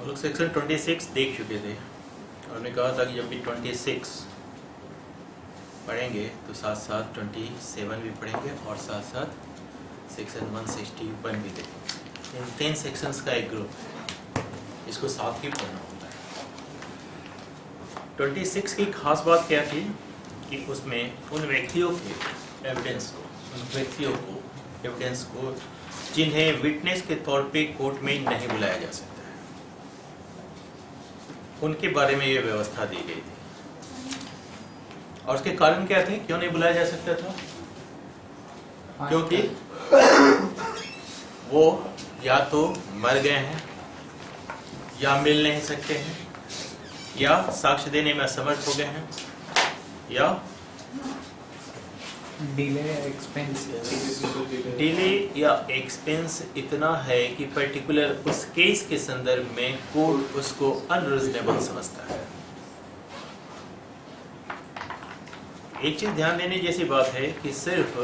हम लोग सेक्शन 26 देख चुके थे और मैं कहा था कि जब भी 26 पढ़ेंगे तो साथ साथ 27 भी पढ़ेंगे और साथ साथ सेक्शन 161 भी देखेंगे। इन 10 सेक्शंस का एक ग्रुप है, इसको साथ ही पढ़ना होता है। 26 की खास बात क्या थी कि उसमें उन व्यक्तियों के एविडेंस को जिन्हें विटनेस के तौर पे कोर्ट में नहीं बुलाया जा सकता है, उनके बारे में ये व्यवस्था दी गई थी। और उसके कारण क्या थे, क्यों नहीं बुलाया जा सकता था? क्योंकि वो या तो मर गए हैं, या मिल नहीं सकते हैं, या साक्ष्य देने में असमर्थ हो गए हैं, या डिले या एक्सपेंस इतना है कि पर्टिकुलर उस केस के संदर्भ में कोर्ट उसको अनरीजनेबल समझता है। एक चीज ध्यान देने जैसी बात है कि सिर्फ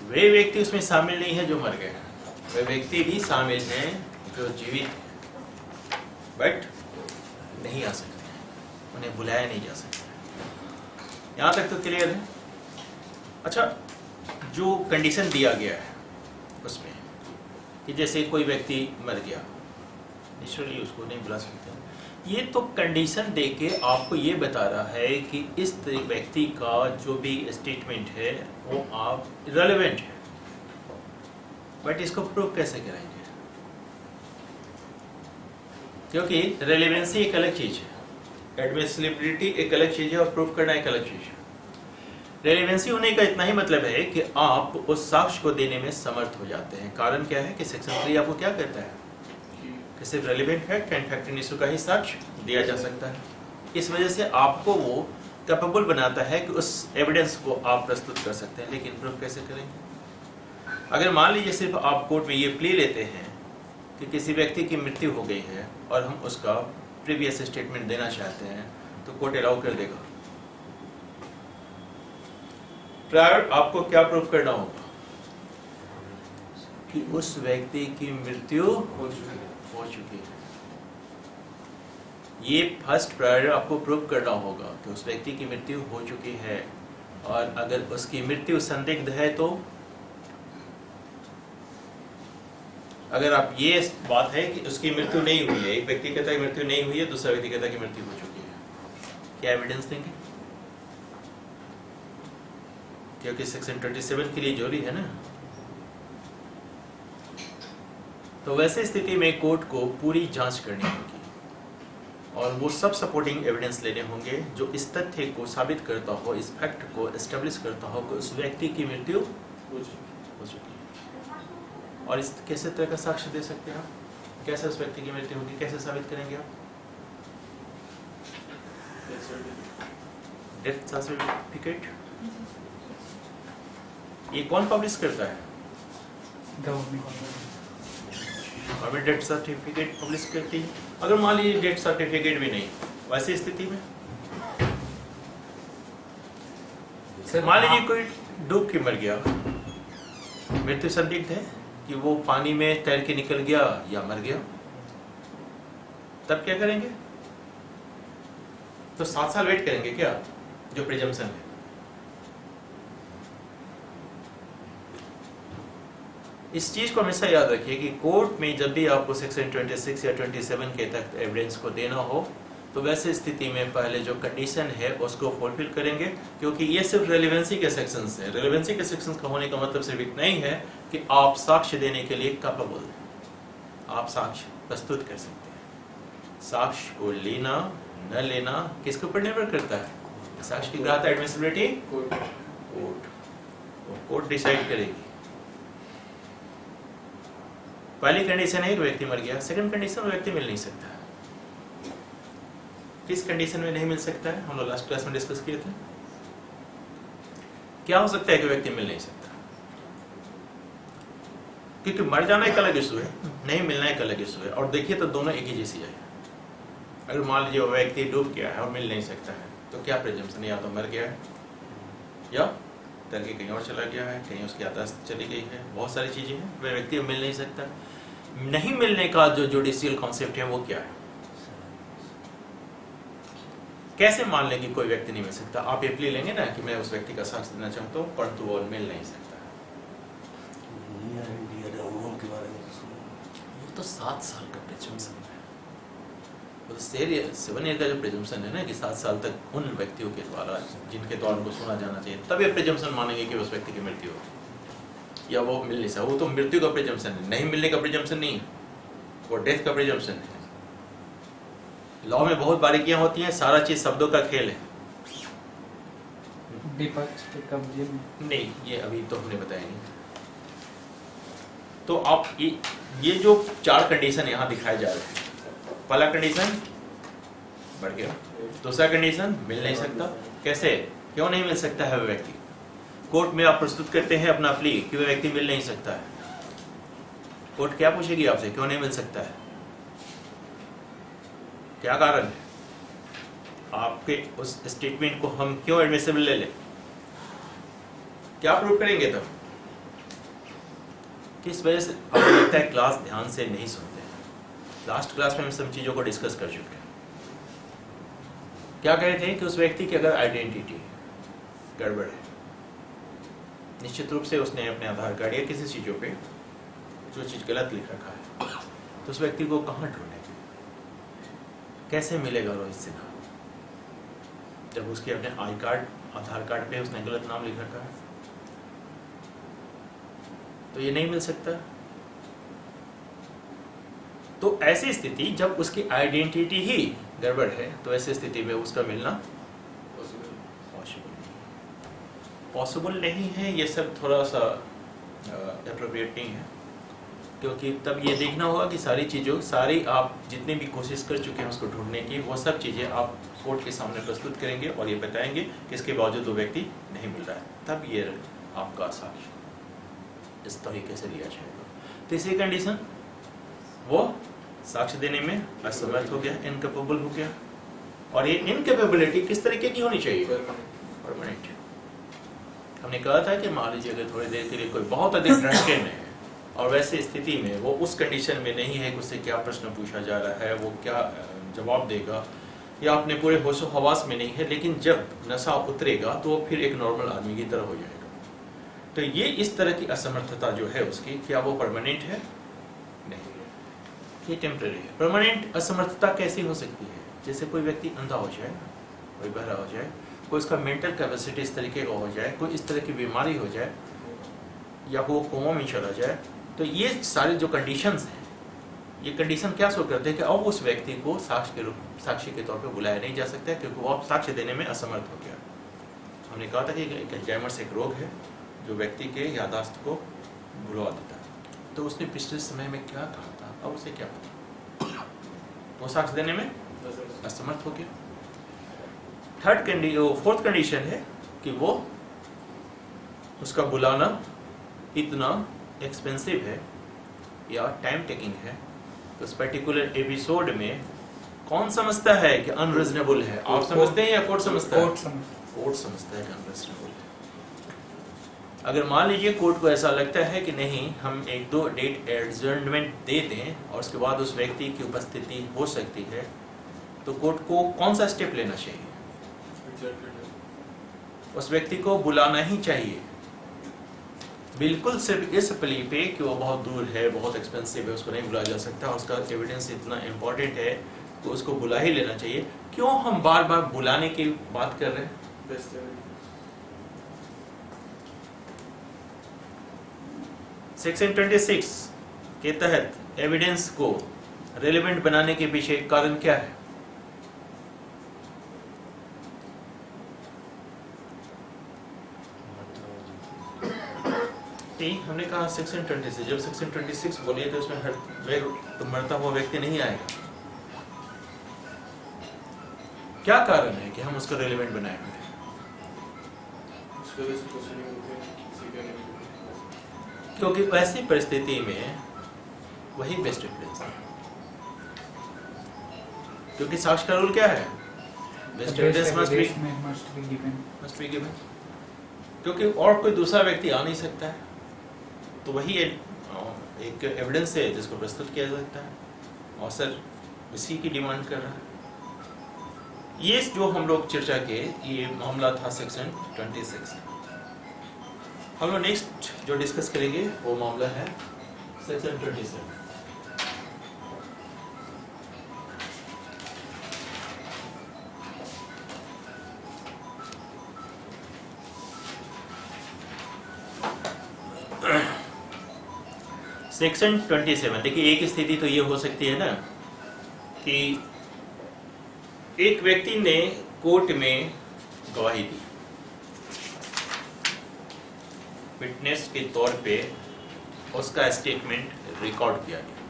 वे व्यक्ति उसमें शामिल नहीं है जो मर गए हैं, वे व्यक्ति भी शामिल हैं जो जीवित हैं बट नहीं आ सकते, उन्हें बुलाया नहीं जा सकता। यहाँ तक तो क्लियर है। अच्छा, जो कंडीशन दिया गया है उसमें कि जैसे कोई व्यक्ति मर गया, नेचुरली उसको नहीं बुला सकते, ये तो कंडीशन देके आपको ये बता रहा है कि इस व्यक्ति का जो भी स्टेटमेंट है वो आप रेलेवेंट है, बट इसको प्रूव कैसे करेंगे? क्योंकि रेलेवेंसी एक अलग चीज है, एडमिसिबिलिटी एक अलग चीज है और प्रूफ करना एक अलग चीज है। रेलेवेंसी होने का इतना ही मतलब है कि आप उस साक्ष्य को देने में समर्थ हो जाते हैं। कारण क्या है कि सेक्शन 3 आपको क्या कहता है कि सिर्फ relevant fact and fact in issue का ही साक्ष्य दिया जा सकता है। इस वजह से आपको वो कैपेबल बनाता है कि उस एविडेंस को आप प्रस्तुत कर सकते हैं, लेकिन प्रूफ कैसे करेंगे? अगर मान लीजिए सिर्फ आप कोर्ट में ये प्ली लेते हैं कि किसी व्यक्ति की मृत्यु हो गई है और हम उसका प्रीवियस स्टेटमेंट देना चाहते हैं, तो कोर्ट अलाउ कर देगा। प्रायर आपको क्या प्रूफ करना होगा कि उस व्यक्ति की मृत्यु हो चुकी है। ये फर्स्ट प्रायर आपको प्रूफ करना होगा कि उस व्यक्ति की मृत्यु हो चुकी है, और अगर उसकी मृत्यु संदिग्ध है तो अगर आप ये बात है कि उसकी मृत्यु नहीं हुई है, एक व्यक्ति कहता है मृत्यु नहीं हुई है, दूसरा व्यक्ति कहता है कि मृत्यु हो चुकी है, क्या एविडेंस देंगे? क्योंकि सेक्शन 27 के लिए जरूरी है ना। तो वैसे स्थिति में कोर्ट को पूरी जांच करनी होगी और वो सब सपोर्टिंग एविडेंस लेने होंगे जो इस तथ्य को साबित करता हो, इस फैक्ट को एस्टेब्लिश करता हो कि उस व्यक्ति की मृत्यु हो चुकी है। और इस कैसे तरह का साक्ष्य दे सकते हैं आप? कैसे उस व्यक्ति की मृत्यु होगी, कैसे साबित करेंगे आप? डेथ सर्टिफिकेट ये कौन पब्लिश करता है? गवर्नमेंट डेथ सर्टिफिकेट पब्लिश करती है। अगर मान लीजिए डेथ सर्टिफिकेट भी नहीं, वैसी स्थिति में मान लीजिए कोई डूब के मर गया, मृत्यु संदिग्ध है कि वो पानी में तैर के निकल गया या मर गया, तब क्या करेंगे? तो 7 साल वेट करेंगे क्या, जो प्रिजम्पशन है? इस चीज को हमेशा याद रखिए कि कोर्ट में जब भी आपको सेक्शन 26 या 27 के तक एविडेंस को देना हो, तो वैसे स्थिति में पहले जो कंडीशन है उसको फुलफिल करेंगे, क्योंकि ये सिर्फ रेलेवेंसी के सेक्शंस हैं। रेलेवेंसी के सेक्शंस का होने का मतलब सिर्फ इतना ही है कि आप साक्ष्य देने के लिए कैपेबल हैं, आप साक्ष्य प्रस्तुत कर सकते हैं। साक्ष्य को लेना न लेना किसके ऊपर निर्भर करता है? साक्ष्य की ग्राह्यता, एडमिसिबिलिटी कोर्ट डिसाइड करेगी। पहली कंडीशन है कि व्यक्ति मर गया। सेकंड कंडीशन, व्यक्ति मिल नहीं सकता। किस कंडीशन में नहीं मिल सकता है? हम लोग लास्ट क्लास में डिस्कस किए थे। क्या हो सकता है कि व्यक्ति मिल नहीं सकता? क्योंकि मर जाना एक अलग इशू है, नहीं मिलना एक अलग इशू है। और देखिए तो दोनों एक ही जैसी है। अगर मान लीजिए वो व्यक्ति डूब गया है और मिल नहीं सकता है, तो क्या प्रिजम्पशन? या तो मर गया है या तैर के कहीं और चला गया है, कहीं उसकी याददाश्त चली गई है, बहुत सारी चीजें हैं, वह व्यक्ति मिल नहीं सकता। नहीं मिलने का जो जुडिशियल कॉन्सेप्ट है वो क्या है? कैसे मान लें कि कोई व्यक्ति नहीं मिल सकता? आप ये प्ली लेंगे ना कि मैं उस व्यक्ति का साक्ष्य देना चाहता हूँ परंतु वो मिल नहीं सकता। वो तो 7 साल का प्रिजम्पशन है, वो 7 ईयर का जो प्रिजम्पशन है ना कि 7 साल तक उन व्यक्तियों के द्वारा जिनके द्वारा उनको सुना जाना चाहिए, तब ये प्रिजम्पशन मानेंगे कि उस व्यक्ति की मृत्यु हो या वो मिल नहीं सकता। वो तो मृत्यु का प्रिजम्पशन है, नहीं मिलने का प्रिजम्पशन नहीं, वो डेथ का प्रिजम्पशन है। लॉ में बहुत बारीकियां होती हैं, सारा चीज शब्दों का खेल है। विपक्ष के कब्जे में नहीं, ये अभी तो हमने बताया नहीं। तो आप ये जो 4 कंडीशन यहाँ दिखाए जा रहे हैं, पहला कंडीशन बढ़ गया, दूसरा कंडीशन मिल नहीं सकता। कैसे, क्यों नहीं मिल सकता है वो व्यक्ति? कोर्ट में आप प्रस्तुत करते हैं अपना प्ली कि वह व्यक्ति मिल नहीं सकता है, कोर्ट क्या पूछेगी आपसे? क्यों नहीं मिल सकता है, क्या कारण है? आपके उस स्टेटमेंट को हम क्यों एडमिसिबल ले लें? क्या प्रूव करेंगे तब? किस वजह से? आपको लगता है क्लास ध्यान से नहीं सुनते हैं। लास्ट क्लास में हम सब चीजों को डिस्कस कर चुके हैं। क्या कह रहे थे कि उस व्यक्ति की अगर आइडेंटिटी गड़बड़ है, निश्चित रूप से उसने अपने आधार कार्ड या किसी चीजों पे जो चीज गलत लिख रखा है, तो उस व्यक्ति को कहाँ ढूंढेंगे? कैसे मिलेगा रोहित सिन्हा जब उसके अपने आई कार्ड, आधार कार्ड पे उसने गलत नाम लिख रखा है? तो ये नहीं मिल सकता। तो ऐसी स्थिति जब उसकी आइडेंटिटी ही गड़बड़ है, तो ऐसी स्थिति में उसका मिलना पॉसिबल नहीं है। ये सब थोड़ा सा एप्रोप्रिएट नहीं है, क्योंकि तब ये देखना होगा कि सारी चीज़ों, सारी आप जितनी भी कोशिश कर चुके हैं उसको ढूंढने की, वो सब चीज़ें आप कोर्ट के सामने प्रस्तुत करेंगे और ये बताएंगे कि इसके बावजूद वो व्यक्ति नहीं मिल रहा है, तब ये आपका साक्ष्य इस तरीके से लिया जाएगा। तीसरी कंडीशन, वो साक्ष्य देने में असमर्थ हो गया, इनकेपेबल हो गया। और ये इनकेपेबिलिटी किस तरीके की होनी चाहिए? परमानेंट। हमने कहा था कि मान लीजिए अगर थोड़ी देर के लिए कोई बहुत अधिक ड्रंकन है और वैसे स्थिति में वो उस कंडीशन में नहीं है कि उससे क्या प्रश्न पूछा जा रहा है, वो क्या जवाब देगा, या अपने पूरे होशो हवास में नहीं है, लेकिन जब नशा उतरेगा तो वो फिर एक नॉर्मल आदमी की तरह हो जाएगा। तो ये इस तरह की असमर्थता जो है उसकी, क्या वो परमानेंट है? नहीं, ये टेम्परेरी है। परमानेंट असमर्थता कैसी हो सकती है? जैसे कोई व्यक्ति अंधा हो जाए, कोई बहरा हो जाए, कोई उसका मेंटल कैपेसिटी इस तरीके का हो जाए, कोई इस तरह की बीमारी हो जाए, या वो कोमा में चला जाए, तो ये सारी जो कंडीशंस हैं, ये कंडीशन क्या शो करते हैं कि अब उस व्यक्ति को साक्षी के तौर पे बुलाया नहीं जा सकता है, क्योंकि वो अब साक्ष्य देने में असमर्थ हो गया। हमने कहा था कि अल्जाइमर्स एक रोग है जो व्यक्ति के याददाश्त को भुलवा देता है। तो उसने पिछले समय में क्या कहा था, अब उसे क्या पता? वो साक्ष्य देने में असमर्थ हो गया। फोर्थ कंडीशन है कि वो उसका बुलाना इतना एक्सपेंसिव है या टाइम टेकिंग है, तो उस पर्टिकुलर एपिसोड में कौन समझता है कि अनरीजनेबल है? आप समझते हैं या कोर्ट समझता है? कोर्ट समझता है कि अनरीजनेबल है। अगर मान लीजिए कोर्ट को ऐसा लगता है कि नहीं, हम 1-2 डेट एडजर्नमेंट दे दें और उसके बाद उस व्यक्ति की उपस्थिति हो सकती है, तो कोर्ट को कौन सा स्टेप लेना चाहिए? उस व्यक्ति को बुलाना ही चाहिए, बिल्कुल सिर्फ इस प्ली पे कि वो बहुत दूर है, बहुत एक्सपेंसिव है, उसको नहीं बुलाया जा सकता, उसका एविडेंस इतना इम्पोर्टेंट है तो उसको बुला ही लेना चाहिए। क्यों हम बार बार बुलाने की बात कर रहे हैं? सेक्शन 26 के तहत एविडेंस को रेलेवेंट बनाने के पीछे कारण क्या है? हमने कहा सेक्शन 26, जब सेक्शन 26 बोलिए तो उसमें तो मरता हुआ व्यक्ति नहीं आएगा। क्या कारण है कि हम उसको रेलेवेंट बनाएंगे? क्योंकि ऐसी परिस्थिति में वही बेस्ट एविडेंस है। क्योंकि साक्ष्य का रूल क्या है? Best evidence must be given. क्योंकि और कोई दूसरा व्यक्ति आ नहीं सकता है, तो वही एक एविडेंस है जिसको प्रस्तुत किया जा सकता है और सर इसी की डिमांड कर रहा है। ये जो हम लोग चर्चा के ये मामला था सेक्शन 26। हम लोग नेक्स्ट जो डिस्कस करेंगे वो मामला है सेक्शन 27। सेक्शन 27 देखिए, एक स्थिति तो ये हो सकती है ना कि एक व्यक्ति ने कोर्ट में गवाही दी, विटनेस के तौर पे उसका स्टेटमेंट रिकॉर्ड किया गया।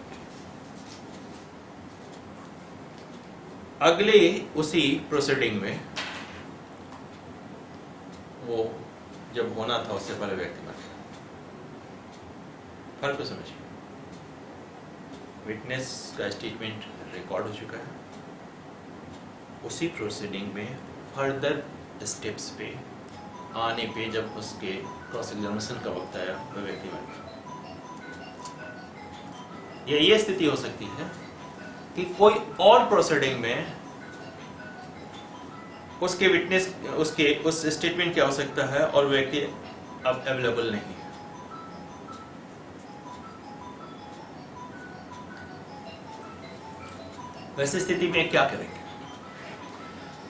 अगले उसी प्रोसीडिंग में वो जब होना था उससे पहले व्यक्ति मर गया। फर्क को समझिए, विटनेस का स्टेटमेंट रिकॉर्ड हो चुका है, उसी प्रोसीडिंग में फर्दर स्टेप्स पे आने पे जब उसके क्रॉस एग्जामिनेशन का वक्त आया वह व्यक्ति मर गया। ये स्थिति हो सकती है कि कोई और प्रोसीडिंग में उसके विटनेस उसके उस स्टेटमेंट की आवश्यकता है और व्यक्ति अब अवेलेबल नहीं है। वैसी स्थिति में क्या करेंगे?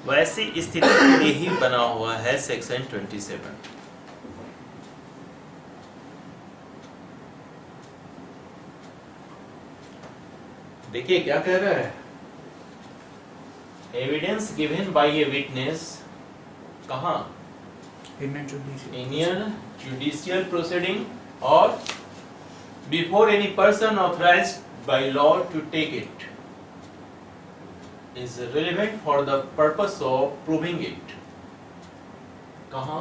वैसी स्थिति में ही बना हुआ है सेक्शन 27। देखिए क्या कह रहा है, evidence given by a witness कहां? इन जुडिशियल प्रोसीडिंग और before any person authorised by law to take it is relevant for the purpose of proving it. कहाँ?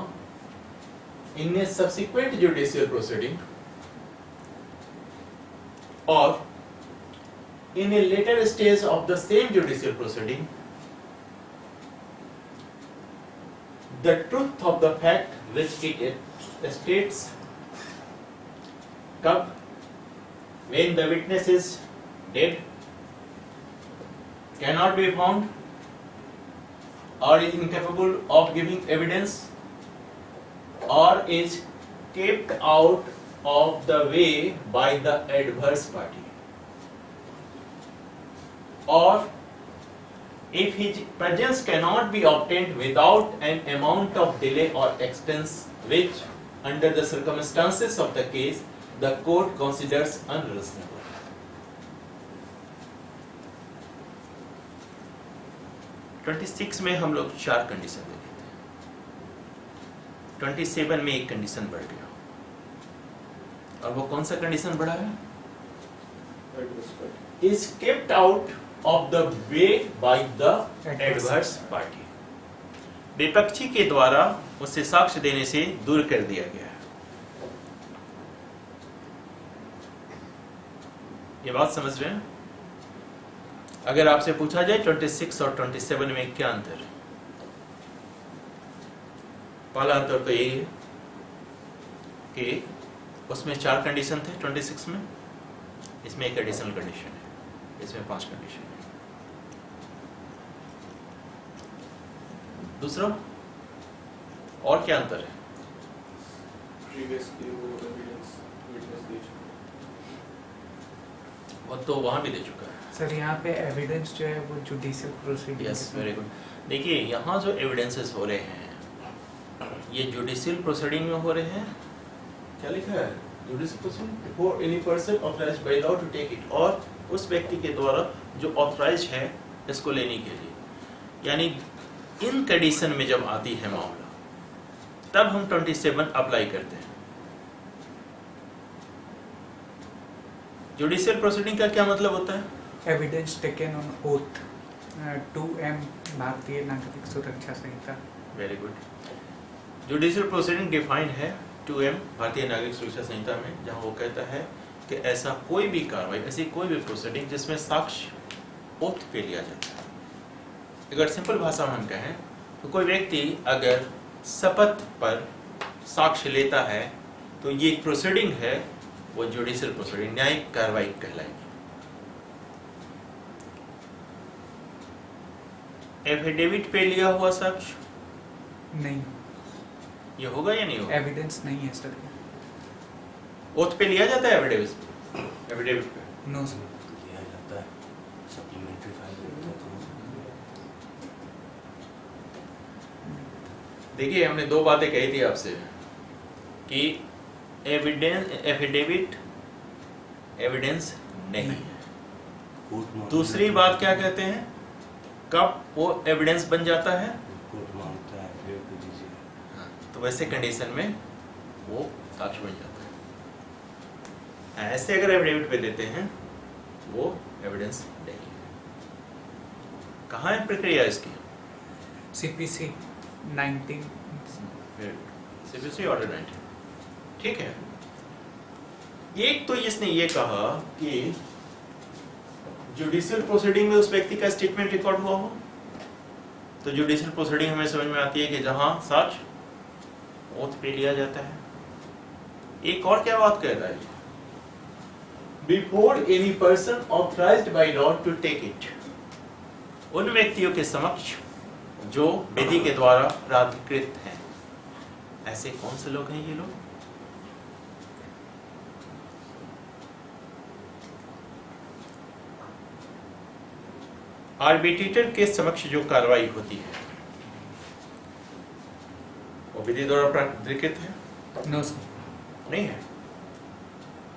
In a subsequent judicial proceeding or in a later stage of the same judicial proceeding, the truth of the fact which it states कब? When the witness is dead, cannot be found or is incapable of giving evidence or is kept out of the way by the adverse party, or if his presence cannot be obtained without an amount of delay or expense which under the circumstances of the case the court considers unreasonable. 26 में हम लोग 4 condition देखे थे, 27 में एक condition बढ़ गया, और वो कौन सा कंडीशन बढ़ा है? Is kept out of the way by the adverse party. विपक्षी के द्वारा उसे साक्ष्य देने से दूर कर दिया गया है। ये बात समझ रहे हैं? अगर आपसे पूछा जाए 26 और 27 में क्या अंतर है? पहला अंतर तो यही है कि उसमें 4 कंडीशन थे 26 में, इसमें एक एडिशनल कंडीशन है, इसमें 5 कंडीशन है। दूसरा और क्या अंतर है? वो तो वहां भी दे चुका है सर। यहाँ पे एविडेंस जो है वो judicial proceeding. Yes, very good. देखिए यहाँ जो एविडेंसेस हो रहे हैं ये जुडिशियल प्रोसीडिंग में हो रहे हैं। क्या लिखा है? Judicial proceeding for any person authorised by law to take it, और उस व्यक्ति के द्वारा जो ऑथराइज है इसको लेने के लिए। यानी इन कंडीशन में जब आती है मामला तब हम 27 अप्लाई करते हैं। जुडिशियल प्रोसीडिंग का क्या मतलब होता है? Evidence taken on oath 2M Bharatiya Nagarik Suraksha Sanhita. Very good. Judicial proceeding defined है 2M भारतीय नागरिक सुरक्षा संहिता में, जहां वो कहता है कि ऐसा कोई भी कार्रवाई, ऐसी कोई भी प्रोसीडिंग जिसमें साक्ष्य ओथ पे लिया जाता है। अगर सिंपल भाषा में हम कहें तो कोई व्यक्ति अगर शपथ पर साक्ष्य लेता है तो ये एक प्रोसीडिंग है वो जुडिशियल प्रोसीडिंग न्यायिक कार्रवाई कहलाएगी। एफिडेविट पे लिया हुआ साक्ष्य नहीं, ये होगा या नहीं होगा? एविडेंस नहीं है सर। ओथ पे लिया जाता है एफिडेविट पे? No sir. लिया जाता है, सप्लीमेंट्री फाइल होता है तो देखिए, हमने दो बातें कही थी आपसे कि एफिडेविट एविडेंस नहीं है। कोर्ट में दूसरी बात क्या कहते हैं, कब वो एविडेंस बन जाता है? कोर्ट मांगता है एफिडेविट दीजिए। तो वैसे कंडीशन में वो साक्ष्य बन जाता है। ऐसे अगर एफिडेविट पे देते हैं वो एविडेंस नहीं है। कहाँ है प्रक्रिया इसकी? CPC 19 सीबीसी ऑर्डर 19, ठीक है। एक तो इसने ये कहा कि जुडिशियल प्रोसीडिंग में उस व्यक्ति का स्टेटमेंट रिकॉर्ड हुआ हो, तो जुडिशियल प्रोसीडिंग हमें समझ में आती है कि जहां साक्ष्य ओथ पे लिया जाता है। एक और क्या बात कह रहा है, before any person authorised by law to take it, उन व्यक्तियों के समक्ष जो विधि के द्वारा प्राधिकृत हैं। ऐसे कौन से लोग हैं ये लोग? आर्बिट्रेटर के समक्ष जो कार्रवाई होती है वो विधि द्वारा प्राधिकृत है? No sir. नहीं है।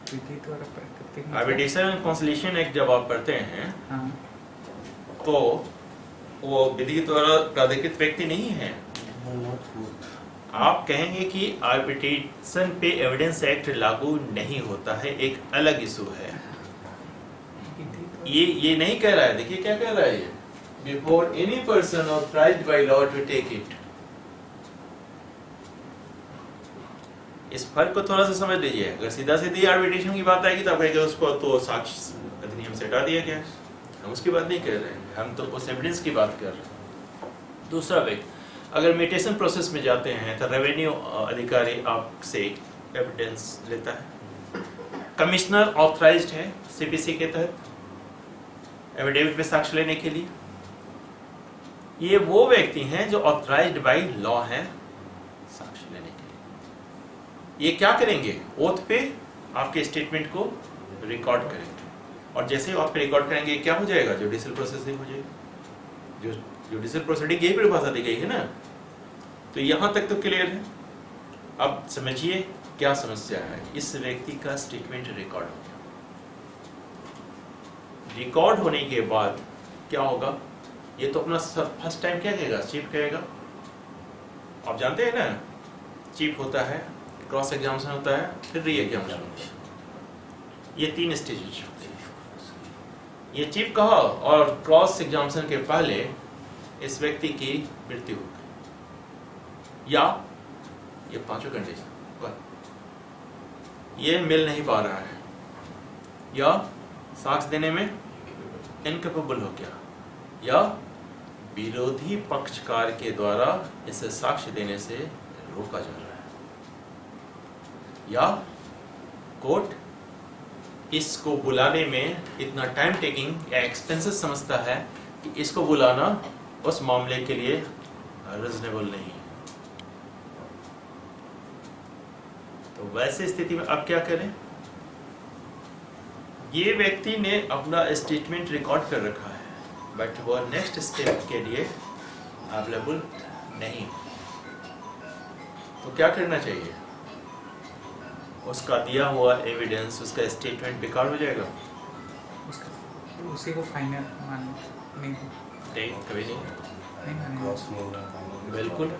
विधि द्वारा प्राकृतिक आर्बिट्रेशन एंड कंसिलिएशन एक्ट जब आप पढ़ते हैं हाँ तो वो विधि द्वारा प्राधिकृत व्यक्ति नहीं है। Not court. आप कहेंगे कि आर्बिट्रेशन पे एविडेंस एक्ट लागू नहीं होता है, एक अलग इशू है। ये नहीं कह रहा है। देखिए क्या कह रहा है ये, before any person authorised by law to take it. इस फर्क को थोड़ा सा समझ लीजिए। अगर सीधा सीधी आर्बिट्रेशन की बात आएगी तो आप कहेंगे उसको तो साक्ष्य अधिनियम से हटा दिया गया। हम उसकी बात नहीं कर रहे हैं, हम तो उस एविडेंस की बात कर रहे हैं। दूसरा व्यक्ति अगर मेडिटेशन प्रोसेस में जाते हैं तो रेवेन्यू अधिकारी आपसे एविडेंस लेता है। कमिश्नर ऑथराइज्ड है सीपीसी के तहत एफिडेविट पे साक्ष्य लेने के लिए। ये वो व्यक्ति हैं जो ऑथराइज्ड बाय लॉ हैं साक्ष्य लेने के लिए। ये क्या करेंगे, ओथ पे आपके स्टेटमेंट को रिकॉर्ड करेंगे, और जैसे ही ओथ पे रिकॉर्ड करेंगे क्या हो जाएगा, जुडिशियल प्रोसेसिंग हो जाएगी। जो जुडिशियल प्रोसीडिंग यही परिभाषा दी गई है ना। तो यहां तक तो क्लियर है। अब समझिए क्या समस्या है। इस व्यक्ति का स्टेटमेंट रिकॉर्ड हो गया। रिकॉर्ड होने के बाद क्या होगा, ये तो अपना फर्स्ट टाइम क्या कहेगा, चीफ कहेगा। आप जानते हैं ना, चीफ होता है, क्रॉस एग्जामिनेशन होता है, फिर री एग्जामिनेशन होता है। ये 3 स्टेजेस होते हैं। ये चीफ कहा और क्रॉस एग्जामिनेशन के पहले इस व्यक्ति की मृत्यु हो गई, या ये 5 कंडीशन, ये मिल नहीं पा रहा है, या साक्ष्य देने में इनकेपेबल हो गया, या विरोधी पक्षकार के द्वारा इसे साक्ष्य देने से रोका जा रहा है, या कोर्ट इसको बुलाने में इतना टाइम टेकिंग या एक्सपेंसेस समझता है कि इसको बुलाना उस मामले के लिए रीजनेबल नहीं है। तो वैसे स्थिति में अब क्या करें, ये व्यक्ति ने अपना स्टेटमेंट रिकॉर्ड कर रखा है, बट वो नेक्स्ट स्टेप के लिए अवेलेबल नहीं। तो क्या करना चाहिए, उसका दिया हुआ एविडेंस, उसका स्टेटमेंट बेकार हो जाएगा? उसी को फाइनल मान नहीं कभी नहीं मानेंगे। क्रॉस में होना काम। बिल्कुल,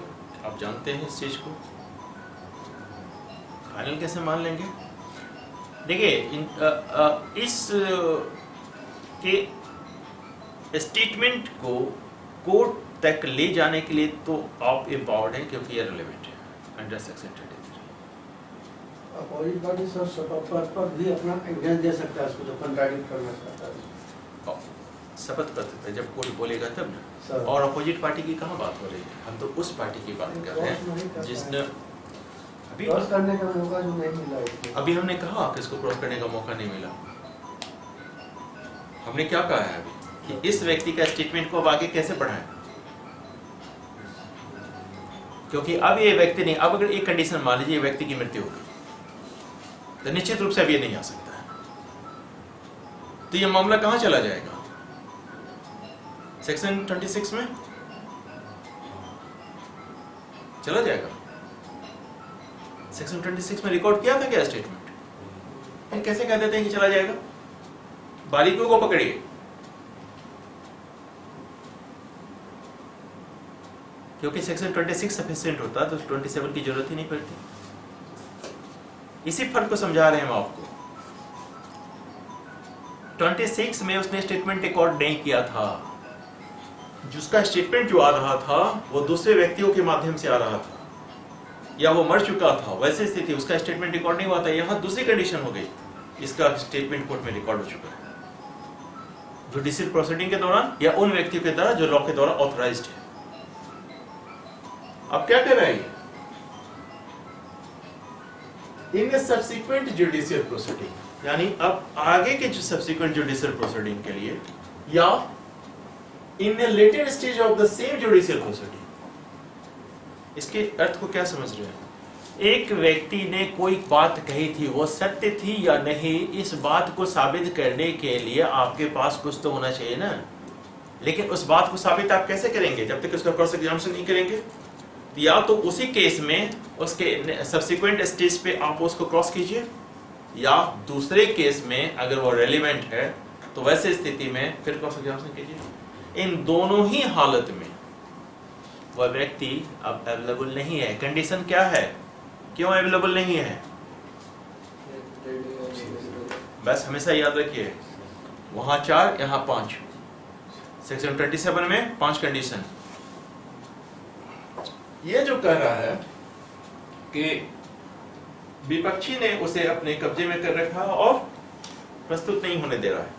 आप जानते हैं इस चीज को। फाइनल कैसे मान लेंगे? देखिए, इस के स्टेटमेंट को कोर्ट तक ले जाने के लिए तो आप एम्पावर्ड हैं, क्योंकि ये रिलेवेंट है under section 33। Opposite party sir शपथ पर भी अपना एविडेंस दे सकता है, उसको जो कंट्राडिक्ट करना चाहता है। शपथ पत्र पे जब कोर्ट बोलेगा तब ना। सर। और अपोजिट पार्टी की कहाँ बात हो रही है, हम तो उस पार्टी की बात कर रहे हैं जिसने अभी क्रॉस करने का मौका जो नहीं मिला इसमें। अभी हमने कहा कि इसको क्रॉस करने का मौका नहीं मिला। हमने क्या कहा है अभी कि इस व्यक्ति का स्टेटमेंट को अब आगे कैसे बढ़ाएं, क्योंकि अब ये व्यक्ति नहीं, अब अगर एक कंडीशन मान लीजिए व्यक्ति की मृत्यु हो गई तो निश्चित रूप से अब ये नहीं आ सकता है, तो ये मामला कहां चला जाएगा? सेक्शन 26 में चला जाएगा। सेक्शन 26 में रिकॉर्ड किया था क्या स्टेटमेंट? फिर कैसे कह देते हैं कि चला जाएगा? बारीकियों को पकड़िए। क्योंकि सेक्शन 26 सफिशिएंट होता तो 27 की जरूरत ही नहीं पड़ती। इसी फर्क को समझा रहे हैं हम आपको। 26 में उसने स्टेटमेंट रिकॉर्ड नहीं किया था, जिसका स्टेटमेंट जो आ रहा था वो दूसरे व्यक्तियों के माध्यम से आ रहा था, या वो मर चुका था, वैसी स्थिति उसका स्टेटमेंट रिकॉर्ड नहीं हुआ था। यहां दूसरी कंडीशन हो गई, इसका स्टेटमेंट कोर्ट में रिकॉर्ड हो चुका है जुडिशियल प्रोसीडिंग के दौरान या उन व्यक्तियों के द्वारा जो लॉ के द्वारा ऑथराइज्ड है। अब क्या कर रहा है? इन सब्सिक्वेंट जुडिशियल प्रोसीडिंग, यानी अब आगे के जो सब्सिक्वेंट जुडिशियल प्रोसीडिंग के लिए या in a later stage of the same judicial proceeding, इसके अर्थ को क्या समझ रहे हैं? एक व्यक्ति ने कोई बात कही थी, वो सत्य थी या नहीं, इस बात को साबित करने के लिए आपके पास कुछ तो होना चाहिए ना। लेकिन उस बात को साबित आप कैसे करेंगे जब तक उसका क्रॉस एग्जामिनेशन नहीं करेंगे? या तो उसी केस में उसके सब्सिक्वेंट स्टेज पे आप उसको क्रॉस कीजिए, या दूसरे केस में अगर वो रेलिवेंट है तो वैसे स्थिति में फिर क्रॉस एग्जामिनेशन कीजिए। इन दोनों ही हालत में वह व्यक्ति अब अवेलेबल नहीं है। कंडीशन क्या है, क्यों अवेलेबल नहीं है? बस हमेशा याद रखिए, वहां 4 यहां 5। सेक्शन 27 में 5 कंडीशन। ये जो कह रहा है कि विपक्षी ने उसे अपने कब्जे में कर रखा और प्रस्तुत नहीं होने दे रहा है,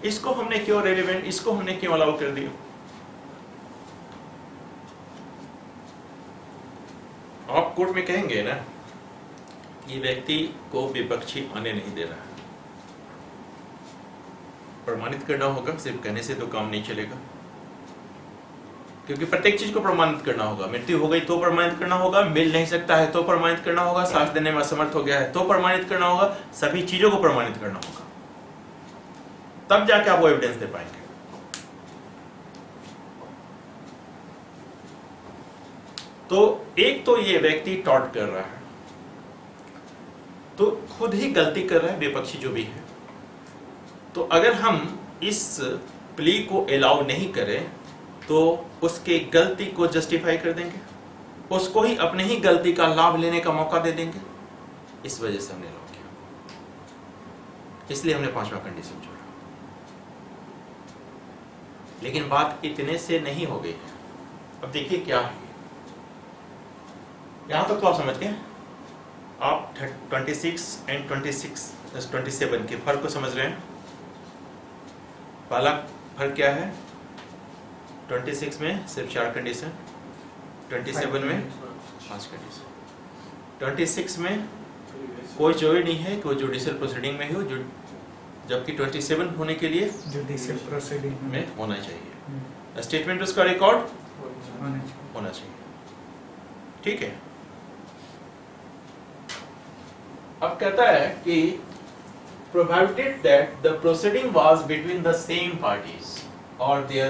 इसको हमने क्यों रेलेवेंट, इसको हमने क्यों अलाउ कर दिया? आप कोर्ट में कहेंगे ना, ये व्यक्ति को विपक्षी आने नहीं दे रहा है, प्रमाणित करना होगा। सिर्फ कहने से तो काम नहीं चलेगा, क्योंकि प्रत्येक चीज को प्रमाणित करना होगा। मृत्यु हो गई तो प्रमाणित करना होगा, मिल नहीं सकता है तो प्रमाणित करना होगा, साक्ष्य देने में असमर्थ हो गया है तो प्रमाणित करना होगा, सभी चीजों को प्रमाणित करना होगा, तब जाके आप वो एविडेंस दे पाएंगे। तो एक तो ये व्यक्ति टॉर्ट कर रहा है, तो खुद ही गलती कर रहा है विपक्षी जो भी है। तो अगर हम इस प्ली को अलाउ नहीं करें तो उसके गलती को जस्टिफाई कर देंगे, उसको ही अपने ही गलती का लाभ लेने का मौका दे देंगे। इस वजह से हमने अलाउ किया, इसलिए हमने 5वां कंडीशन जोड़ा। लेकिन बात इतने से नहीं हो गई। अब देखिए क्या है, यहां तक तो आप समझ गए। आप 26 एंड 27 के फर्क को समझ रहे हैं। पहला फर्क क्या है? 26 में सिर्फ 4 कंडीशन, 27 में 5 कंडीशन। 26 में कोई जरूरी नहीं है कि वो जुडिशियल प्रोसीडिंग में हो, जबकि 27 होने के लिए जुडिशियल प्रोसीडिंग में होना चाहिए। स्टेटमेंट उसका रिकॉर्ड होना चाहिए। ठीक है। अब कहता है कि provided that the proceeding was between the same parties or their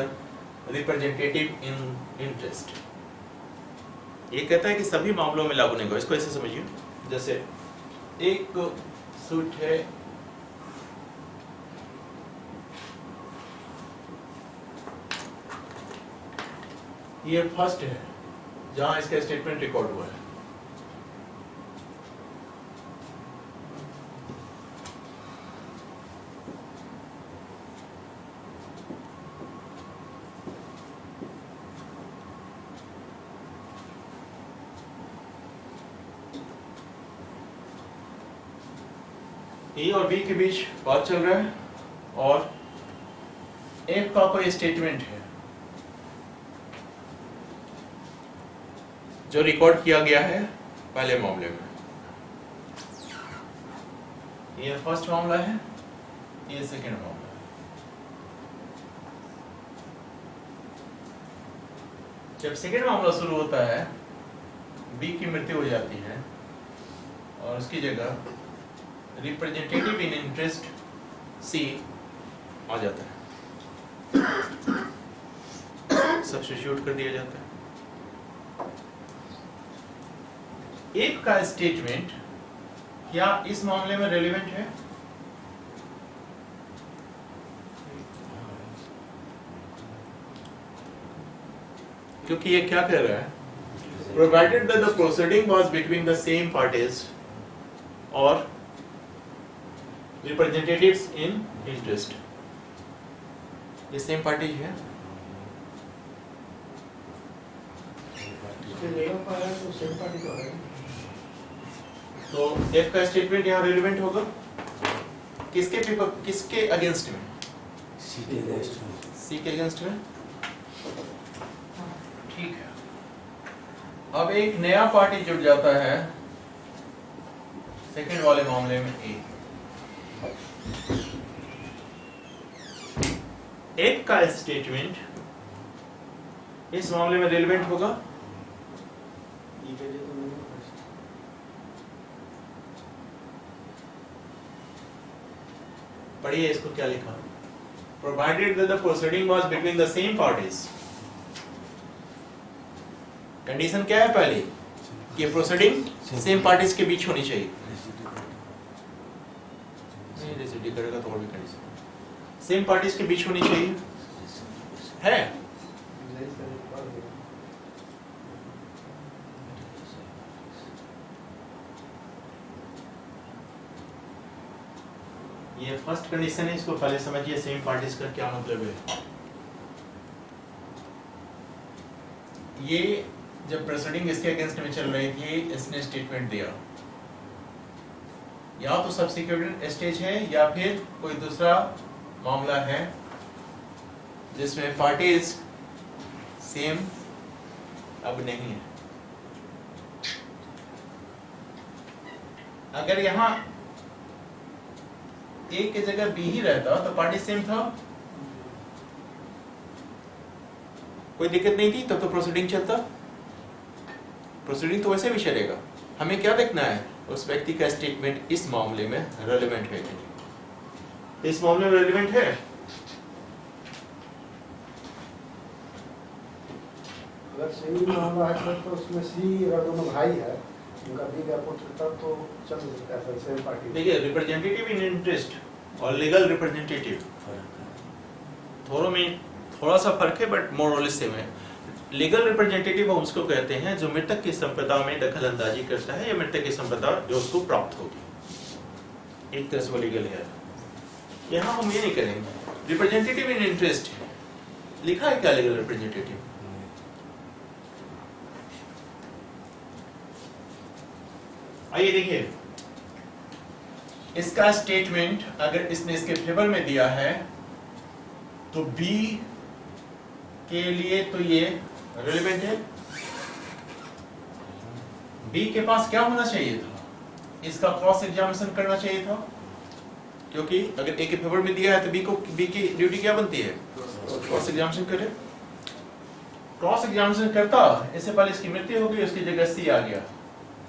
representative in interest। ये कहता है कि सभी मामलों में लागू नहीं होगा। इसको ऐसे समझिए, जैसे एक सूट है, ये फर्स्ट है जहां इसका स्टेटमेंट रिकॉर्ड हुआ है। ए और बी के बीच बात चल रहा है और एक का कोई स्टेटमेंट है जो रिकॉर्ड किया गया है पहले मामले में। ये फर्स्ट मामला है, ये सेकंड मामला है। जब सेकंड मामला शुरू होता है, बी की मृत्यु हो जाती है और उसकी जगह रिप्रेजेंटेटिव इन इंटरेस्ट सी आ जाता है, सब्स्टिट्यूट कर दिया जाता है। एक का स्टेटमेंट क्या इस मामले में रेलेवेंट है? क्योंकि ये क्या कह रहा है, provided that the proceeding was between the same parties और रिप्रेजेंटेटिव्स इन इंटरेस्ट। ये सेम पार्टी है, इसके जगह पर है तो सेम पार्टी तो है। तो एफ का स्टेटमेंट यहाँ रेलेवेंट होगा किसके पेपर, किसके अगेंस्ट में? सी के अगेंस्ट में। सी के अगेंस्ट में। ठीक है, अब एक नया पार्टी जुड़ जाता है सेकंड वाले मामले में। एक का स्टेटमेंट इस मामले में रेलेवेंट होगा। ई के लिए तो नहीं है। पढ़िए इसको क्या लिखा, provided that the proceeding was between the same parties. Condition क्या है पहले कि प्रोसीडिंग सेम पार्टीज के बीच होनी चाहिए। नहीं रेसिडी करेगा तो और भी कंडीशन सेम पार्टीज के बीच होनी चाहिए है। यही से पढ़ दिया। ये फर्स्ट कंडीशन है, इसको पहले समझिए सेम पार्टीज का क्या मतलब है। ये जब प्रोसीडिंग इसके अगेंस्ट में चल रही थी, इसने स्टेटमेंट दिया, या तो सब्सिक्वेंट स्टेज है या फिर कोई दूसरा मामला है जिसमें पार्टीज सेम अब नहीं है। अगर यहां ए की जगह बी ही रहता तो पार्टी सेम था, कोई दिक्कत नहीं थी, तब तो प्रोसीडिंग चलता। प्रोसीडिंग तो वैसे भी चलेगा। हमें क्या देखना है, उस व्यक्ति का स्टेटमेंट इस मामले में रेलेवेंट है कि नहीं। इस मामले में रेलेवेंट है। अगर सेमी मामला है सर तो उसमें सी अगर दोनों भाई है, उनका बी का पुत्र, तब तो चल सकता है सर सेम पार्टी। देखिए रिप्रेजेंटेटिव इन इंटरेस्ट और लीगल रिप्रेजेंटेटिव दोनों में थोड़ा सा फर्क है, बट मोर और लेस सेम है। लीगल रिप्रेजेंटेटिव हम उसको कहते हैं जो मृतक की संपदा में दखल अंदाजी करता है या मृतक की संपदा जो उसको प्राप्त होगी, एक तरह से वो लीगल है। यहाँ हम ये नहीं करेंगे। रिप्रेजेंटेटिव इन इंटरेस्ट लिखा है क्या लीगल रिप्रेजेंटेटिव? आइए देखिए, इसका स्टेटमेंट अगर इसने इसके फेवर में दिया है तो बी के लिए तो ये रेलेवेंट है। बी के पास क्या होना चाहिए था, इसका क्रॉस एग्जामिनेशन करना चाहिए था, क्योंकि अगर ए के फेवर में दिया है तो बी की ड्यूटी क्या बनती है, क्रॉस एग्जामिनेशन करे। क्रॉस एग्जामिनेशन करता, इससे पहले इसकी मृत्यु हो गई, उसकी जगह सी आ गया।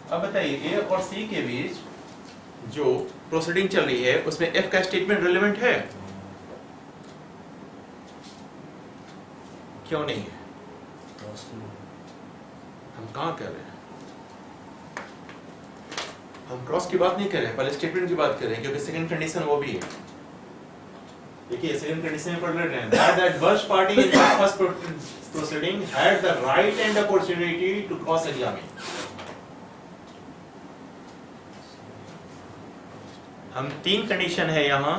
अब बताइए ए और सी के बीच जो प्रोसीडिंग चल रही है उसमें एफ का स्टेटमेंट रेलेवेंट है? क्यों नहीं है? हम कहाँ कर रहे हैं, हम क्रॉस की बात नहीं कर रहे हैं, पहले स्टेटमेंट की बात कर रहे हैं, क्योंकि सेकंड कंडीशन वो भी है। देखिए सेकंड कंडीशन में पढ़ रहे हैं that first party in the first proceeding had the right and opportunity to cross examine। हम तीन कंडीशन है यहाँ,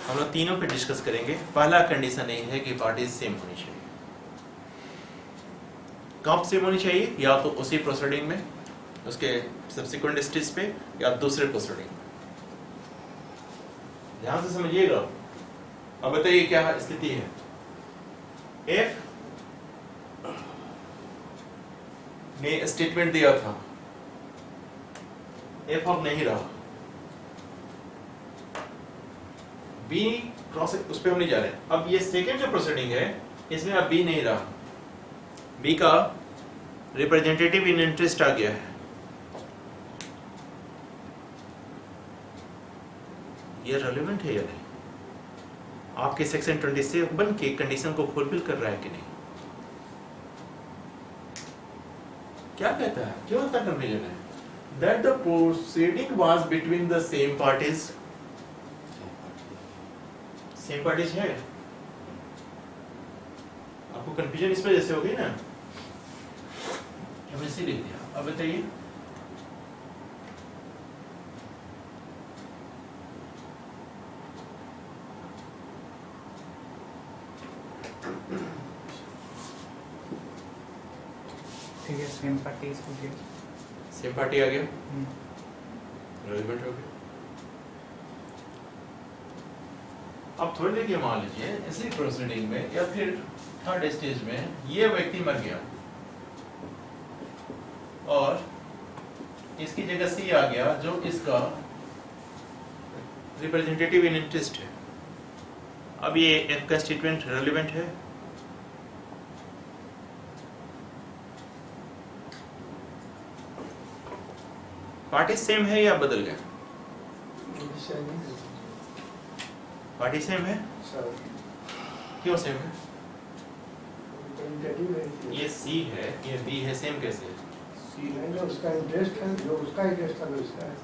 हम लोग तीनों पे डिस्कस करेंगे। पहला कंडीशन ये है कि पार्टीज सेम होनी चाहिए। कब सेम होनी चाहिए, या तो उसी प्रोसीडिंग में, उसके सब्सिक्वेंट स्टेज पे, या दूसरे प्रोसीडिंग में। ध्यान से समझिएगा। अब बताइए क्या स्थिति है। एफ ने स्टेटमेंट दिया था, एफ अब नहीं रहा, बी क्रॉस उस पर हम नहीं जा रहे। अब ये सेकेंड जो प्रोसीडिंग है इसमें अब बी नहीं रहा, बी का रिप्रेजेंटेटिव इन इंटरेस्ट आ गया है। ये रेलेवेंट है या नहीं? आपके सेक्शन 27 के कंडीशन को फुलफिल कर रहा है कि नहीं? क्या कहता है, क्यों इतना कंफ्यूजन है? That the proceeding was between the same parties. Same parties है। आपको कंफ्यूजन इस वजह से हो गई ना, ऐसे लिख दिया। अब बताइए ठीक है, सेम पार्टी हो गया। सेम पार्टी आ गया, रेलेवेंट हो गया। अब थोड़ी देर के मान लीजिए इसी प्रोसीडिंग में या फिर थर्ड स्टेज में ये व्यक्ति मर गया और इसकी जगह सी आ गया जो इसका रिप्रेजेंटेटिव इन इंटरेस्ट है। अब ये एफ का स्टेटमेंट रेलेवेंट है? पार्टी सेम है या बदल गया? पार्टी सेम है। क्यों सेम है? ये सी है, ये बी है, सेम कैसे? सी है जो उसका इंटरेस्ट है, जो उसका इंटरेस्ट है वो इसका है।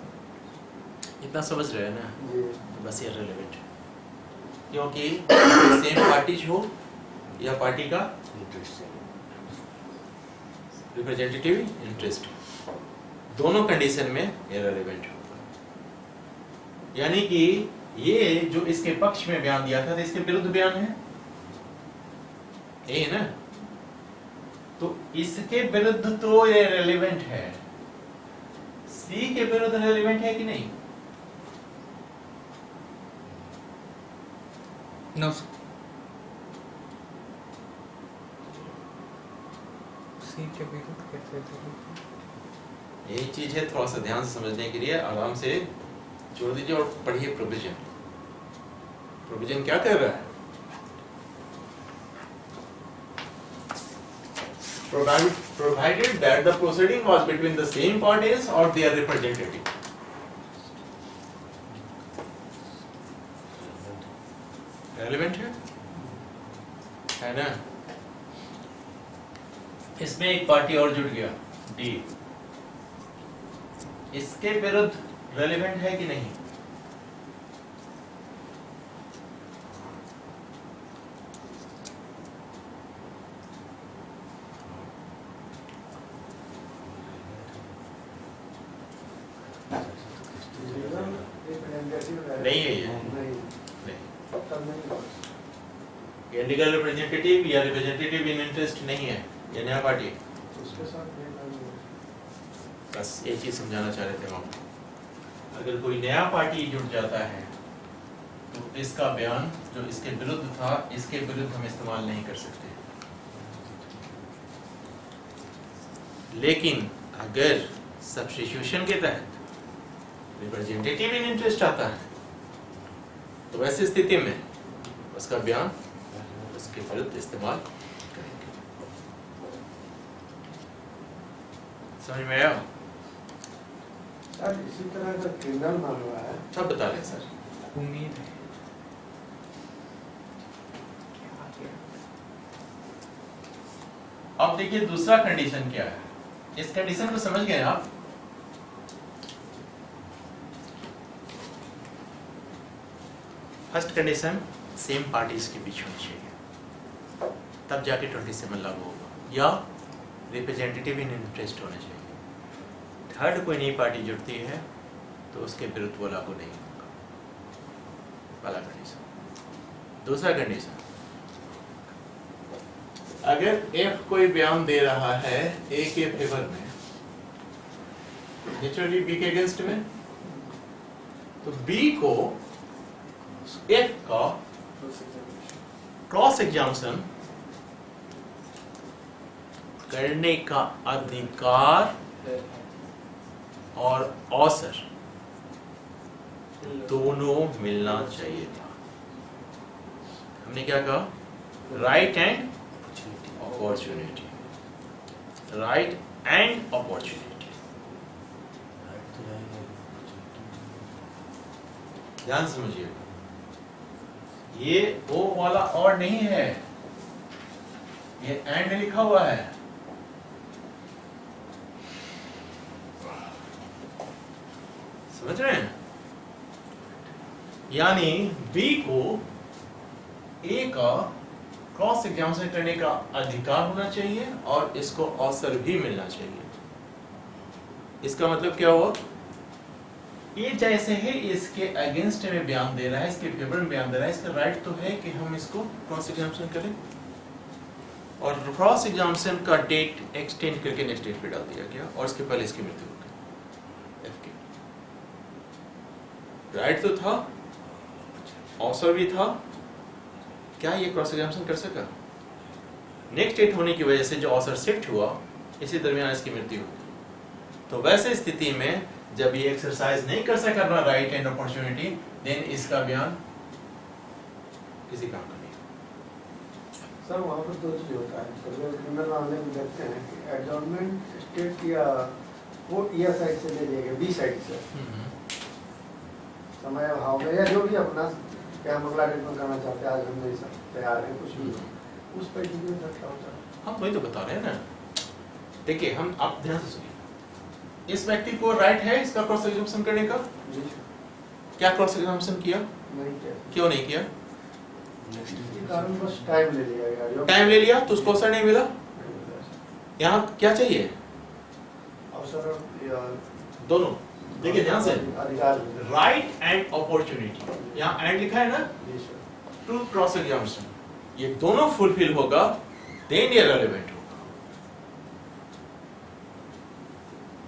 इतना समझ रहे हैं ना? जी। तो बस ये रेलेवेंट है, क्योंकि सेम पार्टीज हो या पार्टी का रिप्रेजेंटेटिव इंटरेस्ट, दोनों कंडीशन में ये रेलेवेंट होगा। यानी कि ये जो इसके पक्ष में बयान दिया था तो इसके विरुद्ध बयान है, ये ना, तो इसके विरुद्ध तो ये रेलेवेंट है। सी के विरुद्ध रेलेवेंट है कि नहीं? नो, सी के विरुद्ध कैसे चलेगा? यही चीज है, थोड़ा सा ध्यान से समझने के लिए आराम से जोड़ दीजिए और पढ़िए प्रोविजन। प्रोविजन क्या कह रहा है? Provided that the proceeding was between the same parties or their representative. Relevant है ना? इसमें एक पार्टी और जुड़ गया, डी। इसके विरुद्ध रेलेवेंट है कि नहीं? नहीं है ये, ये लीगल रिप्रेजेंटेटिव या रिप्रेजेंटेटिव इन इंटरेस्ट नहीं है, ये नया पार्टी। बस ये चीज समझाना चाह रहे थे हम। अगर कोई नया पार्टी जुड़ जाता है तो इसका बयान जो इसके विरुद्ध था, इसके विरुद्ध हम इस्तेमाल नहीं कर सकते। लेकिन अगर सब्स्टिट्यूशन के तहत रिप्रेजेंटेटिव इन इंटरेस्ट आता है तो वैसी स्थिति में उसका बयान उसके विरुद्ध इस्तेमाल करेंगे। समझ में आया? सर इसी तरह का क्रिमिनल मामला है, सब बता रहे हैं सर। उम्मीद है। अब देखिए दूसरा कंडीशन क्या है। इस कंडीशन को समझ गए आप? फर्स्ट कंडीशन सेम पार्टीज के बीच होनी चाहिए, तब जाके 27 लागू होगा, या रिप्रेजेंटेटिव इन इंटरेस्ट होना चाहिए। थर्ड कोई नई पार्टी जुड़ती है तो उसके विरुद्ध वो लागू नहीं होगा। पहला कंडीशन। दूसरा कंडीशन, अगर एफ कोई बयान दे रहा है ए के फेवर में, नेचुरली बी के अगेंस्ट में, तो बी को एफ का क्रॉस एग्जामिनेशन करने का अधिकार और अवसर दोनों मिलना चाहिए था। आपने क्या कहा? Right and opportunity, right and opportunity. ध्यान समझिएगा, ये ओ वाला और नहीं है, ये एंड लिखा हुआ है। समझ रहे हैं? यानी बी को ए का क्रॉस एग्जामिनेशन करने का अधिकार होना चाहिए और इसको अवसर भी मिलना चाहिए। इसका मतलब क्या हुआ? ये जैसे ही इसके अगेंस्ट में बयान दे रहा है, इसके फेवर में बयान दे रहा है, इसका राइट तो है कि हम इसको क्रॉस एग्जामिनेशन करें, और क्रॉस एग्जामिनेशन का डेट एक्सटेंड करके नेक्स्ट डेट पे डाल दिया गया और इसके पहले इसकी मृत्यु हो गई। एफ के राइट तो था, अवसर भी था, क्या ये क्रॉस एग्जामिनेशन कर सका? नेक्स्ट डेट होने की वजह से जो अवसर शिफ्ट हुआ, इसी दरमियान इसकी मृत्यु हो गई। तो वैसे स्थिति में जब ये एक्सरसाइज नहीं कर सका अपना राइट एंड अपॉर्चुनिटी, देन इसका बयान किसी काम का नहीं। सर वहाँ पर दो चीज होता है, क्रिमिनल मामले में देखते हैं कि एडजॉर्नमेंट स्टेट या कोर्ट या साइड से ले लिया गया, बी साइड से समय अभाव में या जो भी अपना क्या मामला डेट करना चाहते हैं, आज हम नहीं तैयार हैं, कुछ भी उस पर क्या होता है। हम वही तो बता रहे हैं ना। देखिए, हम आप ध्यान से सुनिए, इस व्यक्ति को राइट है इसका क्रॉस एग्जामिनेशन करने का। जी क्या क्रॉस एग्जामिनेशन किया? नहीं किया, क्यों नहीं किया? इसी कारण बस टाइम ले लिया गया, जो टाइम ले लिया तो उसको अवसर नहीं मिला। नहीं मिला। यहाँ क्या चाहिए? अवसर या दोनों। देखिए ध्यान से, अधिकार। राइट एंड अपॉर्चुनिटी, यहाँ एंड लिखा है ना, जी सर। टू क्रॉस एग्जामिनेशन, ये दोनों फुलफिल होगा, देन ये रेलेवेंट होगा।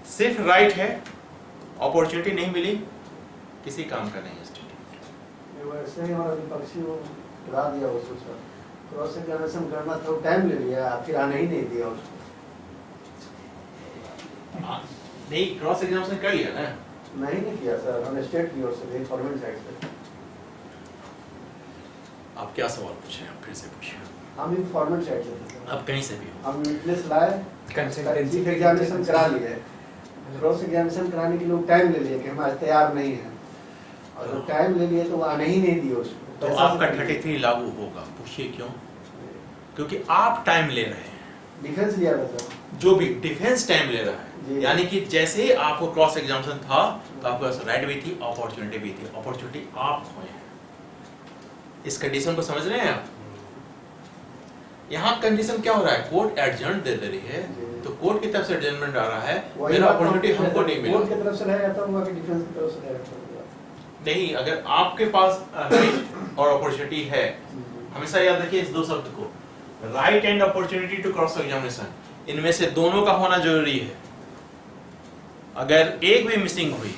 सिर्फ राइट है, अपॉर्चुनिटी नहीं मिली, किसी काम का नहीं है स्टेट। वैसे ही हमारा विपक्षी वो गिरा दिया उसको सर, क्रॉस एग्जामिनेशन करना था, टाइम ले लिया, फिर आने ही नहीं दिया उसको। नहीं, क्रॉस एग्जामिनेशन कर लिया ना। नहीं किया सर, हमने स्टेट की ओर से, गवर्नमेंट साइड से। आप क्या सवाल पूछ रहे हैं? आप फिर से पूछिए। हम इन्फॉर्मेंट साइड से थे सर। आप कहीं से भी हो। हम विटनेस लाए, कंसल्टेंसी चीफ एग्जामिनेशन करा लिए, क्रॉस एग्जामिनेशन कराने के लिए टाइम ले लिए कि हम आज तैयार नहीं हैं, और जब टाइम ले लिए तो वो आने ही नहीं दिए उसको। तो आपका 33 लागू होगा। पूछिए क्यों? क्योंकि आप टाइम ले रहे हैं, डिफेंस लिया था सर। जो भी डिफेंस टाइम ले रहा है, जी। यानी कि जैसे ही आपको क्रॉस एग्जामिनेशन था तो आपके पास राइट भी थी, अपॉर्चुनिटी भी थी। अपॉर्चुनिटी आप खोए हैं। इस कंडीशन को समझ रहे हैं आप? यहाँ कंडीशन क्या हो रहा है? कोर्ट एडजर्न दे रही है, जी। तो कोर्ट की तरफ से एडजर्नमेंट आ रहा है, वही मेरा बात अपॉर्चुनिटी हम- हमको नहीं मिला। कोर्ट की तरफ से नहीं आता हुआ कि डिफेंस की तरफ से नहीं। नहीं, अगर आपके पास राइट और अपॉर्चुनिटी है, हमेशा याद रखिए इस दो शब्द को, right and opportunity to cross examination, इनमें से दोनों का होना जरूरी है। अगर एक भी मिसिंग हुई,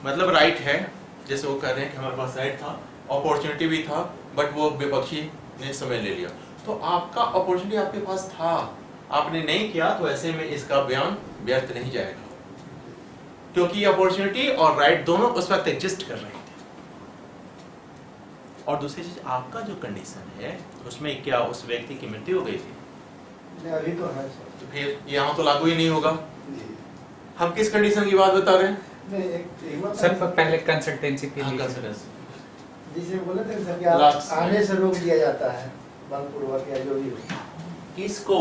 मतलब राइट है, जैसे वो कह रहे हैं कि हमारे पास राइट था, अपॉर्चुनिटी भी था, बट वो विपक्षी ने समय ले लिया, तो आपका अपॉर्चुनिटी आपके पास था, आपने नहीं किया, तो ऐसे में इसका बयान व्यर्थ नहीं जाएगा, क्योंकि अपॉर्चुनिटी और राइट दोनों उस वक्त एग्जिस्ट कर रहे थे। और दूसरी चीज, आपका जो कंडीशन है उसमें क्या उस व्यक्ति की मृत्यु हो गई थी? नहीं, अभी तो है सर। तो फिर यहाँ तो लागू ही नहीं होगा। जी। हम किस कंडीशन की बात बता रहे हैं? नहीं, एक बात सर पहले कंसल्टेंसी के हाँ, लिए consider। जिसे बोले थे सर कि Last आप आने से रोक दिया जाता है, बलपूर्वक या जो भी हो। इसको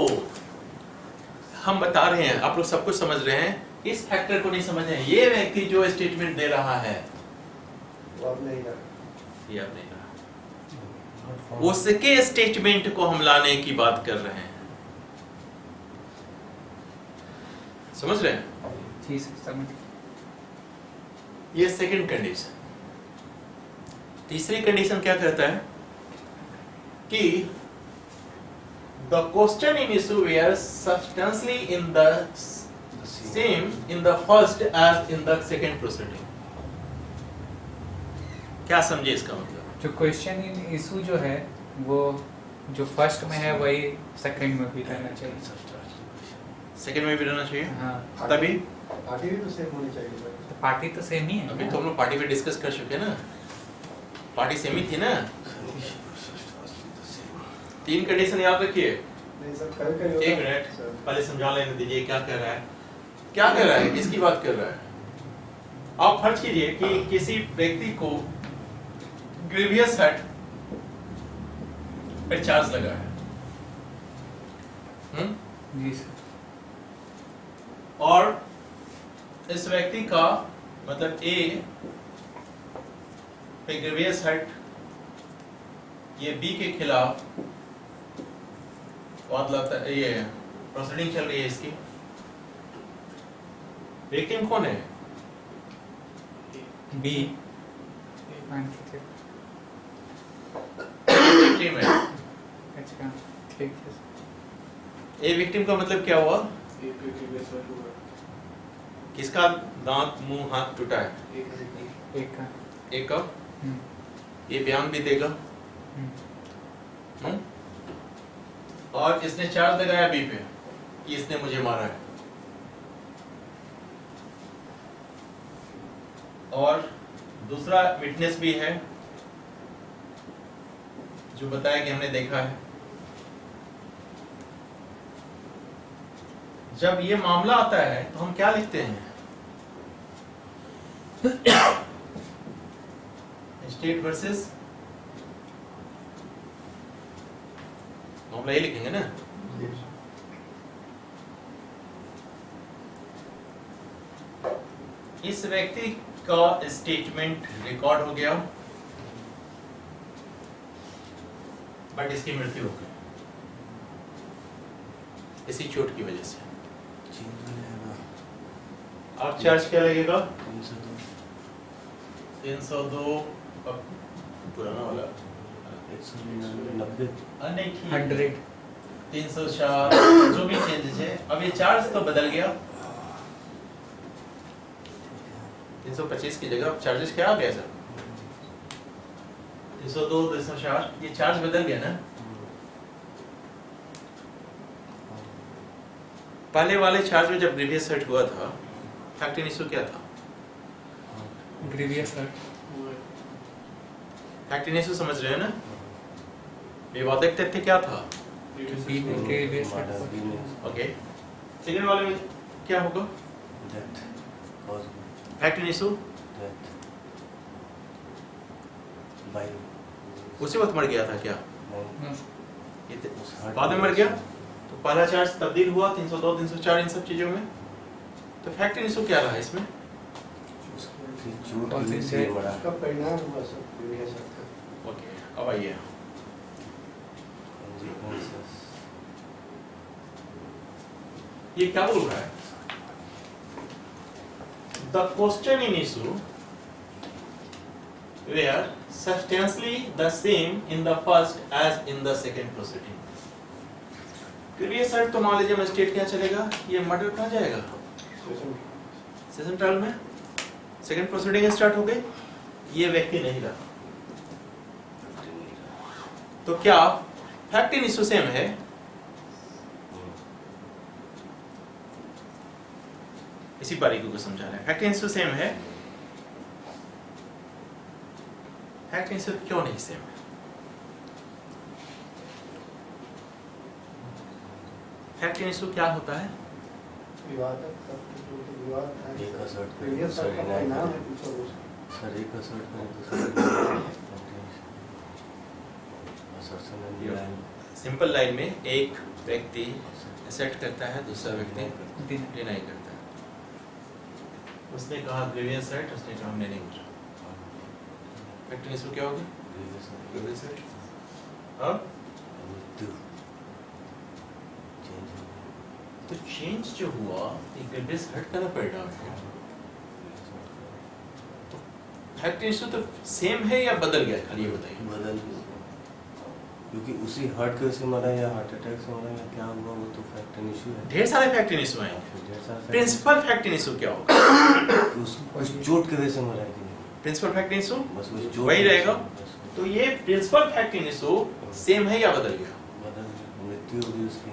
हम बता रहे हैं, आप लोग सब कुछ समझ रहे हैं, इस फैक्टर को नहीं समझ रहे हैं। ये व्यक्ति जो स्टेटमेंट दे रहा है, वो अब नहीं कर। ये अब नहीं रहा, उसके स्टेटमेंट को हम लाने की बात कर रहे हैं। समझ रहे हैं? जी सर, समझ। ये सेकंड कंडीशन। तीसरी कंडीशन क्या कहता है कि the question in issue were substantially in the same in the first as in the second proceeding. क्या समझे इसका मतलब? जो क्वेश्चन इन इशू जो है वो जो फर्स्ट में है वही सेकंड में भी रहना चाहिए। सेकंड में भी रहना चाहिए। हाँ, तभी पार्टी भी तो सेम होनी चाहिए सर। तो पार्टी तो सेम ही है। अभी तो हम लोग पार्टी पे डिस्कस कर चुके हैं ना, पार्टी सेम ही थी ना। तीन कंडीशन याद रखिए। नहीं सर, कभी कभी एक मिनट, पहले समझा लेने दीजिए क्या कह रहा है, क्या कह रहा है, किसकी बात कर रहा है। आप फर्ज कीजिए कि किसी व्यक्ति को ग्रीवियस हर्ट पर चार्ज लगा है, जी सर। और इस व्यक्ति का मतलब ए पे ग्रीवियस हर्ट ये बी के खिलाफ ये प्रोसीडिंग चल रही है इसकी। विक्टिम कौन है? बी विक्टिम है। अच्छा ठीक है सर। ए विक्टिम का मतलब क्या हुआ? किसका दांत मुंह हाथ टूटा है? एक का। एक का। हम्म, ये बयान भी देगा। हम्म, और इसने चार्ज लगाया बी पे कि इसने मुझे मारा है, और दूसरा विटनेस भी है जो बताया कि हमने देखा है। जब ये मामला आता है तो हम क्या लिखते हैं? स्टेट वर्सेस मामला ये लिखेंगे ना। इस व्यक्ति का स्टेटमेंट रिकॉर्ड हो गया, बट इसकी मृत्यु हो गई इसी चोट की वजह से। अब चार्ज क्या लगेगा? 302 पुराना वाला 190 नहीं ठीक 100 304 जो भी चेंजेस है। अब ये चार्ज तो बदल गया, 325 की जगह अब चार्जेस क्या आ गया सर? 302 304 ये चार्ज बदल गया ना। पहले वाले चार्ज में जब ग्रीवियस हर्ट हुआ था, फैक्ट इशू क्या था? Grievous hurt. फैक्ट इशू समझ रहे हो ना? विवादक तथ्य क्या था? बी में ग्रीवियस हर्ट। ओके, सेकंड वाले में क्या होगा? Death cause fact issue death by उसी वक्त मर गया था क्या? नहीं ये उस heart बाद में मर गया तो पहला चार्ज तब्दील हुआ 302 304 इन सब चीजों में। तो फैक्ट इशू क्या रहा इसमें? उसकी चोट कौन सी की से डेथ? बड़ा उसका परिणाम हुआ सर, previous का। ओके, अब आइए ये क्या बोल रहा है? The question in issue were substantially the same in the first as in the second proceeding. Previous hurt तो मान लीजिए मजिस्ट्रेट क्या चलेगा, ये मर्डर कहाँ जाएगा? सेशन ट्रायल में। सेकंड प्रोसीडिंग स्टार्ट हो गई, ये व्यक्ति नहीं रहा, तो क्या फैक्ट इन इशू सेम है? इसी बारीकी को समझा रहे हैं। फैक्ट इन इशू सेम है। फैक्ट इन इशू क्यों नहीं सेम है? फैक्ट इन इशू क्या होता है? विवादक तथ्य जो कि विवाद था, एक असर्ट previous हर्ट का परिणाम है पीछे उसका। सर एक असर्ट में दूसरा असर्शन एंड सिंपल लाइन में एक व्यक्ति एक्सेप्ट करता है, दूसरा व्यक्ति डिनाई करता है। उसने कहा ग्रीवियस हर्ट, उसने कहा हमने नहीं पूछा। फैक्ट इन इशू क्या होगी? Grievous hurt. हाँ, मृत्यु चेंज तो चेंज जो हुआ ये ग्रीवियस हर्ट का ना परिणाम है। फैक्ट इन इशू तो सेम है या बदल गया, खाली ये बताइए। बदल गया क्योंकि उसी हार्ट के से मरा या हार्ट अटैक से मरा या क्या हुआ वो तो फैक्ट एंड इशू है। ढेर सारे फैक्ट इन इशू हैं। ढेर सारा fact- principal fact in issue क्या होगा? उस चोट की वजह से मरा है कि नहीं, प्रिंसिपल फैक्ट इन इशू बस वो चोट वही की वजह रहेगा। से- बस तो ये principal fact in issue same है या बदल गया? बदल गया, मृत्यु होगी उसकी,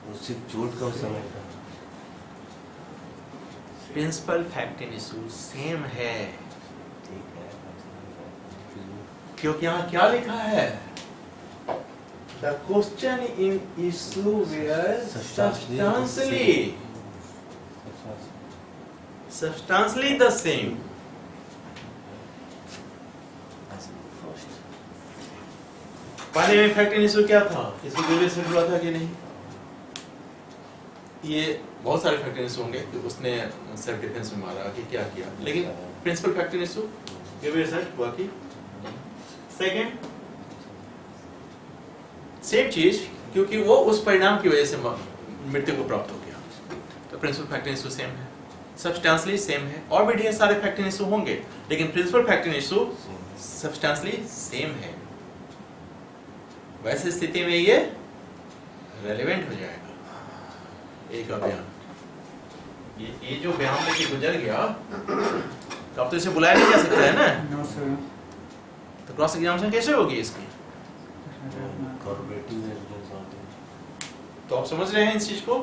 वो सिर्फ चोट का उस समय था। Principal fact in issue same है, ठीक है क्योंकि यहाँ क्या लिखा है? The question in issue were substantially the same. पहले में फैक्ट इन इशू क्या था? इसको ग्रेवियस हर्ट हुआ था कि नहीं? ये बहुत सारे फैक्ट इन इशू होंगे कि उसने सेल्फ डिफेंस में मारा कि क्या किया, लेकिन principal fact in issue grievous hurt हुआ कि सेकंड सेम चीज, क्योंकि वो उस परिणाम की वजह से मृत्यु को प्राप्त हो गया, तो principal fact in issue same है, सब्सटेंशियली सेम है। और भी ढेर सारे फैक्ट इन इशू होंगे, लेकिन principal fact in issue substantially same है। वैसे स्थिति में ये रेलेवेंट हो जाएगा। एक बयान, ये जो बयान लेके गुजर गया, तो अब तो इसे बुलाया नहीं जा सकता है ना, नो सर। तो क्रॉस एग्जामिनेशन कैसे होगी इसकी? कॉर्पोरेटिव एविडेंस होते हैं। तो आप समझ रहे हैं इस चीज को?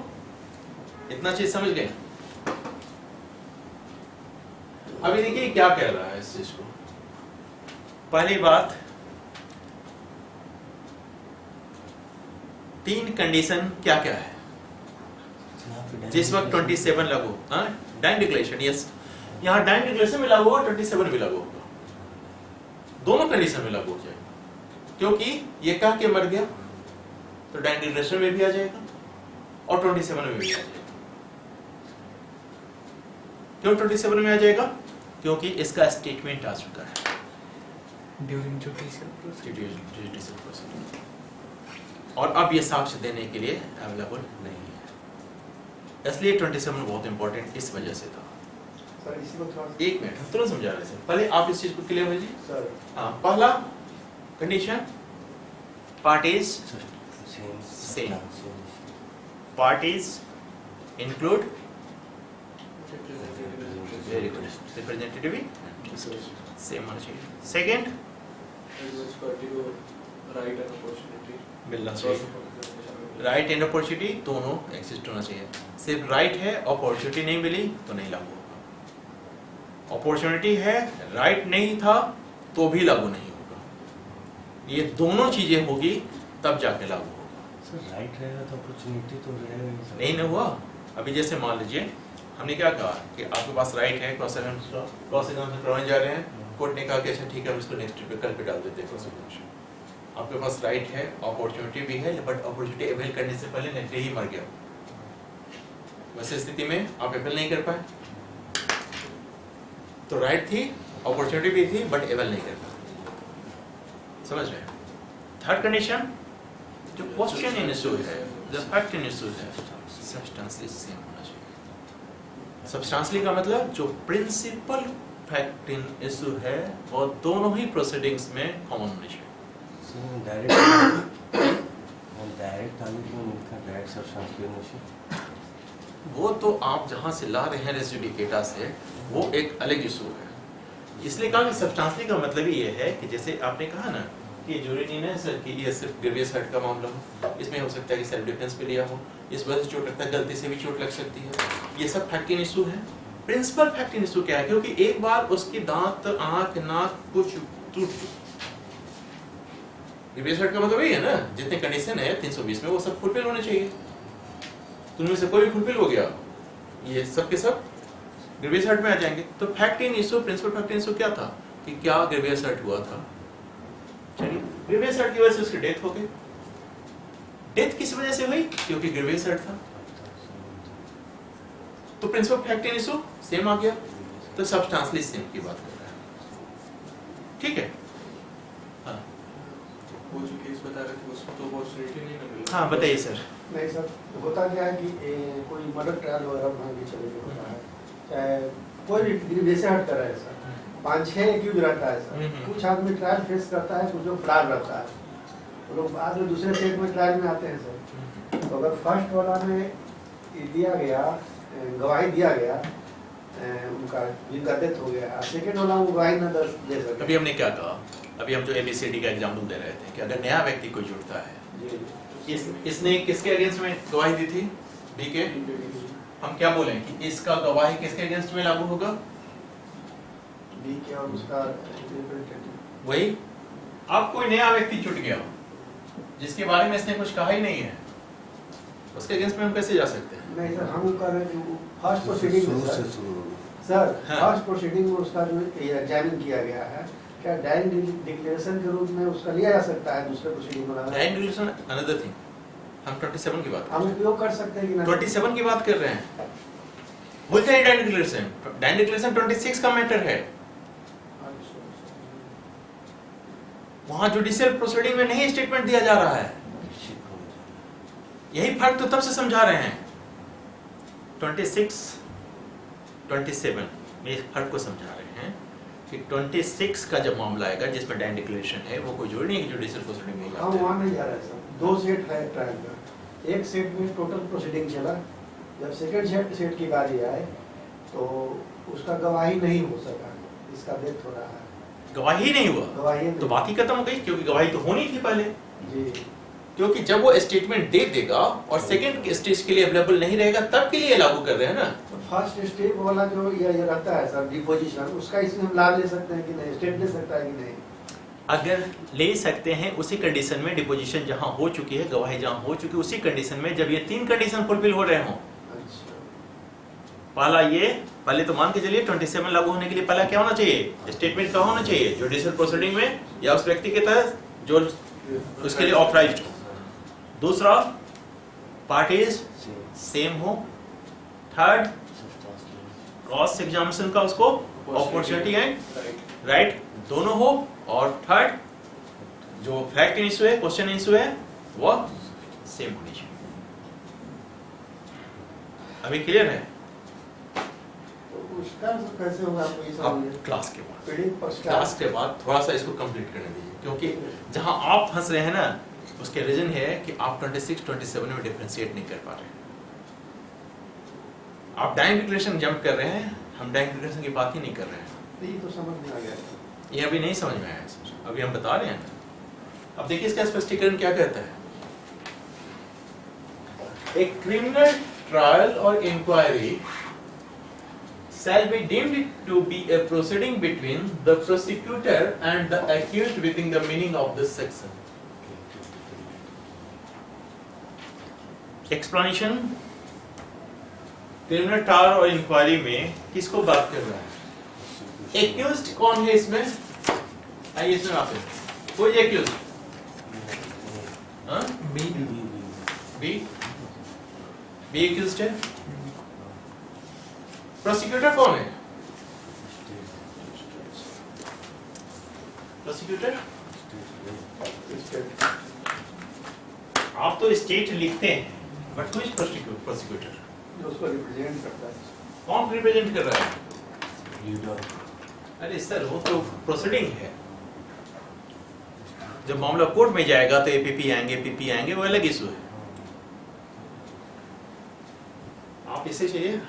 इतना चीज समझ गए? अभी देखिए क्या कह रहा है इस चीज को। पहली बात, 3 कंडीशन क्या क्या है जिस वक्त 27 लागू, हाँ डाइन डिक्लेरेशन, यस, यहाँ डाइन डिक्लेरेशन में लागू होगा, 27 भी लागू होगा, दोनों कंडीशन में लागू हो जाएगा, क्योंकि ये कह के मर गया तो डाइन डिक्लेरेशन में भी आ जाएगा और 27 में भी आ जाएगा। क्यों 27 में आ जाएगा? क्योंकि इसका स्टेटमेंट आ चुका है ड्यूरिंग जुडिशियल प्रोसीडिंग, और अब ये साक्ष्य देने के लिए अवेलेबल नहीं है, इसलिए 27 बहुत इंपॉर्टेंट इस वजह से था। सर इसी को थोड़ा एक मिनट, हम तुरंत समझा रहे थे, पहले आप इस चीज को क्लियर हो लीजिए। सर हाँ, पहला condition, parties same, parties include very good, representative same होना चाहिए। सेकंड, मिलना चाहिए, राइट एंड अपॉर्चुनिटी दोनों एक्सिस्ट होना चाहिए। सिर्फ राइट है, अपॉर्चुनिटी नहीं मिली तो नहीं लागू होगा, अपॉर्चुनिटी है, राइट नहीं था तो भी लागू नहीं होगा, ये दोनों चीजें होगी तब जाके लागू होगा। सर राइट रहेगा तो अपॉर्चुनिटी तो रहेगा नहीं ना हुआ। अभी जैसे मान लीजिए हमने क्या कहा कि आपके पास राइट है, क्रॉस एग्जामिनेशन करवाने जा रहे हैं, कोर्ट ने कहा कि अच्छा ठीक है हम इसको नेक्स्ट पे कल पे डाल देते हैं क्रॉस एग्जामिनेशन। आपके पास राइट है, अपॉर्चुनिटी भी है, बट अपॉर्चुनिटी अवेल करने से पहले नेक्स्ट डे ही मर गया, वैसे स्थिति में आप अवेल नहीं कर पाए, तो राइट थी, अपॉर्चुनिटी भी थी, बट अवेल नहीं कर पाए, समझ रहे हैं? थर्ड कंडीशन, जो क्वेश्चन इन इशू है, जो फैक्ट इन इशू है, सब्सटेंशियली सेम होना चाहिए। सब्सटेंशियली का मतलब जो प्रिंसिपल फैक्ट इन इशू है वो दोनों ही प्रोसीडिंग्स में कॉमन होनी चाहिए। डायरेक्ट आगे क्यों लिखा डायरेक्ट सब्सटेंशियल? वो तो आप जहाँ से ला रहे हैं रेसिड्यूकेटा से, वो एक अलग इशू है, इसलिए कहा कि सब्सटेंशियली का मतलब ही ये है कि जैसे आपने कहा ना कि जरूरी नहीं है सर कि ये सिर्फ ग्रेवियस हर्ट का मामला हो, इसमें हो सकता है कि सेल्फ डिफेंस पे लिया हो, इस वजह से चोट लगता है, गलती से भी चोट लग सकती है, ये सब फैक्ट इन इशू है। प्रिंसिपल फैक्ट इन इशू क्या है? क्योंकि एक बार उसकी दांत, आंख, नाक कुछ टूट चुकी, ग्रेवियस हर्ट का मतलब यही है ना, जितने कंडीशन है 320 में वो सब फुलफिल होने चाहिए, तो उनमें से कोई भी फुलफिल हो गया, ये सब के सब ग्रेवियस हर्ट में आ जाएंगे। तो fact in issue, principal fact in issue क्या था कि क्या ग्रेवियस हर्ट हुआ था? चलिए, ग्रेवियस हर्ट की वजह से उसकी डेथ हो गई। डेथ किस वजह से हुई? क्योंकि ग्रेवियस हर्ट था, तो principal fact in issue same आ गया, तो सब्सटेंशियली सेम की बात कर रहा है, ठीक है? हाँ वो जो केस बता रहे थे उसमें तो अपॉर्चुनिटी नहीं मिली। हाँ बताइए सर। नहीं सर, होता क्या है कि कोई मर्डर ट्रायल वगैरह मान के चले होता है, चाहे कोई भी ग्रेवियस हर्ट कर रहा है सर, 5-6 एक्यूज रहता है सर, कुछ आदमी ट्रायल फेस करता है, कुछ लोग फरार रहता है, वो लोग बाद में दूसरे स्टेट में ट्रायल में आते हैं सर। तो अगर फर्स्ट वाला में दिया गया, गवाही दिया गया उनका, जिनका डेथ हो गया, सेकेंड वाला वो गवाही न दे सके। अभी हमने क्या कहा, अभी हम जो ABCD का एग्जाम्पल दे रहे थे कि अगर नया व्यक्ति कोई जुड़ता है, इसने किसके अगेंस्ट में गवाही दी थी? बी के। हम क्या बोले कि इसका गवाही किसके अगेंस्ट में लागू होगा? बी के और उसका रिप्रेजेंटेटिव। वही, अब कोई नया व्यक्ति जुट गया, जिसके बारे में इसने कुछ कहा ही नहीं है, उसके अगेंस्ट में हम कैसे जा सकते हैं? नहीं सर, हम कर रहे हैं फर्स्ट प्रोसीडिंग में शुरू सर, से शुरू होगा। सर हाँ। फर्स्ट प्रोसीडिंग में उसका जो एग्जामिन किया गया है, क्या डायरेक्ट डिक्लेरेशन के रूप में उसका लिया जा सकता है दूसरे प्रोसीडिंग में? डायरेक्ट डिक्लेरेशन अनदर थिंग, हम 27 की बात कर हम रहे उपयोग कर सकते हैं कि हैं, नहीं? 27 की बात कर रहे हैं। बोलते हैं डायरेक्ट डिक्लेरेशन, डायरेक्ट डिक्लेरेशन 26 का मैटर है। वहां जुडिशियल प्रोसीडिंग में नहीं स्टेटमेंट दिया जा रहा है। यही फर्क तो तब से समझा रहे हैं, 26, 27 में इस फर्क को समझा रहे हैं कि 26 का जब मामला आएगा जिसमें डायरेक्ट डिक्लेरेशन है, वो कोई जोड़ नहीं है कि जुडिशियल प्रोसीडिंग में ही हम आते हैं। वहाँ नहीं जा रहे हैं सर, 2 सेट है ट्रायल का, एक सेट में टोटल प्रोसीडिंग चला, जब सेकंड सेट की बारी आए तो उसका गवाही नहीं हो सका, इसका डेथ हो रहा है, गवाही नहीं हुआ गवाही तो बात ही खत्म हो गई, क्योंकि गवाही तो होनी थी पहले। जी। क्योंकि जब वो स्टेटमेंट दे देगा और सेकंड स्टेज के लिए अवेलेबल नहीं रहेगा, तब के लिए लागू कर रहे हैं ना। तो फर्स्ट स्टेप वाला जो ये रहता है सर डिपोजिशन, उसका इसमें हम लाभ ले सकते हैं कि नहीं, स्टेट ले सकता है कि नहीं? अगर ले सकते हैं उसी कंडीशन में, डिपोजिशन जहां हो चुकी है, गवाही जहां हो चुकी है, उसी कंडीशन में जब ये 3 कंडीशन फुलफिल हो रहे हों। अच्छा, पहले तो मान के चलिए 27 लागू होने के लिए पहला क्या होना चाहिए? स्टेटमेंट कहाँ होना चाहिए? जुडिशियल प्रोसीडिंग में या उस व्यक्ति के तहत जो उसके लिए ऑथराइज्ड हो। दूसरा, पार्टीज सेम हो। थर्ड, क्रॉस एग्जामिनेशन का उसको अपॉर्चुनिटी एंड राइट दोनों हो। और थर्ड, जो फैक्ट इशू है, क्वेश्चन इशू है, वो सेम होनी चाहिए। अभी क्लियर है? तो उसका कैसे होगा आपको ये अब समझिए? क्लास के बाद, पीड़ित पक्ष का क्लास के बाद थोड़ा सा इसको कंप्लीट करने दीजिए, क्योंकि जहां आप फंस रहे हैं ना, उसके रीजन है कि आप 26, 27 में डिफरेंशिएट नहीं कर पा रहे हैं। आप डायरेक्ट डिक्लेरेशन जंप कर रहे हैं, हम डायरेक्ट डिक्लेरेशन की बात ही नहीं कर रहे हैं। ये तो समझ में आ गया। ये अभी नहीं समझ में आया सर, अभी हम बता रहे हैं। अब देखिए इसका स्पष्टीकरण क्या कहता है। A criminal trial or inquiry shall be deemed to be a proceeding between the prosecutor and the accused within the meaning of this section. Explanation. Criminal trial और इंक्वायरी में किसको बात कर रहा है? एक्यूज्ड कौन है इसमें? आइए इसमें आते हैं। कोई एक्यूज्ड? हाँ? बी बी एक्यूज्ड है। प्रोसिक्यूटर कौन है? प्रोसिक्यूटर आप तो स्टेट लिखते हैं, बट हु इज प्रोसिक्यूटर? जो उसको रिप्रेजेंट करता है। कौन रिप्रेजेंट कर रहा है? लीडर अरे सर, वो तो प्रोसीडिंग है। जब मामला कोर्ट में जाएगा तो एपीपी आएंगे, पीपी आएंगे, वो अलग इशू है। आप इसे चाहिए,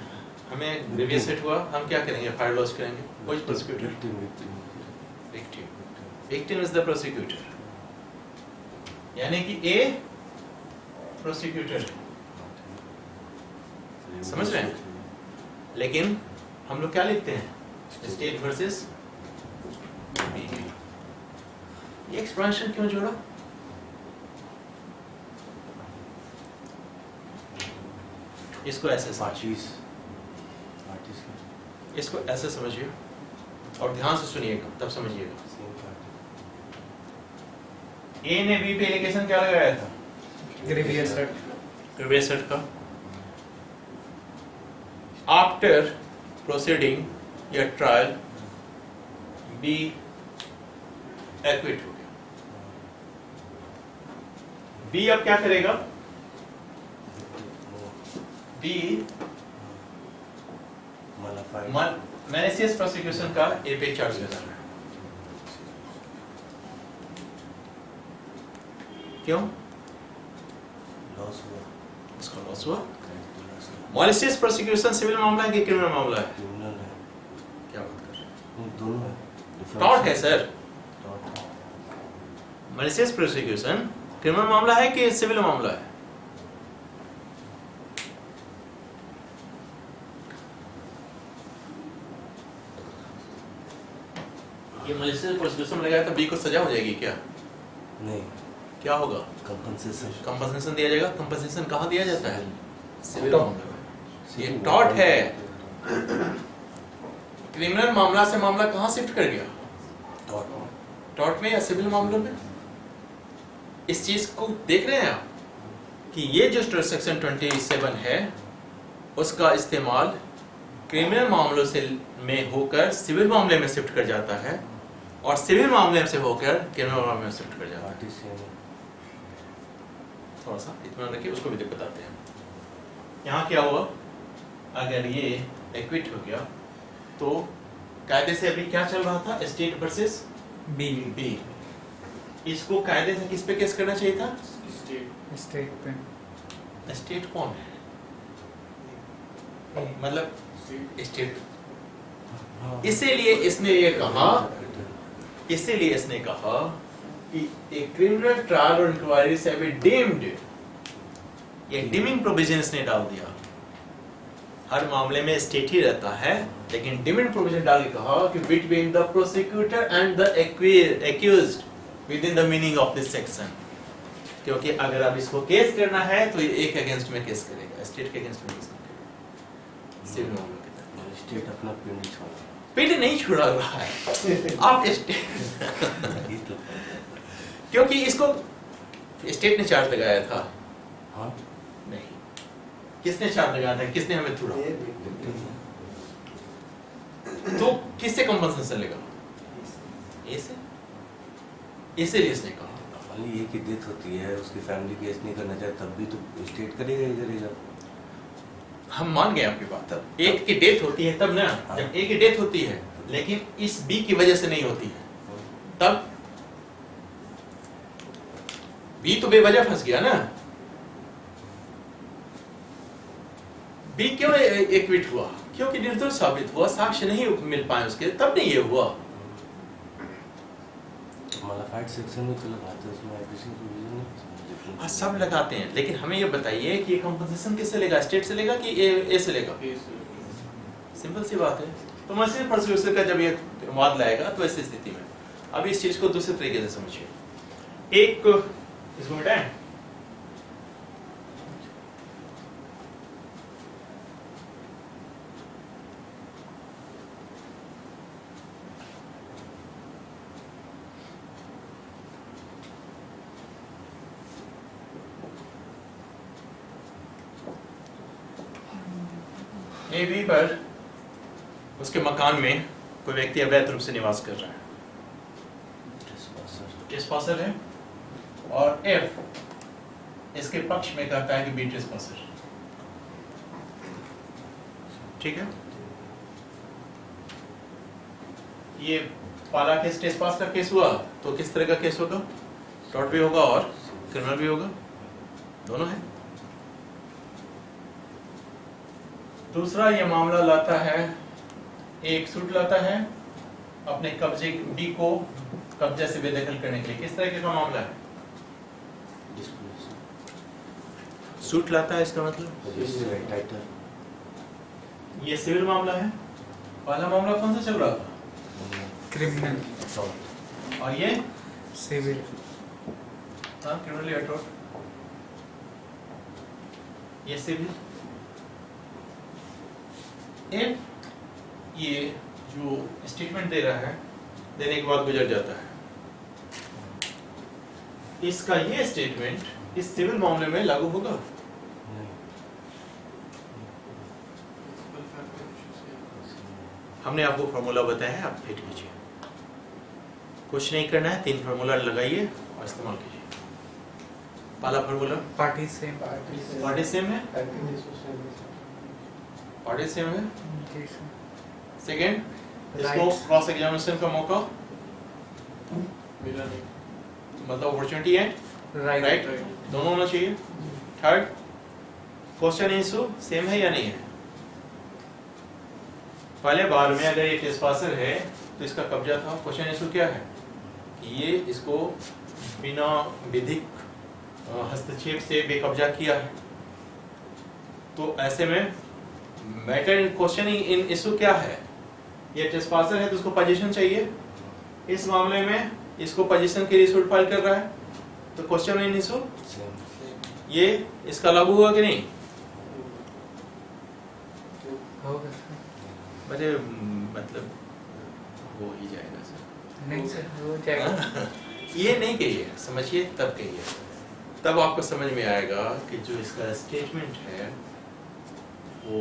हमें ग्रेवियस हिट हुआ, हम क्या करेंगे? फायर लॉस करेंगे। वो prosecutor, victim is the prosecutor, यानी कि ए प्रोसिक्यूटर। समझ रहे हैं? लेकिन हम लोग क्या लिखते हैं? स्टेट वर्सेस ये एक्सप्रेशन क्यों जोड़ा? इसको ऐसे समझिए, इसको ऐसे समझिए और ध्यान से सुनिएगा, तब समझिएगा। ए ने बी पे एलिगेशन क्या लगाया था? ग्रेवियस हर्ट ग्रेवियस हर्ट का। आफ्टर प्रोसीडिंग या ट्रायल बी एक्विट हो गया। बी अब क्या करेगा? बी मैलिशियस प्रोसिक्यूशन का ए पे चार्ज लगा रहा है। क्यों? लॉस हुआ, उसका लॉस हुआ। मैलिशियस प्रोसिक्यूशन सिविल मामला है कि क्रिमिनल मामला है? क्रिमिनल है, क्या बात कर रहे हैं? दोनों है। टॉर्ट है सर। टॉर्ट है। मैलिशियस प्रोसिक्यूशन क्रिमिनल मामला है कि सिविल मामला है? ये मैलिशियस प्रोसिक्यूशन लगाया तो बी को सजा हो जाएगी क्या? नहीं, क्या होगा? कंपनसेशन। कंपनसेशन दिया जाएगा। कंपनसेशन कहाँ दिया जाता है? Civil Tort. मामले में। ये टॉर्ट है। क्रिमिनल मामला से मामला कहाँ शिफ्ट कर गया? टॉर्ट में या सिविल मामलों में? इस चीज को देख रहे हैं आप कि ये जो सेक्शन 27 है उसका इस्तेमाल क्रिमिनल मामलों से में होकर सिविल मामले में शिफ्ट कर जाता है और सिविल मामले से होकर क्रिमिनल मामले में शिफ्ट कर जाता है। पार्टी सेम है। थोड़ा सा इतना रखिए, उसको भी बताते हैं। यहाँ क्या हुआ, अगर ये एक्विट हो गया तो कायदे से अभी क्या चल रहा था? State versus B B. इसको कायदे से किस पे केस करना चाहिए था? स्टेट स्टेट पे स्टेट कौन है? ए, मतलब स्टेट स्टेट। हाँ। इसीलिए इसने ये कहा, इसीलिए इसने कहा कि ए क्रिमिनल ट्रायल और इंक्वायरी से बी डीम्ड, ये डीमिंग प्रोविजन इसने डाल दिया। हर मामले में स्टेट ही रहता है, लेकिन डीमिंग प्रोविजन डाल के कहा कि between the prosecutor and the accused with in the meaning of this section. क्योंकि अगर अब इसको केस करना है तो ये एक अगेंस्ट में केस करेगा, स्टेट के अगेंस्ट में केस करेगा सिविल मामलों के तहत। स्टेट अपना पिंड छोड़ा। पेट नहीं छुड़ा रहा है आप स्टेट ये तो क्योंकि इसको स्टेट ने चार्ज लगाया था। हाँ नहीं, किसने चार्ज लगाया था? किसने हमें छुड़ा? तो किससे कंपनसेशन लेगा? ए से। इसीलिए इसने कहा खाली ये की डेथ होती है, उसकी फैमिली केस नहीं करना चाहे तब भी तो स्टेट करेगा ही करेगा। हम मान गए आपकी बात। तब एक की डेथ होती है तब ना, जब एक की डेथ होती है, लेकिन इस बी की वजह से नहीं होती है, तब बी तो बेवजह फंस गया ना। बी क्यों एक्विट हुआ? क्योंकि निर्दोष साबित हुआ, साक्ष्य नहीं मिल पाए उसके, तब नहीं ये हुआ। मॉडिफाइड सेक्शन में तो लगाते हैं, उसमें एडिशनल प्रोविजन नहीं। हाँ, सब लगाते हैं, लेकिन हमें ये बताइए कि कंपनसेशन किससे लेगा? स्टेट से लेगा कि ए से लेगा? सिंपल सी बात है। तो मर्सिडीज प्रोसिक्यूटर का जब ये वाद लाएगा तो ऐसी स्थिति में अब इस चीज को दूसरे तरीके से समझिए। एक इसको मिटाएं, ए बी पर उसके मकान में कोई व्यक्ति अवैध रूप से निवास कर रहा है, ट्रेसपासर है, और एफ इसके पक्ष में कहता है कि बी ट्रेसपासर। ठीक है, ये पाला केस ट्रेसपास का केस हुआ तो किस तरह का केस होगा? टॉर्ट भी होगा और क्रिमिनल भी होगा, दोनों है। दूसरा ये मामला लाता है, एक सूट लाता है अपने कब्जे बी को कब्जे से बेदखल करने के लिए। किस तरह का मामला है? सूट लाता है, इसका मतलब टाइटल। ये सिविल मामला है। पहला मामला कौन सा चल रहा था? क्रिमिनल और ये सिविल हाँ क्रिमिनल या टॉर्ट, ये सिविल। एफ ये जो स्टेटमेंट दे रहा है, देने के बाद गुजर जाता है, इसका ये स्टेटमेंट इस सिविल मामले में लागू होगा। हमने आपको फॉर्मूला बताया है, आप फिट कीजिए, कुछ नहीं करना है, 3 फार्मूला लगाइए और इस्तेमाल कीजिए। पहला formula party same party same है, पार्टी सेम है। सेकेंड, इसको Rights. क्रॉस एग्जामिनेशन का मौका मिला नहीं। मतलब अपॉर्चुनिटी है, राइट राइट, दोनों होना चाहिए। थर्ड, क्वेश्चन इशू सेम है या नहीं है? पहले बार में अगर ये ट्रेसपासर है तो इसका कब्जा था, क्वेश्चन इशू क्या है कि ये इसको बिना विधिक हस्तक्षेप से बेकब्जा किया है। तो ऐसे में matter in question in issue क्या है? ये ट्रेसपासर है तो उसको पोजीशन चाहिए। इस मामले में इसको पोजीशन के लिए सूट फाइल कर रहा है, तो क्वेश्चन इन इशू Same. ये इसका लागू हुआ कि नहीं? होगा मुझे मतलब हो ही जाएगा सर। नहीं सर, हो जाएगा। ये नहीं कहिए, समझिए तब कहिए, तब आपको समझ में आएगा कि जो इसका स्टेटमेंट है वो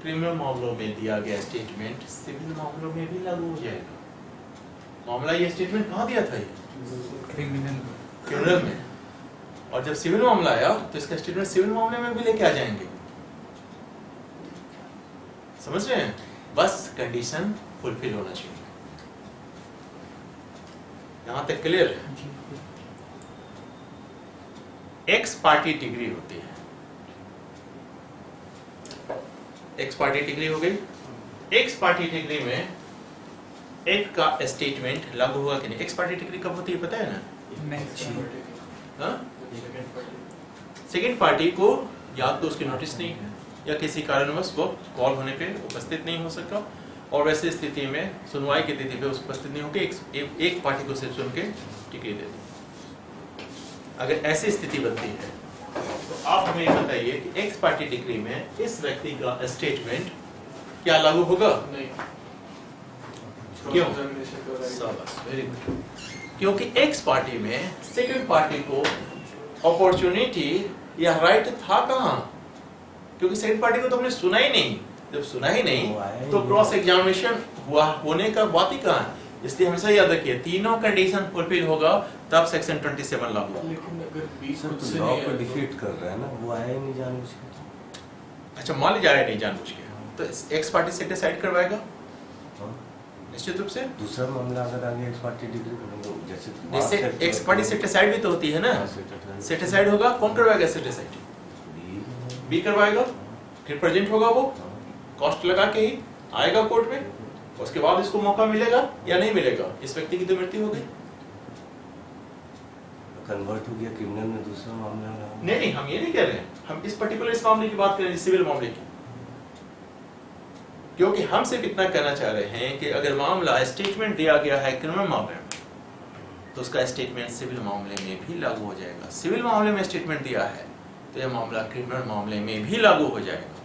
क्रिमिनल मामलों में दिया गया स्टेटमेंट सिविल मामलों में भी लागू हो जाएगा। मामला ये स्टेटमेंट कहाँ दिया था? ये क्रिमिनल में, और जब सिविल मामला आया तो इसका स्टेटमेंट सिविल मामले में भी लेके आ जाएंगे। समझ रहे हैं? बस कंडीशन फुलफिल होना चाहिए। यहां तक क्लियर है? एक्स पार्टी डिग्री होती है, एक्स पार्टी डिग्री हो गई। एक्स पार्टी डिग्री में एक का स्टेटमेंट लागू हुआ कि नहीं? एक्स पार्टी डिग्री कब होती है पता है ना? नहीं हाँ? सेकेंड पार्टी को या तो उसकी नोटिस नहीं है या किसी कारणवश वो कॉल होने पे उपस्थित नहीं हो सका, और वैसे स्थिति में सुनवाई की तिथि पे उपस्थित नहीं होकर एक पार्टी को सिर्फ सुन के टिकट दे दी। अगर ऐसी स्थिति बनती है तो आप हमें ये बताइए कि एक्स पार्टी डिग्री में इस व्यक्ति का स्टेटमेंट क्या लागू होगा? नहीं। क्यों? Cross-examination का right. शाबाश, वेरी गुड। क्योंकि एक्स पार्टी में सेकंड पार्टी को अपॉर्चुनिटी या राइट था कहाँ? क्योंकि सेकंड पार्टी को तो हमने सुना ही नहीं। जब सुना ही नहीं तो क्रॉस एग्जामिनेशन हुआ होने का बात ही कहाँ है? इसलिए हमेशा याद रखिए, तीनों कंडीशन फुलफिल होगा तब सेक्शन 27 लागू होगा। लेकिन अगर 20 सर खुद तो से लॉ नहीं को आया तो- डिफीट कर रहा है ना, वो आया ही नहीं जानबूझ के। अच्छा, मान लीजिए आया नहीं जानबूझ के, तो एक्स पार्टी से डिसाइड करवाएगा हाँ? निश्चित रूप से। दूसरा मामला अगर आगे एक्स पार्टी डिग्री करेंगे जैसे जैसे एक्स पार्टी सेटिसाइड भी तो होती है ना, सेटिसाइड सेटिसाइड होगा, कौन करवाएगा सेटिसाइड? बी करवाएगा, फिर प्रेजेंट होगा, वो कॉस्ट लगा के ही आएगा कोर्ट में, उसके बाद इसको मौका मिलेगा या नहीं मिलेगा। इस व्यक्ति की तो मृत्यु हो गई। कन्वर्ट हो गया क्रिमिनल में, दूसरा मामला लगा। नहीं, हम ये नहीं कह रहे हैं, हम इस पर्टिकुलर इस मामले की बात कर रहे हैं, सिविल मामले की। क्योंकि हम सिर्फ इतना कहना चाह रहे हैं कि अगर मामला स्टेटमेंट दिया गया है क्रिमिनल मामले में तो उसका स्टेटमेंट सिविल मामले में भी लागू हो जाएगा। सिविल मामले में स्टेटमेंट दिया है तो यह मामला क्रिमिनल मामले में भी लागू हो जाएगा।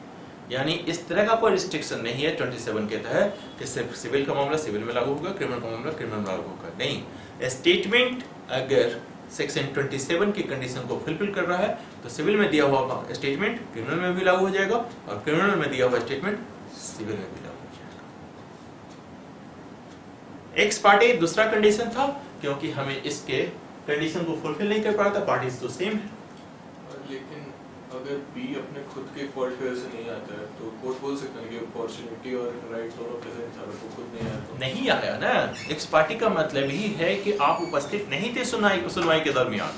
यानी इस तरह का कोई रिस्ट्रिक्शन नहीं है 27 के तहत कि सिर्फ सिविल का मामला सिविल में लागू होगा, क्रिमिनल का मामला क्रिमिनल में लागू होगा। नहीं, स्टेटमेंट अगर सेक्शन 27 की कंडीशन को फुलफिल कर रहा है तो सिविल में दिया हुआ स्टेटमेंट क्रिमिनल में भी लागू हो जाएगा और क्रिमिनल में दिया हुआ स्टेटमेंट सिविल में भी लागू हो जाएगा। एक्स पार्टी दूसरा कंडीशन था क्योंकि हमें इसके कंडीशन को फुलफिल नहीं कर पा रहा था, पार्टीज तो सेम है। लेकिन अगर बी अपने खुद के फॉल्ट की वजह से नहीं आता है तो कोर्ट बोल सकता है कि अपॉर्चुनिटी और राइट दोनों प्रेजेंट था, तो खुद नहीं आया तो नहीं आया ना। एक्स पार्टी का मतलब ही है कि आप उपस्थित नहीं थे सुनवाई के दरमियान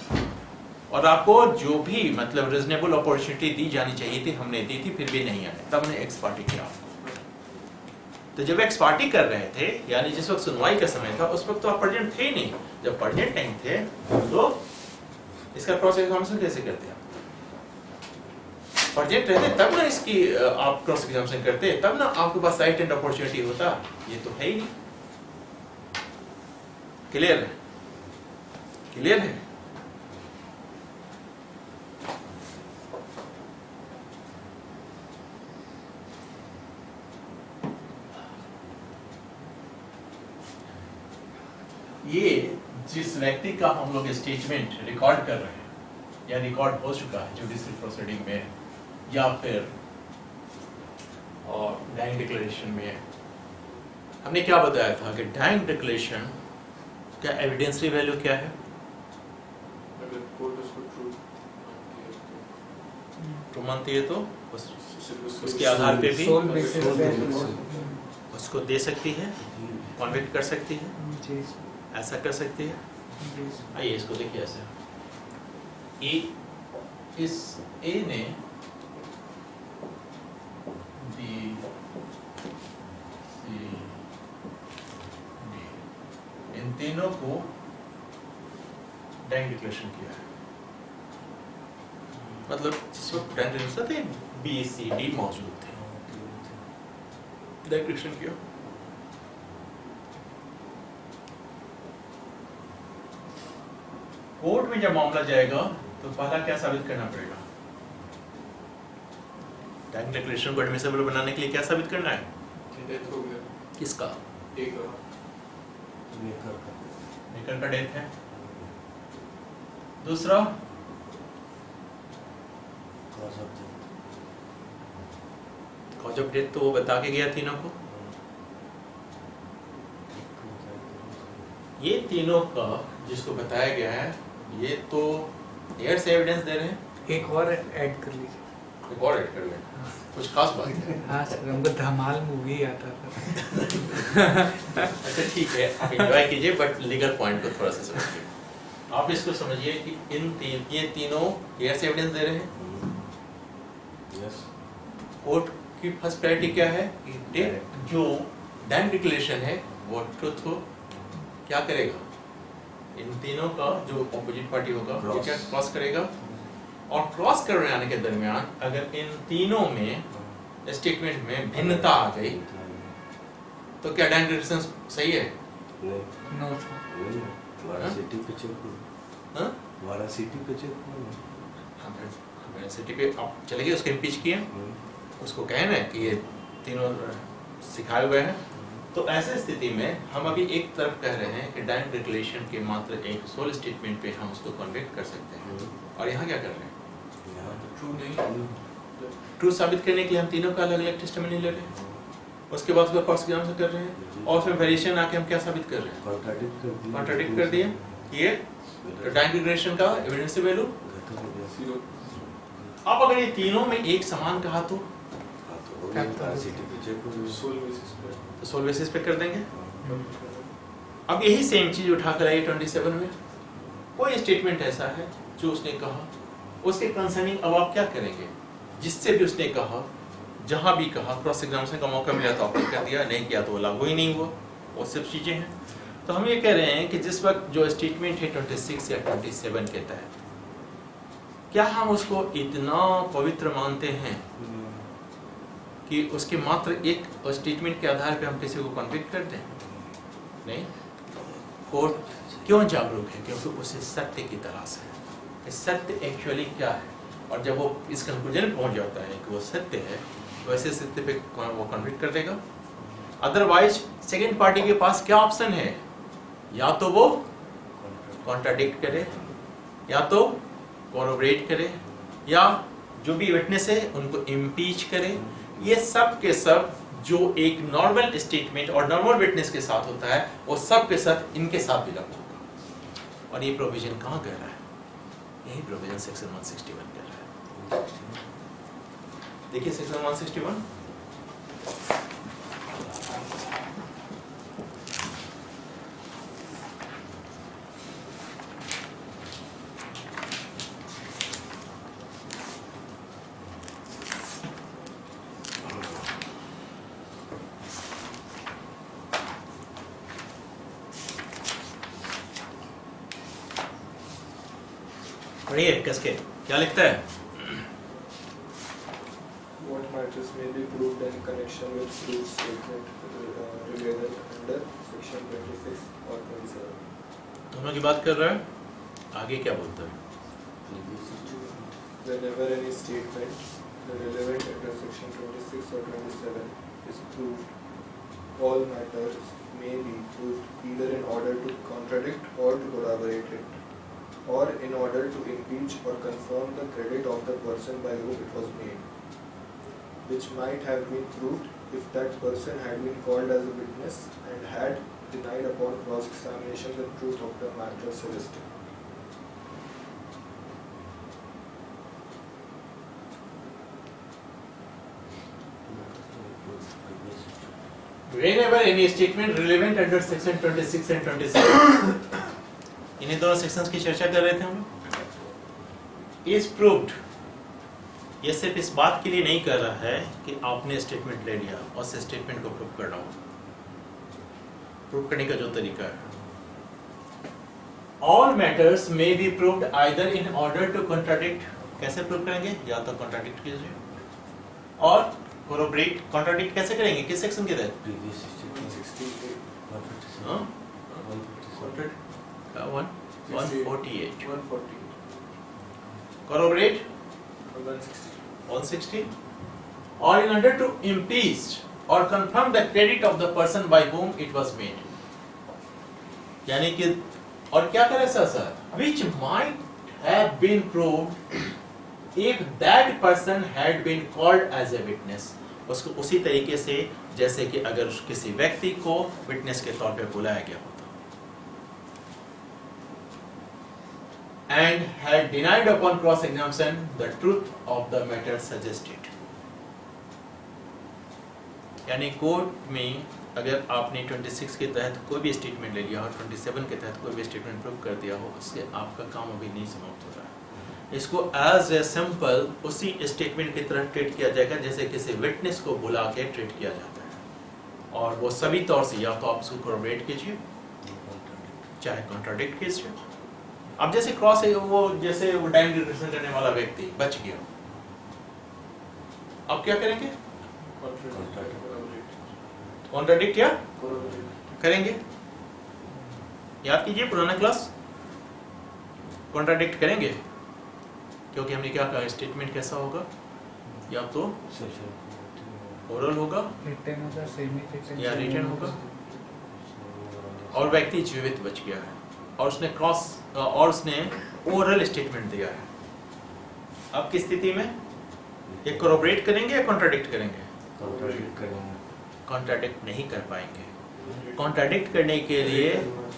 और आपको जो भी मतलब रीजनेबल अपॉर्चुनिटी दी जानी चाहिए थी हमने दी थी, फिर भी नहीं आए, तब हमने एक्स पार्टी किया आपको। तो जब एक्स पार्टी कर रहे थे यानी जिस वक्त सुनवाई का समय था उस वक्त तो आप प्रेजेंट थे ही नहीं। जब प्रेजेंट नहीं थे तो इसका क्रॉस एग्जामिनेशन कैसे करते हैं? प्रेजेंट रहते तब ना इसकी आप क्रॉस एग्जामिनेशन करते, तब ना आपके पास राइट एंड अपॉर्चुनिटी होता। ये तो है ही नहीं। क्लियर है? क्लियर है? ये जिस व्यक्ति का हम लोग स्टेटमेंट रिकॉर्ड कर रहे हैं या रिकॉर्ड हो चुका है जुडिशियल प्रोसीडिंग में या फिर और डाइंग डिक्लेरेशन में, हमने क्या बताया था कि डाइंग डिक्लेरेशन का एविडेंसरी वैल्यू क्या है? अगर कोर्ट उसको ट्रू मानती है तो उसके उसके आधार पे भी सोल बेसिस पे उसको दे सकती है, कॉन्विक्ट कर सकती है, जी ऐसा कर सकती है। जी आइए इसको देखिए ऐसे, ए इस ए ने बी सी डी इन तीनों को डाइंग डिक्लेरेशन किया है। मतलब जिस वक्त डाइंग डिक्लेरेशन थे बी सी डी मौजूद थे, डाइंग डिक्लेरेशन किया। कोर्ट में जब मामला जाएगा तो पहला क्या साबित करना पड़ेगा? बैंक डिक्लेरेशन को एडमिसिबल बनाने के लिए क्या साबित करना है? डेथ हो गया किसका? एक मेकर का डेथ है। दूसरा कॉज ऑफ डेथ तो वो बता के गया तीनों को। ये तीनों का जिसको बताया गया है ये तो एयर से एविडेंस दे रहे हैं। एक और ऐड कर लीजिए। एक और ऐड कर लें, कुछ खास बात है? हाँ सर, हमको धमाल मूवी आता था। अच्छा ठीक है, आप एंजॉय कीजिए बट लीगल पॉइंट को थोड़ा सा समझिए। आप इसको समझिए कि ये तीनों एयर से एविडेंस दे रहे हैं। यस। कोर्ट की फर्स्ट प्रायोरिटी क्या है कि डेथ जो बैंक डिक्लेरेशन है वो ट्रुथ को क्या करेगा? इन तीनों का जो ऑपोजिट पार्टी होगा वो क्या क्रॉस करेगा, और क्रॉस करने आने के दरमियान अगर इन तीनों में स्टेटमेंट में भिन्नता आ गई तो क्या बैंक डिक्लेरेशन सही है? नहीं नो सर। वाला सिटी पे चेक करो। हाँ? वाला सिटी पे चेक करो। हमें सिटी पे आप चले गए, उसको इम्पीच किए, उसको कहना है कि ये तीनों सिखाए हुए हैं। तो ऐसे स्थिति में हम अभी एक तरफ कह रहे हैं कि बैंक डिक्लेरेशन के मात्र एक सोल स्टेटमेंट पे हम उसको कन्विक्ट कर सकते हैं, और यहाँ क्या कर रहे हैं? ट्रू नहीं ट्रू साबित करने के लिए हम तीनों का अलग अलग टेस्टिमनी ले रहे हैं, उसके बाद उसका क्रॉस एग्जामिनेशन कर रहे हैं, और फिर वेरिएशन आके हम क्या साबित कर रहे हैं? कॉन्ट्राडिक्ट कर दिए। ये बैंक डिक्लेरेशन का एविडेंस वैल्यू। जीरो। अब अगर ये तीनों में एक समान कहा तो सिटी पे चेक करो। सोल बेसिस पे सोल बेसिस पे कर देंगे। अब यही सेम चीज उठा कर आइए 27 में कोई स्टेटमेंट ऐसा है जो उसने कहा, उसके कंसर्निंग अब आप क्या करेंगे? जिससे भी उसने कहा, जहां भी कहा, क्रॉस एग्जामिनेशन का मौका मिला तो आपने कर दिया, नहीं किया तो वो लागू ही नहीं हुआ। वो सब चीजें हैं। तो हम ये कह रहे हैं कि जिस वक्त जो स्टेटमेंट है 26 या 27 के तहत, क्या हम उसको इतना पवित्र मानते हैं कि उसके मात्र एक स्टेटमेंट के आधार पे हम किसी को कन्विक्ट कर दें? नहीं। कोर्ट क्यों जागरूक है? क्योंकि उसे सत्य की तलाश है कि सत्य एक्चुअली क्या है, और जब वो इस कंक्लूजन पहुंच जाता है कि वो सत्य है तो ऐसे सत्य पे वो कन्विक्ट कर देगा। अदरवाइज सेकेंड पार्टी के पास क्या ऑप्शन है? या तो वो कॉन्ट्राडिक्ट करे, या तो कोरोबरेट करे, या जो भी विटनेस है उनको इम्पीच करे। ये सब के सब जो एक नॉर्मल स्टेटमेंट और नॉर्मल विटनेस के साथ होता है वो सब के सब इनके साथ भी लागू होगा। और ये प्रोविजन कहाँ कह रहा है? यही प्रोविजन सेक्शन 161 कह रहा है। देखिए सेक्शन 161। पढ़िए कसके क्या लिखता है? What matters may be proved in connection with proof statement related under section 26 or 27. दोनों की बात कर रहा है। आगे क्या बोलता है? Whenever any statement relevant under section 26 or 27 is proved, all matters may be proved either in order to contradict or to corroborate it, or in order to impeach or confirm the credit of the person by whom it was made, which might have been proved if that person had been called as a witness and had denied upon cross-examination the truth of the matter suggested. Whenever any statement relevant under section 26 and 27 इन्हीं दोनों sections की चर्चा कर रहे थे हम लोग। Is proved, ये सिर्फ इस बात के लिए नहीं कर रहा है कि आपने स्टेटमेंट ले लिया और से स्टेटमेंट को प्रूव करना हो। प्रूव करने का जो तरीका है, all matters may be proved either in order to contradict. कैसे प्रूव करेंगे? या तो कॉन्ट्राडिक्ट कीजिए और कोरोबरेट। कॉन्ट्राडिक्ट कैसे करेंगे? किस सेक्शन के तहत? Previous statement 168. हाँ? 157 Contradict? One? 148. 140. Corroborate 160. 160. Or in order to impeach or confirm the credit of the person by whom it was made. यानी कि और क्या करे sir which might have been proved if that person had been called as a witness. उसको उसी तरीके से जैसे कि अगर किसी व्यक्ति को विटनेस के तौर पे बुलाया गया होता and had denied upon cross examination the truth of the matter suggested. यानी कोर्ट में अगर आपने 26 के तहत कोई भी स्टेटमेंट ले लिया हो, 27 के तहत कोई भी स्टेटमेंट प्रूव कर दिया हो, उससे आपका काम अभी नहीं समाप्त हो रहा है। इसको एज ए सिंपल उसी स्टेटमेंट की तरह ट्रीट किया जाएगा जैसे किसी विटनेस को बुला के ट्रीट किया जाता है, और वो सभी तौर से या तो आप उसको कोऑपरेट कीजिए चाहे कॉन्ट्राडिक्ट कीजिए। अब जैसे क्रॉस है वो जैसे वो टाइम डिक्लेरेशन करने वाला व्यक्ति बच गया, अब क्या करेंगे? कॉन्ट्राडिक्ट क्या करेंगे? याद कीजिए पुराना क्लास, कॉन्ट्राडिक्ट करेंगे क्योंकि हमने क्या कहा स्टेटमेंट कैसा होगा, या तो ओरल होगा रिटन होगा, सेमी रिटन या रिटन होगा, और व्यक्ति जीवित बच गया है और उसने क्रॉस और उसने ओरल स्टेटमेंट दिया है। अब किस स्थिति में ये कोऑपरेट करेंगे या कॉन्ट्राडिक्ट करेंगे? कॉन्ट्राडिक्ट नहीं कर पाएंगे। कॉन्ट्राडिक्ट करने के लिए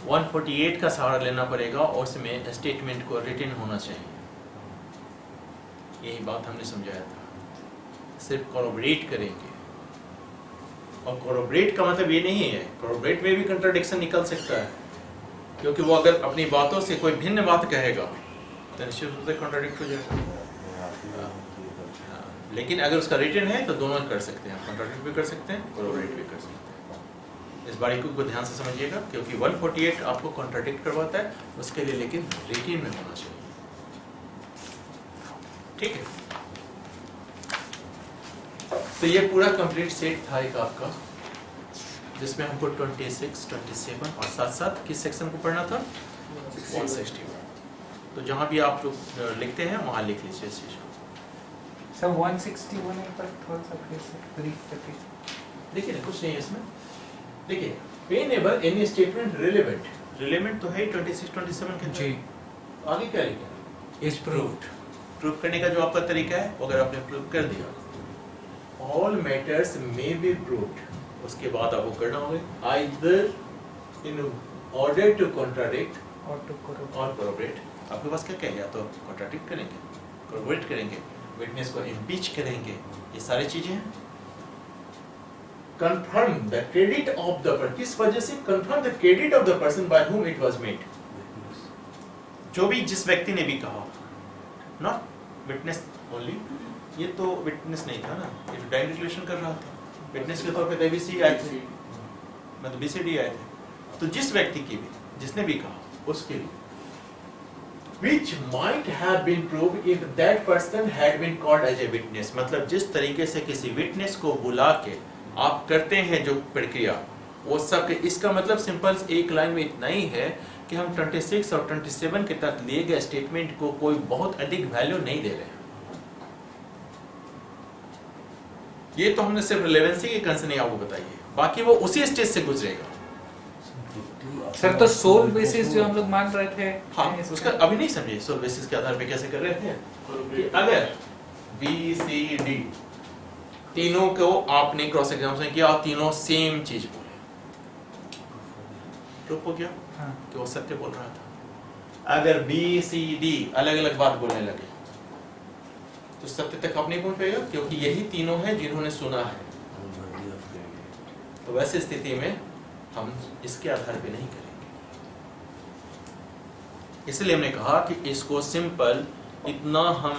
148 का सहारा लेना पड़ेगा और उसमें स्टेटमेंट को रिटन होना चाहिए। यही बात हमने समझाया था। सिर्फ कोऑपरेट करेंगे, और कोऑपरेट का मतलब ये नहीं है, कोऑपरेट में भी कॉन्ट्राडिक्शन निकल सकता है, क्योंकि वो अगर अपनी बातों से कोई भिन्न बात कहेगा तो निश्चित रूप से कॉन्ट्राडिक्ट हो जाएगा। लेकिन अगर उसका रिटन है तो दोनों कर सकते हैं, कॉन्ट्राडिक्ट भी कर सकते हैं, कोऑपरेट भी कर सकते हैं। इस बारीकी को ध्यान से समझिएगा, क्योंकि 148 आपको कॉन्ट्राडिक्ट करवाता है, उसके लिए लेकिन रिटन में होना चाहिए। ठीक है, तो ये पूरा कंप्लीट सेट था एक आपका, जिसमें हमको 26, 27 और साथ साथ किस सेक्शन को पढ़ना था? 161। तो जहाँ भी आप लोग लिखते हैं वहाँ लिख लीजिए इस चीज़ को। सब 161 है पर थोड़ा सा फिर से ब्रीफ करके देखिए ना, कुछ नहीं है इसमें। देखिए, whenever any statement relevant तो है 26, 27 के जी। आगे क्या लिखा? Is proved. प्रूव करने का जो आपका तरीका है, वो अगर आपने प्रूव कर दिया, all matters may be proved, उसके बाद आपको करना होगा either in order to contradict और टू करो और corroborate। आपके पास क्या क्या है? या तो कॉन्ट्राडिक्ट करेंगे, corroborate करेंगे, विटनेस को इम्पीच करेंगे, ये सारी चीजें हैं। Confirm the credit of the person, किस वजह से? Confirm the credit of the person by whom it was made, जो भी जिस व्यक्ति ने भी कहा, not witness only। ये तो विटनेस नहीं था ना, ये तो टाइम डिक्लेरेशन कर रहा था। विटनेस के तौर पे तो बीसी आए थे, मतलब बीसीडी आए थे। तो जिस व्यक्ति की भी, जिसने भी कहा, उसके लिए which might have been proved if that person had been called as a witness, मतलब जिस तरीके से किसी विटनेस को बुला के आप करते हैं जो प्रक्रिया, वो सब। इसका मतलब सिंपल एक लाइन में इतना ही है कि हम 26 और 27 के तहत लिए गए स्टेटमेंट को कोई बहुत अधिक वैल्यू नहीं दे रहे हैं। ये तो हमने सिर्फ रिलेवेंसी के कंसर्न आपको बताई है, बाकी वो उसी स्टेज से गुजरेगा। सर तो सोल बेसिस जो हम लोग मान रहे थे, हाँ, उसका अभी नहीं समझे सोल बेसिस के आधार पे कैसे कर रहे थे कि अगर बी सी डी तीनों को आपने क्रॉस एग्जामिनेशन किया और तीनों सेम चीज बोले, चुप हो गया हाँ। कि वो सत्य बोल रहा था। अगर बी सी डी अलग अलग बात बोलने लगे तो सत्य तक आप नहीं पहुंच पाएगा, क्योंकि यही तीनों हैं जिन्होंने सुना है। तो वैसे स्थिति में हम इसके आधार पे नहीं करेंगे। इसलिए हमने कहा कि इसको सिंपल इतना हम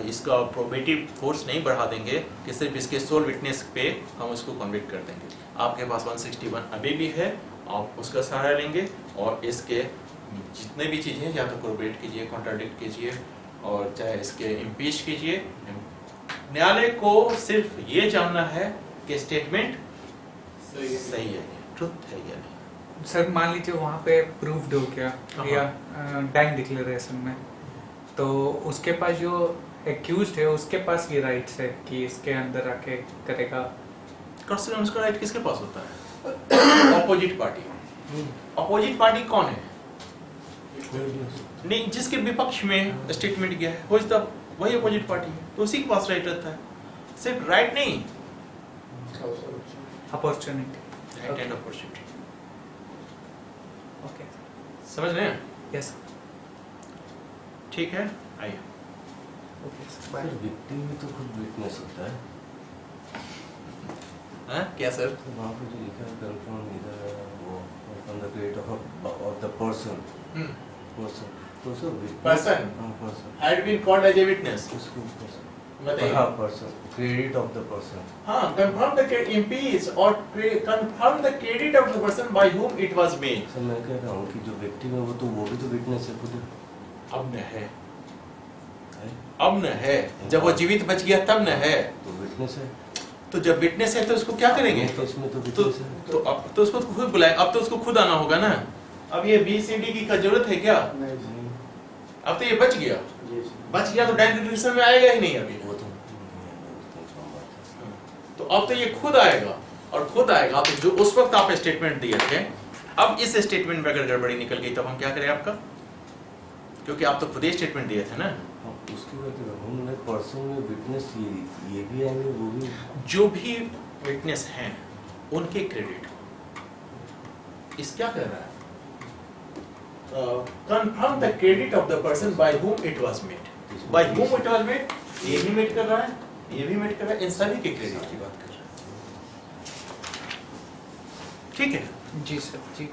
इसका प्रोबेटिव फोर्स नहीं बढ़ा देंगे कि सिर्फ इसके सोल विटनेस पे हम उसको कन्विक्ट कर देंगे। आपके पास 161 अभी भी है, आप उसका सहारा लेंगे और इसके जितने भी चीज़ें या तो कोऑपरेट कीजिए, कॉन्ट्राडिक्ट कीजिए, और चाहे इसके इम्पीच कीजिए। न्यायालय को सिर्फ ये जानना है कि स्टेटमेंट सही है, ट्रुथ है या नहीं। सर मान लीजिए वहाँ पे प्रूव्ड हो गया हाँ। या डैंग डिक्लेरेशन में, तो उसके पास जो एक्यूज्ड है उसके पास ये राइट्स है कि इसके अंदर आके करेगा। कम से कम उसका राइट किसके पास होता है? Opposite party. ऑपोजिट पार्टी कौन है? कोई भी हो सकता नहीं, जिसके विपक्ष में स्टेटमेंट गया है वही अपोजिट पार्टी है, तो उसी के पास राइट रहता है। सिर्फ राइट नहीं, opportunity. Right and opportunity. Okay. समझ रहे हैं? यस। ठीक है, आइए। Okay sir. है। फिर विक्टिम भी तो खुद विटनेस होता है। हाँ, क्या सर? तो वहाँ पे जो लिखा है कंफर्म इधर वो from the create of the person, तो सर Person? हाँ person, Had been called as a witness. उसको पर्सन, बताइए। हाँ person, credit of the person. हाँ, confirm the impeach or confirm the credit of the person by whom it was made. Sir मैं कह रहा हूँ कि जो विक्टिम है वो भी तो विटनेस है खुद। अब न है, है? अब न है। जब वो जीवित बच गया तब न है। तो विटनेस है। तो जब विटनेस है तो उसको क्या करेंगे? तो इसमें तो तो विटनेस है। तो अब तो उसको खुद बुलाए, अब तो उसको खुद आना होगा ना। अब ये BCD की का जरूरत है क्या? नहीं जी, अब तो ये बच गया, जी जी। बच गया तो डायरेक्शन में आएगा ही नहीं अभी। वो तो कंफर्म बात है। तो अब तो ये खुद आएगा, और खुद आएगा तो जो उस वक्त आप स्टेटमेंट दिए थे, अब इस स्टेटमेंट में अगर गड़बड़ी निकल गई तब हम क्या करें आपका? क्योंकि आप तो खुद ही स्टेटमेंट दिए थे ना। हाँ, उसकी बात है, हमने पर्सन में विटनेस ये भी आएंगे वो भी। जो भी विटनेस हैं उनके क्रेडिट इस क्या कर रहा है? Confirm the credit of the person by whom it was made. By whom it was made, ये भी मेट कर रहा है, ये भी मेट कर रहा है, इन सभी के क्रेडिट की बात कर रहा है। ठीक है? जी सर जी।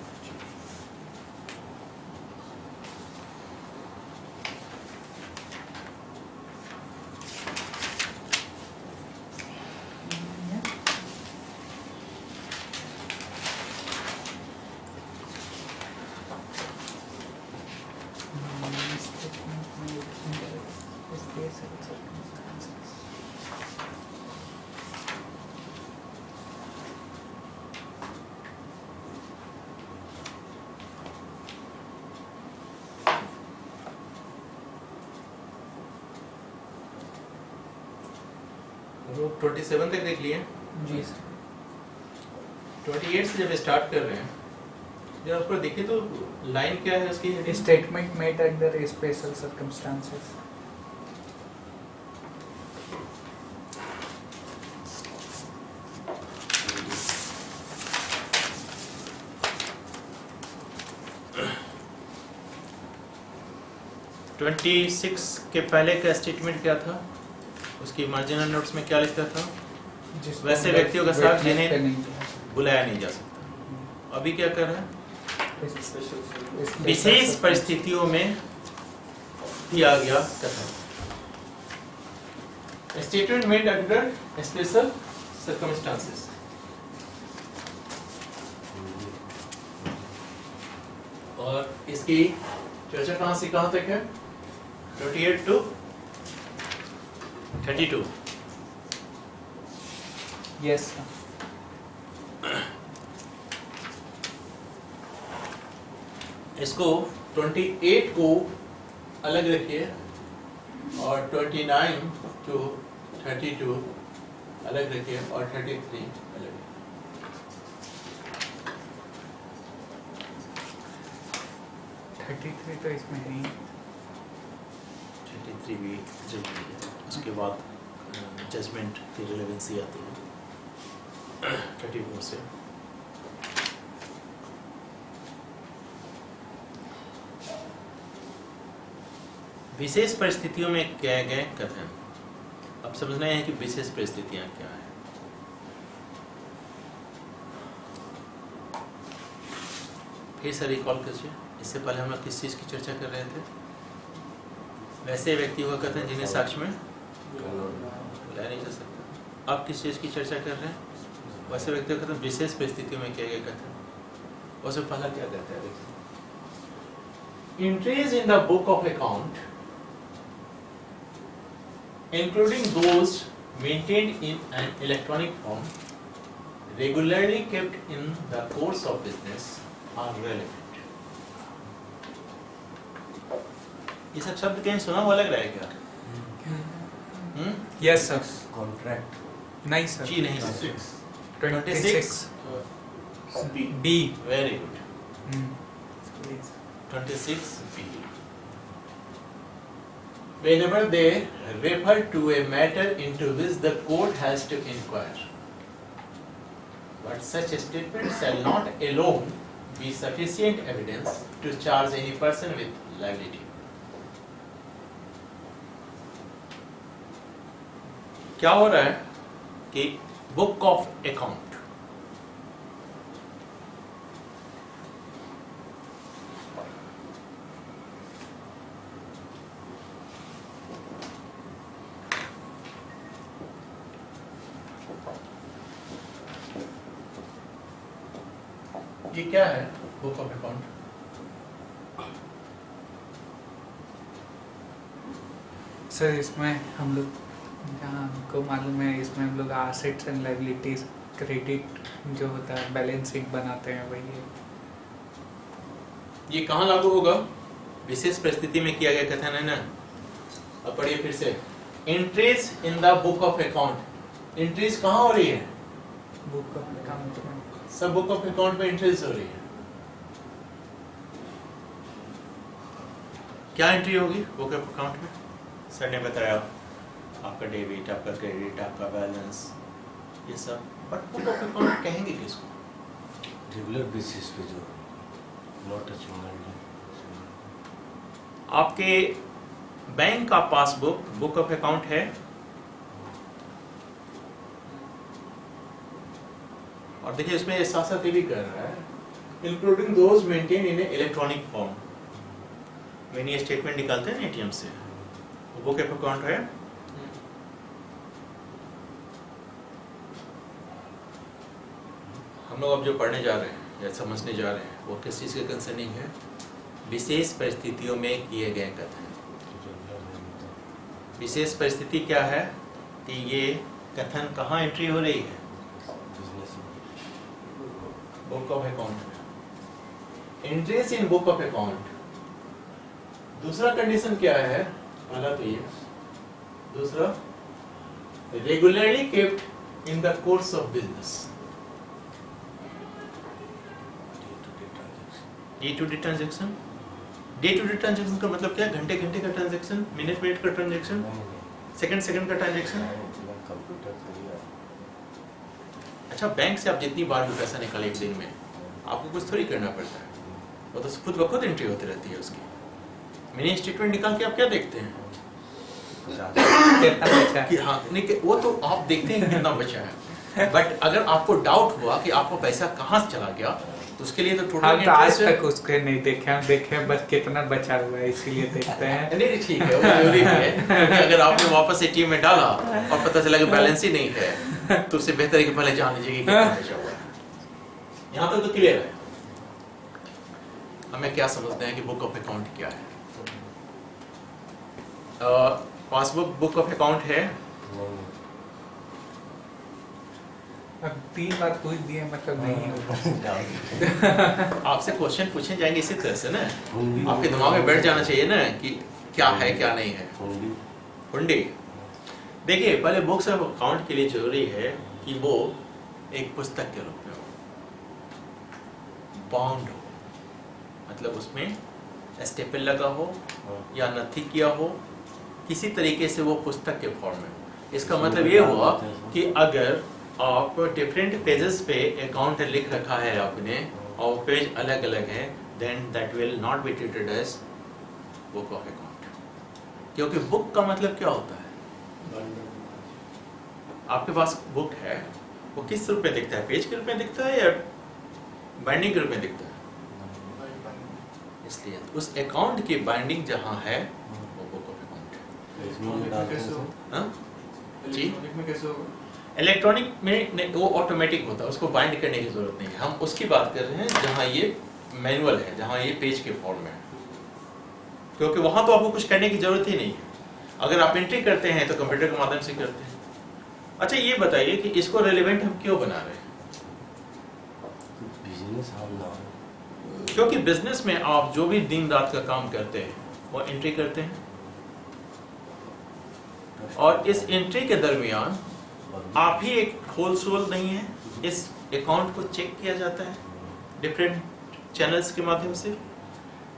तो 27 तक देख लिए। जी सर। 28 से जब स्टार्ट कर रहे हैं, जब उसको देखिए तो लाइन क्या है उसकी? Statement made under special circumstances. Twenty 26 के पहले का स्टेटमेंट क्या था? उसकी मार्जिनल नोट्स में क्या लिखता था? वैसे व्यक्तियों का साथ जिन्हें बुलाया नहीं जा सकता। अभी क्या कर रहा है? विशेष परिस्थितियों में किया गया कथन। Statement made under special circumstances. और इसकी चर्चा कहां से कहां तक है? 28 to 32। Yes sir. इसको 28 को अलग रखिए और 29 to 32 अलग रखिए और 33 अलग रखिए। 33 तो इसमें है ही। 33 भी जरूरी है, उसके बाद जजमेंट की रिलेवेंसी आती है 34 से। विशेष परिस्थितियों में किए गए कथन। अब समझना है कि विशेष परिस्थितियां क्या है। फिर से रिकॉल कीजिए, इससे पहले हम लोग किस चीज़ की चर्चा कर रहे थे? वैसे व्यक्तियों का कथन जिन्हें साक्ष्य में बुलाया नहीं जा सकता। अब किस चीज़ की चर्चा कर रहे हैं? वैसे व्यक्तियों का कथन विशेष परिस्थितियों में किए गए कथन। उससे पहला क्या कहता है? देखिए, entries in the book of account including those maintained in an electronic form regularly kept in the course of business are relevant. ये सब शब्द कहीं सुना हुआ लग रहा है क्या? Yes sir. कॉन्ट्रैक्ट नहीं सर। जी नहीं sir. 26 B. Very good. 26B. Whenever they refer to a matter into which the court has to inquire, but such a statement shall not alone be sufficient evidence to charge any person with liability. क्या हो रहा है कि book of account ये क्या है? Book of account sir इसमें हम लोग, जहाँ हमको मालूम है, इसमें हम लोग एसेट्स एंड लायबिलिटीज क्रेडिट जो होता है बैलेंसिंग बनाते हैं, वही है। ये कहाँ लागू होगा? विशेष परिस्थिति में किया गया कथन है ना। अब पढ़िए फिर से। Entries in the book of account. Entries कहाँ हो रही है? बुक ऑफ अकाउंट में। सब बुक ऑफ अकाउंट में एंट्रीज हो रही है। क्या एंट्री होगी बुक ऑफ अकाउंट में? सर ने बताया आपका डेबिट, आपका क्रेडिट, आपका बैलेंस, ये सब। बट बुक ऑफ अकाउंट कहेंगे किसको? रेगुलर बेसिस पे जो नॉट अ सिंगल डे। आपके बैंक का पासबुक बुक ऑफ अकाउंट है, और देखिए इसमें साथ साथ ये भी कर रहा है, including those maintain in electronic form. Mini statement निकालते हैं ना एटीएम से, वो बुक ऑफ अकाउंट है। हम लोग अब जो पढ़ने जा रहे हैं या समझने जा रहे हैं वो किस चीज़ के कंसर्निंग है? विशेष परिस्थितियों में किए गए कथन। विशेष परिस्थिति क्या है कि ये कथन कहाँ एंट्री हो रही है? बुक ऑफ अकाउंट में। Entries in book of account. दूसरा कंडीशन क्या है? पहला तो ये, दूसरा regularly kept in the course of business. Day to day transaction. Day to day transaction का मतलब क्या? घंटे घंटे का ट्रांजेक्शन, मिनट मिनट का ट्रांजेक्शन, सेकंड सेकंड का ट्रांजेक्शन। अच्छा, बैंक से आप जितनी बार भी पैसा निकाले एक दिन में, आपको कुछ थोड़ी करना पड़ता है, वो तो खुद ब खुद एंट्री होती रहती है उसकी। मिनी स्टेटमेंट निकाल के आप क्या देखते हैं कितना बचा है? कि हाँ, नहीं, वो तो आप देखते हैं कितना बचा है। बट अगर आपको डाउट हुआ कि आपका पैसा कहाँ से चला गया, तो उसके लिए तो टोटल हम तो आज तक उसके नहीं देखे, हम देखे बस कितना बचा हुआ है, इसीलिए देखते हैं। नहीं ठीक है, वो जरूरी है, क्योंकि अगर आपने वापस एटीएम में डाला और पता चला कि बैलेंस ही नहीं है, तो उससे बेहतर है कि पहले जान लीजिए कि कितना बचा हुआ है। यहाँ तक तो क्लियर है। हमें क्या समझते हैं कि बुक ऑफ अकाउंट क्या है? पासबुक बुक ऑफ अकाउंट है। अब 3 बार पूछ दिए, मतलब नहीं होगा। आपसे क्वेश्चन पूछे जाएंगे इसी तरह से ना, आपके दिमाग में बैठ जाना चाहिए ना कि क्या है क्या नहीं है। हुंडी। देखिए, पहले बुक्स ऑफ अकाउंट के लिए जरूरी है कि वो एक पुस्तक के रूप में हो, बाउंड हो, मतलब उसमें स्टेपल लगा हो या नथी किया हो, किसी तरीके से वो पुस्तक के फॉर्म में हो। इसका मतलब ये हुआ कि अगर आप डिफरेंट पेजेस पे अकाउंट लिख रखा है आपने और पेज अलग अलग है, then that will not be treated as book of account. क्योंकि बुक का मतलब क्या होता है? आपके पास बुक है, वो किस रूप में दिखता है? पेज के रूप में दिखता है या बाइंडिंग के रूप में दिखता है? इसलिए उस अकाउंट की बाइंडिंग जहाँ है वो बुक ऑफ अकाउंट है। जी, इलेक्ट्रॉनिक में वो ऑटोमेटिक होता है, उसको बाइंड करने की जरूरत नहीं है। हम उसकी बात कर रहे हैं जहाँ ये मैनुअल है, जहाँ ये पेज के फॉर्म में है, क्योंकि वहाँ तो आपको कुछ करने की जरूरत ही नहीं है। अगर आप एंट्री करते हैं तो कंप्यूटर के माध्यम से करते हैं। अच्छा, ये बताइए कि इसको रेलेवेंट हम क्यों बना रहे हैं? बिजनेस हम ना क्योंकि बिजनेस में आप जो भी दिन रात का काम करते हैं वो एंट्री करते हैं, और इस एंट्री के दरमियान आप ही एक होल सोल नहीं है, इस अकाउंट को चेक किया जाता है डिफरेंट चैनल्स के माध्यम से।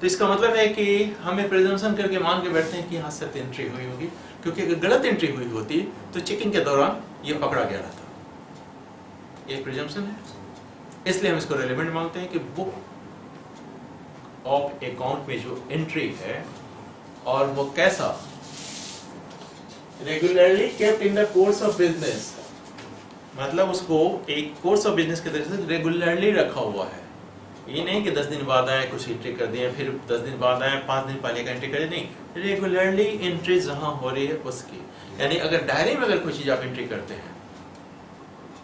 तो इसका मतलब है कि हमें प्रिजम्पशन करके मान के बैठते हैं कि यहाँ सत्य एंट्री हुई होगी, क्योंकि अगर गलत एंट्री हुई होती तो चेकिंग के दौरान ये पकड़ा गया रहता। ये प्रिजम्पशन है, इसलिए हम इसको रेलेवेंट मानते हैं कि बुक ऑफ अकाउंट में जो एंट्री है और वो कैसा regularly kept in the course of business, मतलब उसको एक कोर्स ऑफ बिजनेस के तरीके से रेगुलरली रखा हुआ है। ये नहीं कि 10 दिन बाद आए कुछ एंट्री कर दिए, फिर 10 दिन बाद आए 5 दिन पहले का एंट्री कर दिए, नहीं, रेगुलरली एंट्री जहाँ हो रही है उसकी। यानी अगर डायरी में अगर कोई चीज़ आप एंट्री करते हैं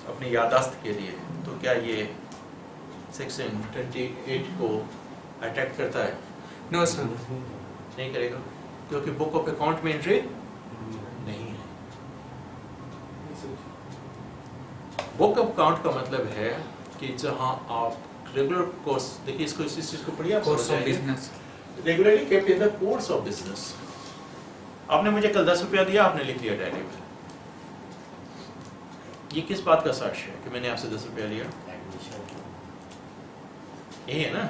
अपनी याददाश्त के लिए, तो क्या ये सेक्शन 28 को अटैक करता है? नो सर, नहीं करेगा, क्योंकि बुक ऑफ अकाउंट में एंट्री नहीं है। बुक ऑफ अकाउंट का मतलब है कि जहां आप रेगुलर कोर्स, देखिए इसको इस चीज को पढ़िए, course of business, regularly kept in the course of business. आपने मुझे कल 10 रुपया दिया, आपने लिख लिया डायरी में, ये किस बात का साक्ष्य है कि मैंने आपसे 10 रुपया लिया? यही है ना।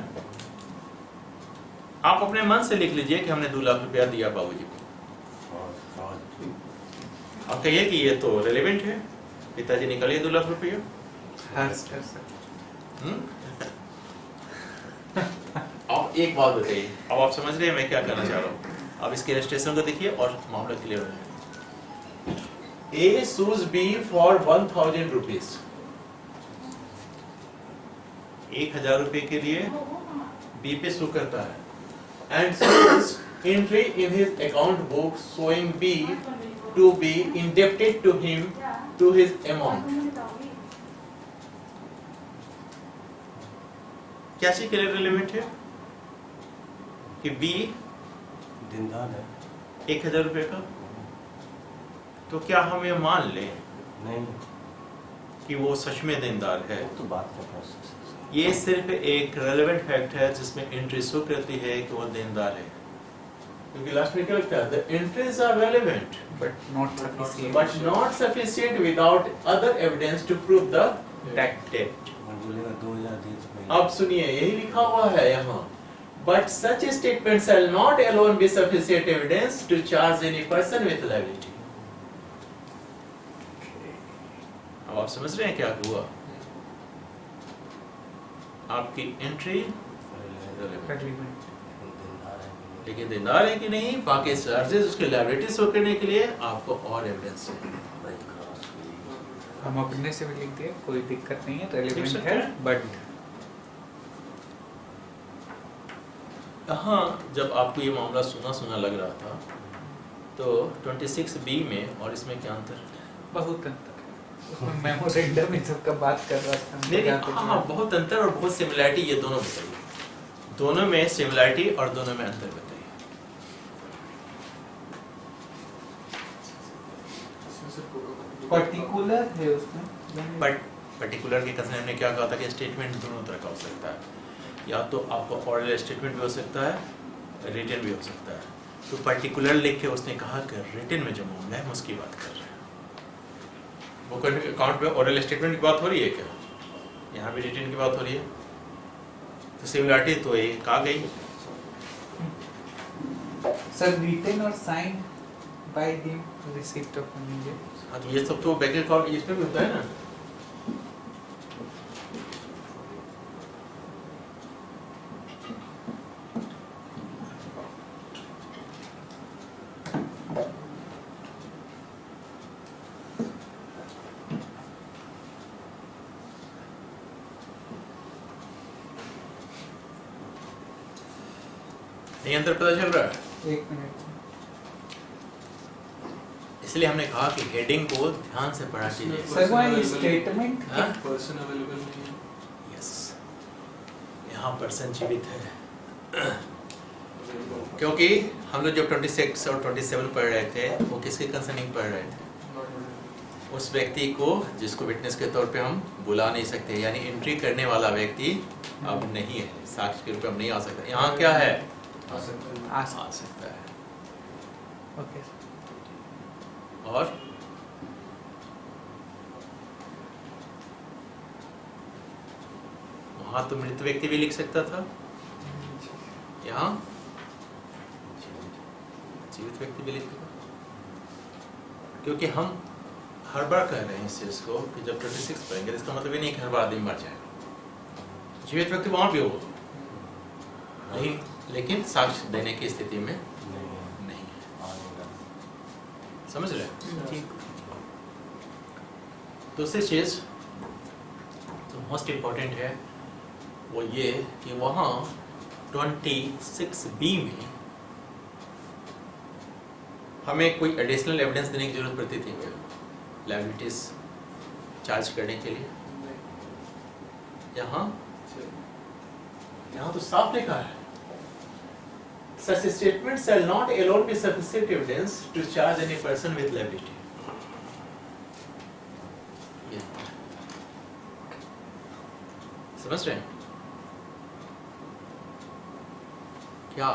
आप अपने मन से लिख लीजिए कि हमने 2 लाख रुपया दिया बाबूजी को, आप कहिए कि ये तो रेलेवेंट है, पिताजी निकालिए 2 लाख रुपया। हर सर अब एक बात बताइए, अब आप समझ रहे हैं मैं क्या करना चाह रहा हूँ? अब इसके इलस्ट्रेशन को देखिए और मामला क्लियर हो जाएगा। A sues B for 1000 rupees, 1000 रुपए के लिए B पे सू करता है, and sues entry in his account book showing B to be indebted to him to his amount। क्या चीज के लिए रिलेवेंट है कि B दिनदार है 1000 रुपए का, तो क्या हम ये मान लें नहीं, कि वो सच में देनदार है? तो बात का प्रोसेस है। ये सिर्फ एक रेलेवेंट फैक्ट है जिसमें एंट्री शो करती है कि वो देनदार है, क्योंकि लास्ट में क्या लगता है, the entries are relevant but not sufficient, but not sufficient without other evidence to prove the debt। और बोलेगा 2000 दे दो। अब सुनिए, यही लिखा हुआ है यहाँ, but such a statement shall not alone be sufficient evidence to charge any person with liability। अब आप समझ रहे हैं क्या हुआ? आपकी एंट्री रेलेवेंट, लेकिन देनदार है कि नहीं, बाकी चार्जेस उसके लायबिलिटी शो करने के लिए आपको और एविडेंस चाहिए। हम अपने से भी लिख दिए, कोई दिक्कत नहीं है, लिख रेलेवेंट सकते है। हैं। बट हाँ, जब आपको ये मामला सुना लग रहा था, तो 26B में और इसमें क्या अंतर है? बहुत अंतर है उसमें। मेमोरेंडम इन सब का बात कर रहा था। नहीं, हाँ, बहुत अंतर और बहुत सिमिलरिटी, ये दोनों बताइए, दोनों में सिमिलरिटी और दोनों में अंतर बताइए। पर्टिकुलर है उसमें, बट पर्टिकुलर के कसम हमने क्या कहा था कि स्टेटमेंट दोनों तरह का हो सकता है, या तो आपको ऑरल स्टेटमेंट भी हो सकता है, रिटन भी हो सकता है। तो पर्टिकुलर लिख के उसने कहा कि रिटन में जो मामला है हम उसकी बात कर रहे हैं। वो अकाउंट में ऑरल स्टेटमेंट की बात हो रही है क्या? यहाँ भी रिटन की बात हो रही है, तो सिमिलरिटी तो एक आ गई। सर रिटन और sign by him receipt of money. हाँ, तो ये सब तो बैंक अकाउंट इसमें भी होता है ना। ये अंतर पता चल रहा है? एक मिनट, इसलिए हमने कहा कि हेडिंग को ध्यान से पढ़ा कीजिए। सर वहाँ स्टेटमेंट हाँ? पर्सन अवेलेबल नहीं है। यस, यहाँ पर्सन जीवित है, क्योंकि हम लोग जब 26 और 27 पढ़ रहे थे वो किसके कंसर्निंग पढ़ रहे थे? उस व्यक्ति को जिसको विटनेस के तौर पे हम बुला नहीं सकते, यानी एंट्री करने वाला व्यक्ति अब नहीं है, साक्ष्य के रूप में अब नहीं आ सकता। यहाँ क्या है? आ आ सकता है। ओके और वहां तो मृत व्यक्ति भी लिख सकता था, यहाँ जीवित व्यक्ति भी लिख सकता, क्योंकि हम हर बार कह रहे हैं इस चीज को कि जब 26 पढ़ेंगे इसका मतलब ये नहीं कि हर बार आदमी मर जाएगा, जीवित व्यक्ति वहां भी होगा, नहीं, लेकिन साक्ष्य देने की स्थिति में नहीं है। समझ रहे हैं? ठीक। दूसरी चीज जो मोस्ट इम्पोर्टेंट है वो ये कि वहाँ 26B में हमें कोई एडिशनल एविडेंस देने की जरूरत पड़ती थी क्या लायबिलिटीज चार्ज करने के लिए? यहाँ तो साफ लिखा है, such statements shall not alone be sufficient evidence to charge any person with liability. ये समझ रहे हैं क्या?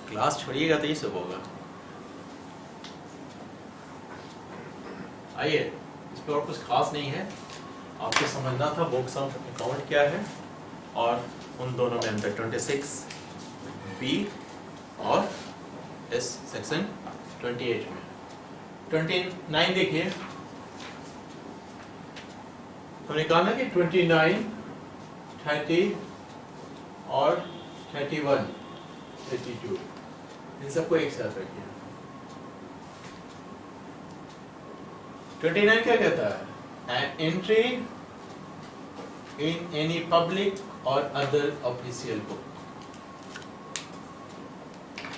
क्लास छोड़िएगा तो ये सब होगा। आइए, इस पर और कुछ खास नहीं है, आपको समझना था बुक्स ऑफ अकाउंट क्या है और उन दोनों में अंतर 26B और इस सेक्शन 28 में। 29 देखिए, हमने कहा ना कि 29, 30 और 31, 32 इन सबको एक साथ रखिए। 29 क्या कहता है? An entry in any public or other official book.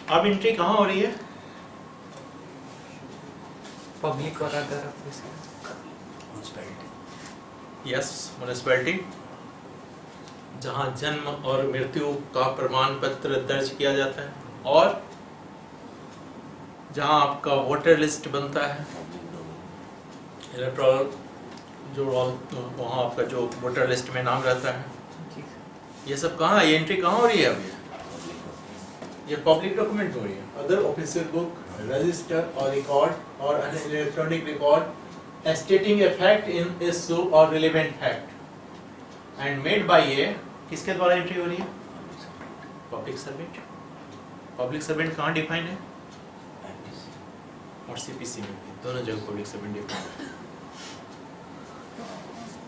अब एंट्री कहाँ हो रही है? पब्लिक और अदर यस, म्युनिसिपैलिटी, जहाँ जन्म और मृत्यु का प्रमाण पत्र दर्ज किया जाता है और जहाँ आपका वोटर लिस्ट बनता है, इलेक्टोरल जो वहाँ आपका जो वोटर लिस्ट में नाम रहता है, ये सब कहाँ है? ये एंट्री कहाँ हो रही है अभी? ये पब्लिक डॉक्यूमेंट हो रही है। अदर ऑफिशियल बुक, रजिस्टर और रिकॉर्ड और electronic record stating a fact in issue और relevant fact and made by a, किसके द्वारा एंट्री हो रही है? Public servant. पब्लिक सर्वेंट कहाँ डिफाइन है? और सीपीसी में भी, दोनों जगह पब्लिक सर्वेंट डिफाइन है।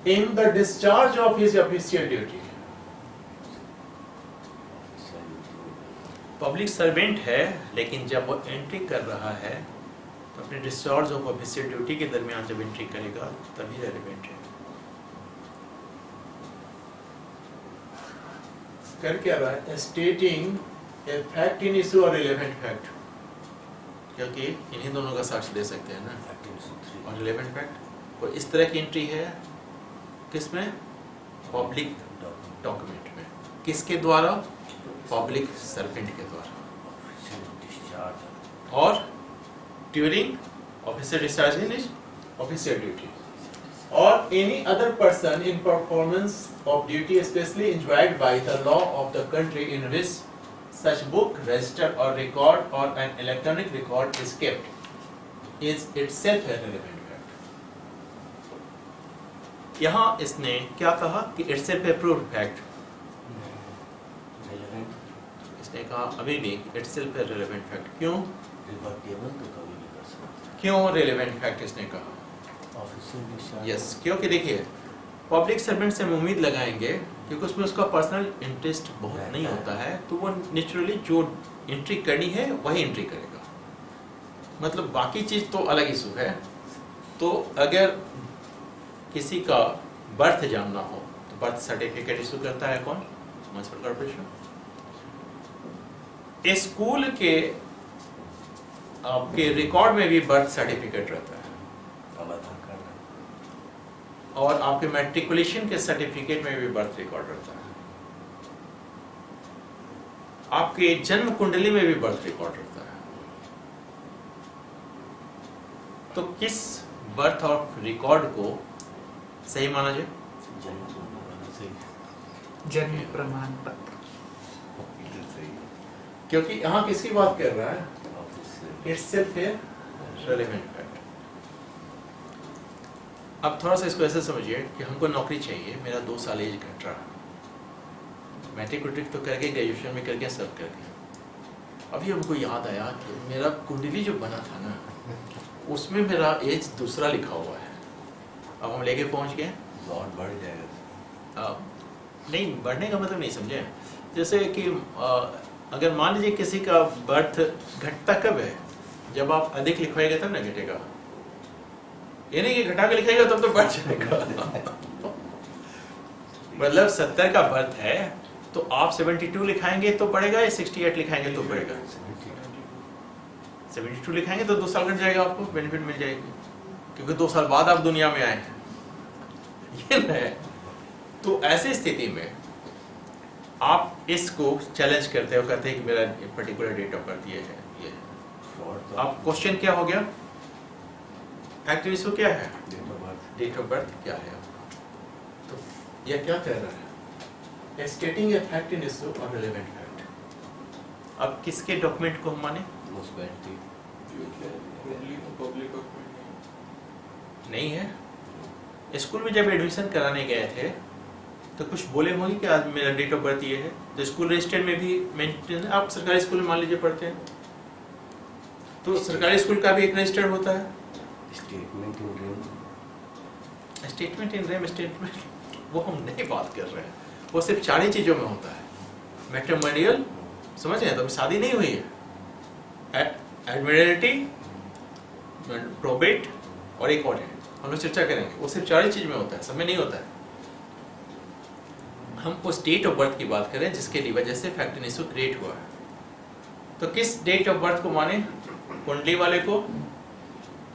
In the discharge of his official duty. Public servant है, लेकिन जब वो एंट्री कर रहा है तो अपने डिस्चार्ज ऑफ ऑफिशियल ड्यूटी के दरमियान जब एंट्री करेगा तभी रेलेवेंट है। कर क्या रहा है? स्टेटिंग ए फैक्ट इन इशू और रिलेवेंट फैक्ट, क्योंकि इन्हीं दोनों का साक्ष्य दे सकते हैं ना। और रिलेवेंट फैक्ट को इस तरह की एंट्री है किसमें? पब्लिक डॉक्यूमेंट में। किसके द्वारा? पब्लिक सर्वेंट के द्वारा। और during official discharge in official duty और any other person in performance of duty specially enjoined by the law of the country in which such book, register or record or an electronic record is kept is itself a relevant fact. यहाँ इसने क्या कहा कि itself a proved fact. इसने कहा अभी भी itself a relevant fact. क्यों? क्यों relevant fact इसने कहा? यस, क्योंकि देखिए पब्लिक सर्वेंट से हम उम्मीद लगाएंगे क्योंकि उसमें उसका पर्सनल इंटरेस्ट बहुत नहीं होता है, तो वो नेचुरली जो एंट्री करनी है वही एंट्री करेगा। मतलब बाकी चीज़ तो अलग इशू है। तो अगर किसी का बर्थ जानना हो तो बर्थ सर्टिफिकेट इशू करता है कौन? Municipal corporation. स्कूल के आपके रिकॉर्ड में भी बर्थ सर्टिफिकेट रहता है और आपके मैट्रिकुलेशन के सर्टिफिकेट में भी बर्थ रिकॉर्ड रहता है। आपके जन्म कुंडली में भी बर्थ रिकॉर्ड रहता है। तो किस बर्थ ऑफ रिकॉर्ड को सही माना जाए? जन्म प्रमाण सही जन्म प्रमाण पत्र। बिल्कुल सही क्योंकि यहाँ किसकी बात कर रहा है? Office it's self A relevant fact. अब थोड़ा सा इसको ऐसे समझिए कि हमको नौकरी चाहिए, मेरा 2 साल एज घट रहा, मैट्रिक उट्रिक तो करके ग्रेजुएशन में करके सब करके, अभी हमको याद आया कि मेरा कुंडली जो बना था ना उसमें मेरा एज दूसरा लिखा हुआ है। अब हम लेके पहुंच गए, लॉट बढ़ जाएगा। नहीं बढ़ने का मतलब नहीं समझे। जैसे कि अगर मान लीजिए किसी का बर्थ घटता कब है, जब आप अधिक लिखवाएगा तब ना घटेगा, ये नहीं कि घटा के लिखाएगा तब तो बढ़ जाएगा। मतलब 70 का बर्थ है तो आप 72 लिखाएंगे तो बढ़ेगा, या 68 लिखाएंगे तो बढ़ेगा? 72 लिखाएंगे तो 2 साल घट जाएगा, आपको बेनिफिट मिल जाएगी, क्योंकि 2 साल बाद आप दुनिया में आए हैं। ये है। तो ऐसी स्थिति में आप इसको चैलेंज करते हो, कहते हैं कि मेरा पर्टिकुलर डेट ऑफ बर्थ ये है, ये है। अब क्वेश्चन क्या हो गया? फैक्ट इशू क्या है? डेट ऑफ बर्थ क्या है आपका? तो यह क्या कह रहा है? स्टेटिंग ए फैक्ट इन इशू और रिलेवेंट फैक्ट। अब किसके डॉक्यूमेंट को हम माने? पब्लिक नहीं है। स्कूल में जब एडमिशन कराने गए थे तो कुछ बोले होंगे कि आज मेरा डेट ऑफ बर्थ ये है, तो स्कूल रजिस्टर में भी मेंटेन, आप सरकारी स्कूल में मान लीजिए पढ़ते हैं तो सरकारी स्कूल का भी एक रजिस्टर होता है, statement in rem. Statement in rem, statement, वो हम नहीं बात कर रहे हैं। वो सिर्फ 4 ही चीजों में होता है। मैट्रिमोनियल, समझ रहे हैं, तो शादी नहीं हुई है, एडमिरल्टी, प्रोबेट और एक और है, हम लोग चर्चा करेंगे। वो सिर्फ 4 ही चीज में होता है, सब में नहीं होता है। हम उस डेट ऑफ बर्थ की बात करें जिसके वजह से फैक्ट इन इशू क्रिएट हुआ है। तो किस डेट ऑफ बर्थ को माने? कुंडली वाले को,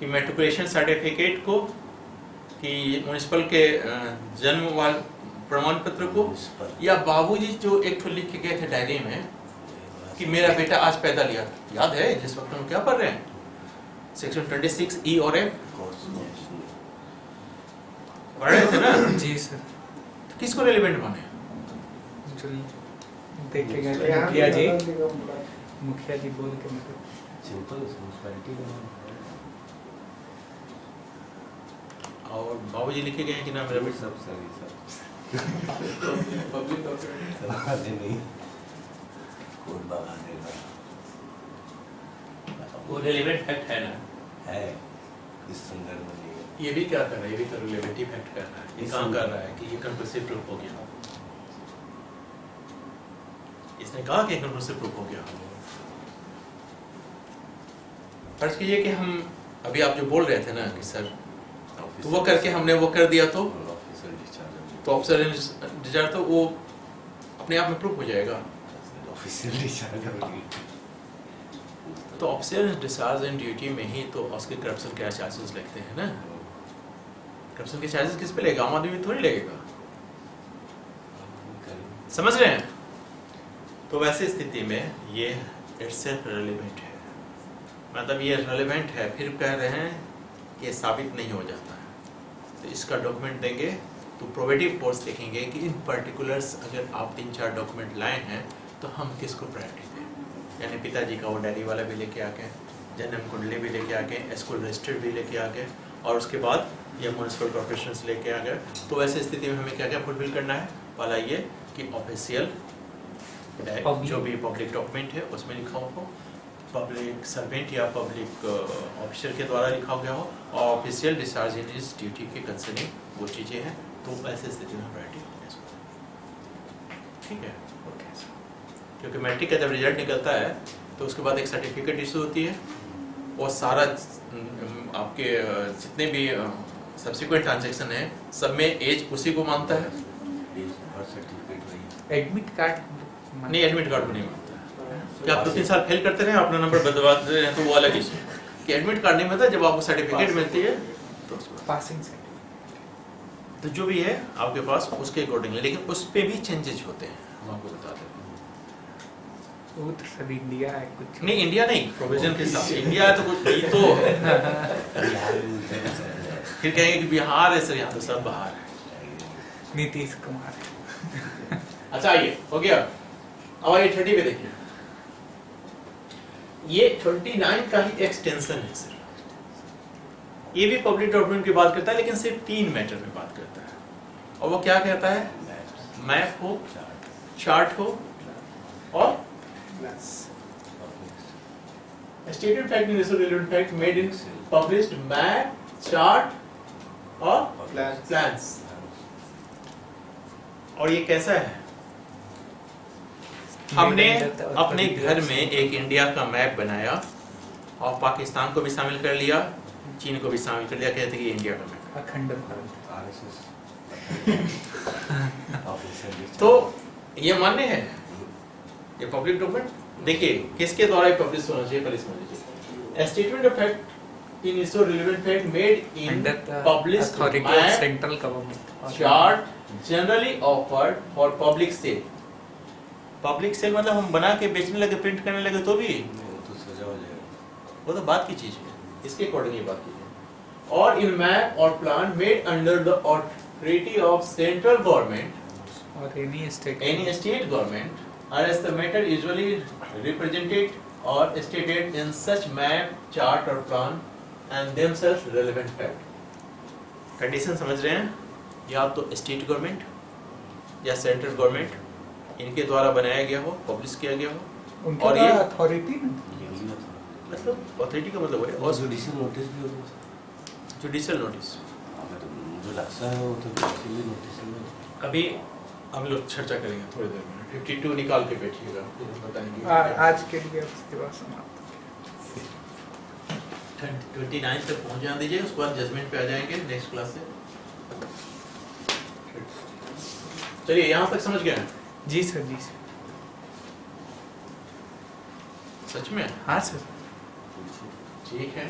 कि मेट्रिकुलेशन सर्टिफिकेट को, कि म्युनिसिपल के जन्म वाले प्रमाण पत्र को, या बाबूजी जो एक ठो लिख के गए थे डायरी में कि मेरा बेटा आज पैदा लिया था। याद है जिस वक्त हम क्या पढ़ रहे हैं? सेक्शन 26 ई और एफ पढ़ रहे थे ना? जी सर। तो किसको रेलिवेंट माने? जो देखे गए थे यहाँ मुखिया जी, भी मुखिया जी बोल के मतलब सिंपल म्युनिसिपैलिटी और बाबूजी लिखे गए हैं कि ना मेरा बेटा? सब सही सब पब्लिक डॉक्यूमेंट समाधि नहीं कोई बगा देगा वो रेलिवेंट फैक्ट है ना? है इस संदर्भ में नहीं है। ये भी क्या कर रहा है? ये भी तो रिलेवेंटी फैक्ट कर रहा है। ये काम कर रहा है कि ये कंक्लूसिव प्रूफ हो गया। इसने कहा कि कंक्लूसिव प्रूफ हो गया। फर्ज कीजिए कि हम अभी आप जो बोल रहे थे ना कि सर तो वो करके हमने वो कर दिया तो ऑफिसर डिस्चार्ज तो ऑफिसर डिस्चार्ज तो वो अपने आप में प्रूफ हो जाएगा। ऑफिसर डिस्चार्ज तो ऑफिसर डिस्चार्ज इन ड्यूटी में ही तो उसके करप्शन के चार्जेस लगते हैं ना। करप्शन के चार्जेस किस पे लेगा? आम आदमी थोड़ी लगेगा। समझ रहे हैं? तो वैसी स्थिति में ये इटसेल्फ रेलेवेंट है, मतलब ये रेलेवेंट है। फिर कह रहे हैं कि साबित नहीं हो जाता है, तो इसका डॉक्यूमेंट देंगे तो प्रोबेटिव फोर्स देखेंगे कि इन पर्टिकुलर्स अगर आप 3-4 डॉक्यूमेंट लाए हैं तो हम किसको प्रायोरिटी दें। यानी पिताजी का वो डायरी वाला भी लेके आ गए, जन्म कुंडली भी लेके आ गए, स्कूल रजिस्टर भी लेके आ गए, और उसके बाद ये म्युनिसिपल कॉर्पोरेशन लेके आ गए। तो वैसे स्थिति में हमें क्या क्या फुलफिल करना है? पहला ये कि ऑफिशियल जो भी पब्लिक डॉक्यूमेंट है उसमें लिखा हो, पब्लिक सर्वेंट या पब्लिक ऑफिसर के द्वारा लिखा गया हो, और official discharge in his duty के कंसर्निंग वो चीज़ें हैं। तो ऐसे स्थिति में प्रायोरिटी देंगे इसको। ठीक है, ओके। क्योंकि मैट्रिक का जब रिजल्ट निकलता है तो उसके बाद एक सर्टिफिकेट इशू होती है, और सारा आपके जितने भी सब्सिक्वेंट ट्रांजैक्शन है सब में एज उसी को मानता है। एडमिट कार्ड नहीं, एडमिट कार्ड को नहीं मानता है। कि आप 2-3 साल फेल करते रहे, अपना नंबर बदलवाते रहे तो वो अलग इशू है। कि एडमिट कार्ड नहीं मिलता, जब आपको सर्टिफिकेट मिलती है तो उसको पासिंग से तो जो भी है आपके पास उसके अकॉर्डिंगली, लेकिन उस पर भी चेंजेस होते हैं, हम आपको बता दें। वो तो सर इंडिया है कुछ नहीं, इंडिया नहीं, प्रोविजन के साथ इंडिया है तो कुछ नहीं, तो फिर कहेंगे कि बिहार है सर, यहाँ तो सब बाहर है। नीतीश कुमार अच्छा आइए, हो गया। अब आइए 30 पे देखिए, ये 29 का ही एक्सटेंशन है सर। ये भी पब्लिक डॉक्यूमेंट की बात करता है, लेकिन सिर्फ 3 मैटर में बात करता है। और वो क्या कहता है? मैप हो, चार्ट हो और stated fact in relevant fact made in published map, chart और प्लान्स। और ये कैसा है? हमने अपने घर में एक इंडिया का मैप बनाया और पाकिस्तान को भी शामिल कर लिया, चीन को भी शामिल कर लिया, कहते हैं कि इंडिया का मैप। अखंड भारत तो ये मान्य है, ये पब्लिक डॉक्यूमेंट। देखिए किसके द्वारा पब्लिश होना चाहिए, पहले समझ लीजिए। Statement of fact in issue relevant fact made in under the published authority of map, central government chart generally offered for public sale. Public sale मतलब हम बना के बेचने लगे, प्रिंट करने लगे तो भी तो सजा हो जाएगा। वो तो बात की चीज है, इसके अकॉर्डिंग ये बात कीजिए। और इन मैप और plan made under the authority of central government और any state government, as the matter usually represented or stated in such map, chart or plan and themselves relevant fact. Condition समझ रहे हैं? या तो स्टेट गवर्नमेंट या central government इनके द्वारा बनाया गया हो, पब्लिश किया गया हो, उनके और ये द्वारा अथॉरिटी मतलब अथॉरिटी का मतलब है। और जुडिशियल नोटिस भी होता है। जुडिशियल नोटिस अगर जो लगता है वो तो जुडिशियल नोटिस में अभी हम लोग चर्चा करेंगे थोड़ी देर में। 52 निकाल के बैठिएगा, फिर बताएंगे। आज के लिए उसके बाद समाप्त 29 तक पहुंच जाने दीजिए, उसके बाद जजमेंट पे आ जाएंगे नेक्स्ट क्लास से। चलिए यहाँ तक समझ गए? जी सर जी सर सच में? हाँ सर ठीक है,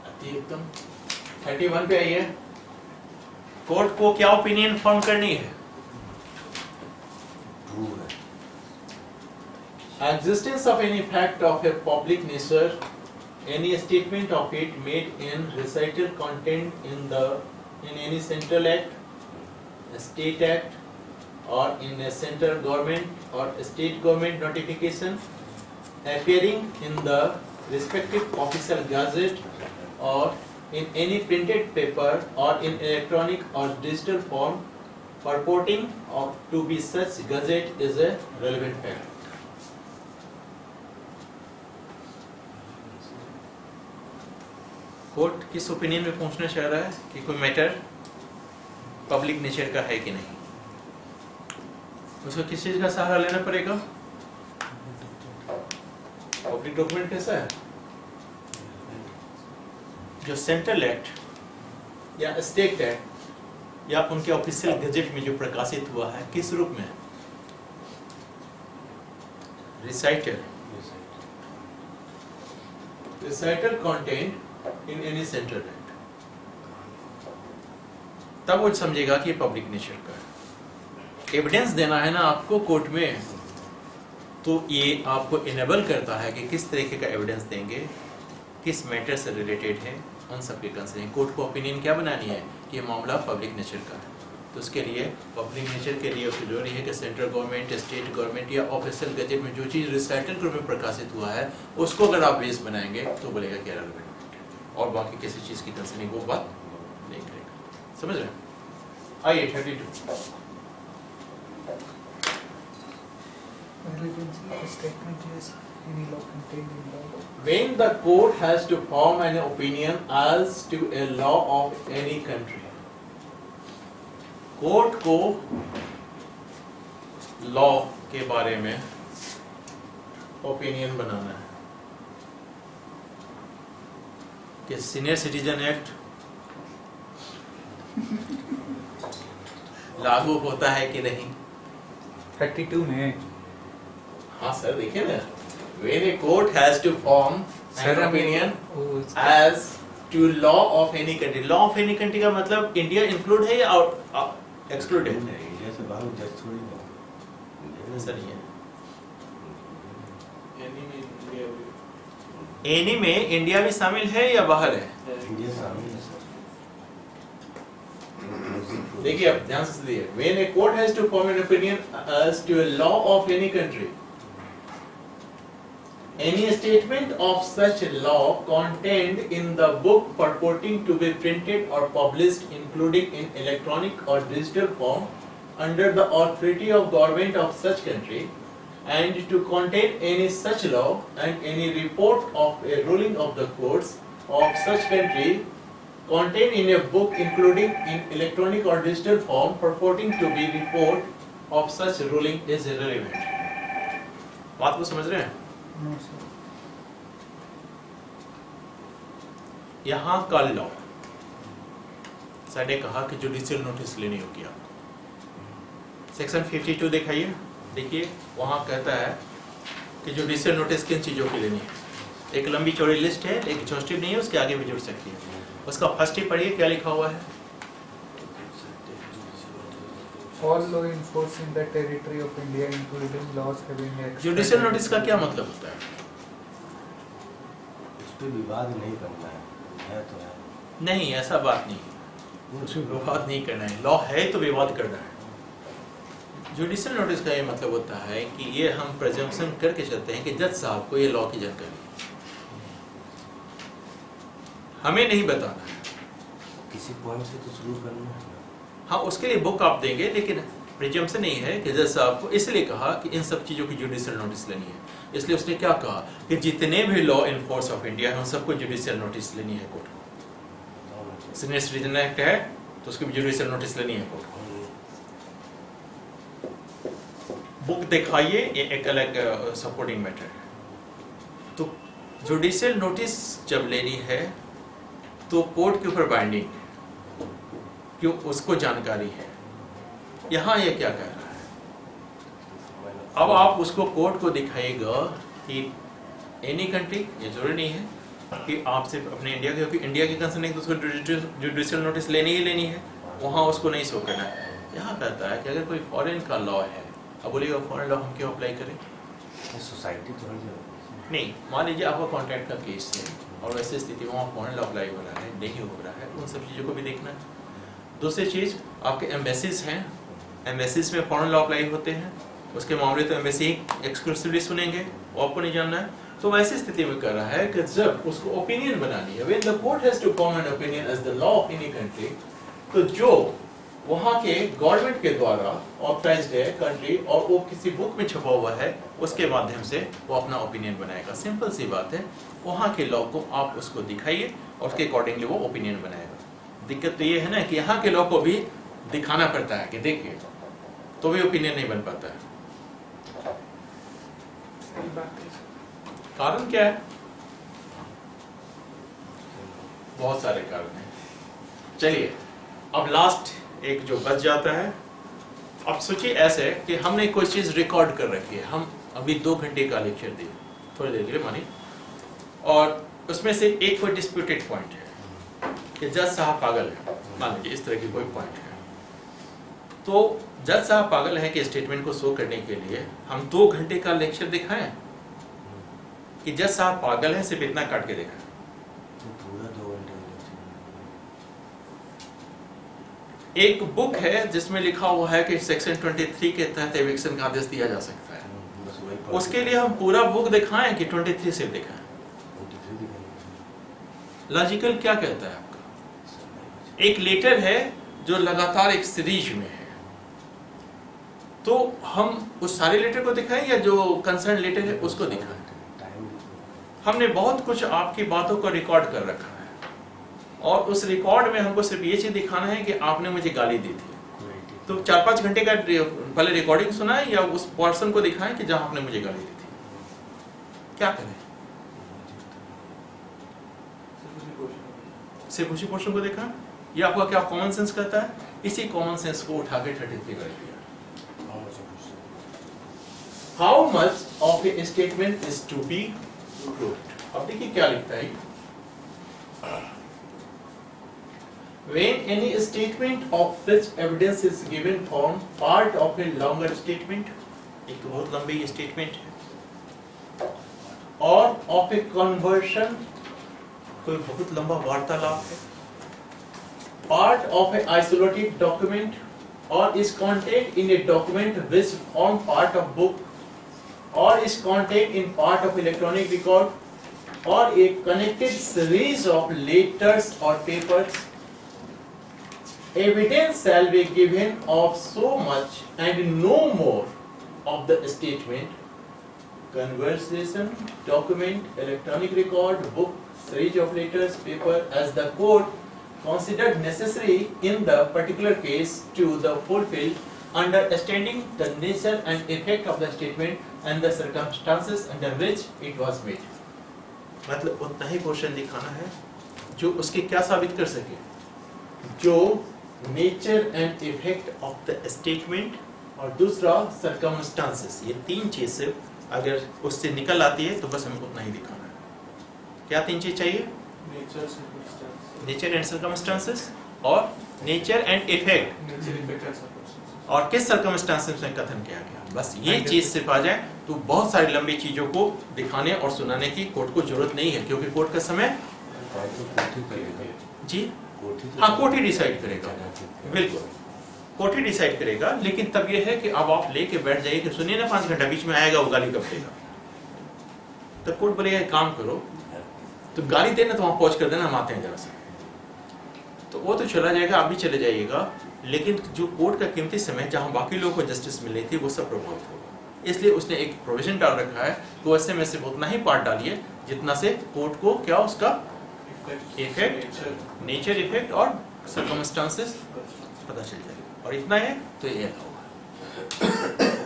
अति उत्तम। 31 पे आइए। कोर्ट को क्या ओपिनियन फॉर्म करनी है? ट्रू है। Existence of any fact of a public nature, any statement of it made in recital content in any central act, a state act, or in a central government or state government notification, appearing in the respective official gazette or in any printed paper or in electronic or digital form, purporting to be such gazette is a relevant fact. Court किस opinion में पहुंचना चाह रहा है कि कोई matter public nature का है कि नहीं? उसको किस चीज का सहारा लेना पड़ेगा? पब्लिक डॉक्यूमेंट कैसा है? जो सेंट्रल एक्ट या स्टेट एक्ट या उनके ऑफिशियल गजेट में जो प्रकाशित हुआ है, किस रूप में? Recital content in any central act, तब वो समझेगा कि पब्लिक नेचर का है। एविडेंस देना है ना आपको कोर्ट में, तो ये आपको इनेबल करता है कि किस तरीके का एविडेंस देंगे, किस मैटर से रिलेटेड है, उन सब के कंसर्न। कोर्ट को ओपिनियन क्या बनानी है कि ये मामला पब्लिक नेचर का है। तो उसके लिए पब्लिक नेचर के लिए जरूरी है कि सेंट्रल गवर्नमेंट, स्टेट गवर्नमेंट या ऑफिशियल गजेट में जो चीज़ रिसाइटल के रूप में प्रकाशित हुआ है उसको अगर आप बेस बनाएंगे तो बोलेगा कि रेलेवेंट, और बाकी किसी चीज़ की कंसर्निंग वो बात नहीं करेगा। समझ रहे हैं? आइए 32। statement is any law contained in law. When the court has to form an opinion as to a law of any country, court को लॉ के बारे में ओपिनियन बनाना है कि सीनियर सिटीजन एक्ट लागू होता है कि नहीं। 32 में हाँ सर, देखिए ना, when a court has to form an opinion as to law of any country, law of any country का मतलब इंडिया इंक्लूड है या एक्सक्लूड है? इंडिया से बाहर जज थोड़ी है। ऐसा नहीं है। एनी में इंडिया भी शामिल है या बाहर है? इंडिया शामिल है सर। देखिए अब ध्यान से सुनिए, when a court has to form an opinion as to a law of any country, any statement of such law contained in the book purporting to be printed or published, including in electronic or digital form, under the authority of government of such country, and to contain any such law and any report of a ruling of the courts of such country contained in a book including in electronic or digital form purporting to be report of such ruling is irrelevant. बात को समझ रहे हैं? No sir. यहाँ का law sir ने कहा कि जुडिशियल नोटिस लेनी होगी आपको। सेक्शन 52 दिखाइए, देखिए वहाँ कहता है कि जुडिशियल नोटिस किन चीज़ों की लेनी है। एक लंबी चौड़ी लिस्ट है, एक एग्जॉस्टिव नहीं है, उसके आगे भी जुड़ सकती है। उसका फर्स्ट ही पढ़िए क्या लिखा हुआ है। All law enforced in the territory of India, including laws having judicial notice का क्या मतलब होता है? इस पे विवाद नहीं करना है तो है। नहीं, ऐसा बात नहीं है, विवाद नहीं करना है। लॉ है तो विवाद करना है। जुडिशियल नोटिस का ये मतलब होता है कि ये हम प्रेजम्पशन करके चलते हैं कि जज साहब को ये लॉ की जानकारी हमें नहीं बताना है। किसी पॉइंट से तो शुरू करना है। हाँ, उसके लिए बुक आप देंगे, लेकिन प्रिजम्पशन नहीं है कि जज साहब को इसलिए कहा कि इन सब चीज़ों की जुडिशियल नोटिस लेनी है। इसलिए उसने क्या कहा कि जितने भी law in force of India है उन सबको जुडिशियल नोटिस लेनी है कोर्ट को। सीनियर सिटीजन एक्ट है तो उसकी भी जुडिशियल नोटिस लेनी है कोर्ट को। बुक दिखाइए, ये एक अलग सपोर्टिंग मैटर है। तो जुडिशियल नोटिस जब लेनी है तो कोर्ट के ऊपर बाइंडिंग है, क्यों उसको जानकारी है। यहाँ ये क्या कह रहा है, अब आप उसको कोर्ट को दिखाएगा कि एनी कंट्री, ये जरूरी नहीं है कि आप सिर्फ अपने इंडिया के, क्योंकि इंडिया के कंसर्न है तो उसको जुडिशियल नोटिस लेनी ही लेनी है, वहाँ उसको नहीं शो करना है। यहाँ कहता है कि अगर कोई फॉरेन का लॉ है, अब बोलिएगा फॉरेन लॉ हम क्यों अप्लाई करें? सोसाइटी थोड़ी नहीं, मान लीजिए आपका कॉन्ट्रैक्ट का केस है और वैसे स्थिति में वहाँ फॉरेन लॉ अप्लाई हो रहा है, नहीं हो रहा है, उन सब चीज़ों को भी देखना है। दूसरी चीज़, आपके एम्बेसीज हैं, एम्बेसीज में फॉरेन लॉ अप्लाई होते हैं, उसके मामले तो एम्बेसी एक्सक्लूसिवली सुनेंगे, वो आपको नहीं जानना है। तो वैसी स्थिति में कर रहा है कि जब उसको ओपिनियन बनानी है, when the court has to form an opinion as the law of any country, तो जो वहाँ के गवर्नमेंट के द्वारा ऑथराइज्ड है कंट्री और वो किसी बुक में छपा हुआ है, उसके माध्यम से वो अपना ओपिनियन बनाएगा। सिंपल सी बात है, वहाँ के लॉ को आप उसको दिखाइए और उसके अकॉर्डिंगली वो ओपिनियन बनाएगा। दिक्कत तो ये है ना कि यहाँ के लॉ को भी दिखाना पड़ता है कि देखिए, तो भी ओपिनियन नहीं बन पाता है। कारण क्या है? बहुत सारे कारण हैं। चलिए अब लास्ट एक जो बच जाता है, अब सोचिए ऐसे कि हमने कोई चीज रिकॉर्ड कर रखी है, हम अभी 2 घंटे का लेक्चर दिए, थोड़ी देर के लिए मानिए, और उसमें से एक कोई डिस्प्यूटेड पॉइंट है कि जज साहब पागल है, मान लीजिए इस तरह की कोई पॉइंट है, तो जज साहब पागल है कि स्टेटमेंट को शो करने के लिए हम 2 घंटे का लेक्चर दिखाएं कि जज साहब पागल है, सिर्फ इतना काट के दिखाएं। पूरा 2 घंटे एक बुक है जिसमें लिखा हुआ है कि सेक्शन 23 के तहत एविक्शन का आदेश दिया जा सकता है, उसके लिए हम पूरा बुक दिखाएं कि 23 सिर्फ दिखाएं? लॉजिकल क्या कहता है आपका? एक लेटर है जो लगातार एक सीरीज में है, तो हम उस सारे लेटर को दिखाएं या जो कंसर्न लेटर है उसको दिखाएं? हमने बहुत कुछ आपकी बातों को रिकॉर्ड कर रखा है और उस रिकॉर्ड में हमको सिर्फ ये चीज दिखाना है कि आपने मुझे गाली दी थी, तो 4-5 घंटे का पहले रिकॉर्डिंग सुनाएं या उस पर्सन को दिखाएं कि जहां आपने मुझे गाली दी थी? क्या करें? सिर्फ उसी पोर्शन को देखा? ये आपका क्या कॉमन सेंस कहता है? इसी कॉमन सेंस को उठा के 33 कर दिया। How much of a statement is to be proved? अब देखिए क्या लिखता है, when any statement of such evidence is given form part of a longer statement, एक बहुत लंबी स्टेटमेंट है, or ऑफ ए कन्वर्शन, कोई बहुत लंबा वार्तालाप है, part of a isolated document और is content in a document which form part of book और is content in part of electronic record और a connected series of letters और papers, evidence shall be given of so much and no more of the statement, conversation, document, electronic record, book, series of letters, paper, as the court considered necessary in the particular case to the fulfill, understanding the nature and effect of the statement and the circumstances under which it was made. मतलब उतना ही portion दिखाना है जो उसके क्या साबित कर सके, जो nature and effect of the statement और दूसरा सर्कमस्टांसेस, ये तीन चीज से अगर उससे निकल आती है तो बस हमें उतना ही दिखाना है। क्या तीन चीज चाहिए? नेचर एंड सर्कमस्टांसेस और नेचर एंड इफेक्ट और किस सर्कमस्टांसेस में कथन किया गया, बस ये चीज सिर्फ आ जाए तो बहुत सारी लंबी चीजों को दिखाने और सुनाने की कोर्ट को जरूरत नहीं है, क्योंकि कोर्ट का समय जी हाँ कोर्ट ही डिसाइड करेगा, बिल्कुल कोर्ट ही डिसाइड करेगा। लेकिन तब ये है कि अब आप लेके बैठ जाइए कि सुनिए ना 5 घंटा बीच में आएगा वो गाली कब देगा, तो कोर्ट बोलेगा काम करो, तो गाली देना तो वहां पहुंच कर देना, हम आते हैं जरा सा, तो वो तो चला जाएगा, आप भी चले जाइएगा, लेकिन जो कोर्ट का कीमती समय जहां बाकी लोगों को जस्टिस मिली थी वो सब प्रभावित होगा। इसलिए उसने एक प्रोविजन डाल रखा है तो ऐसे में सिर्फ उतना ही पार्ट डालिए जितना से कोर्ट को क्या उसका इफेक्ट, नेचर इफेक्ट और सर्कमस्टांसेस पता चल जाएगा, और इतना है तो ये होगा।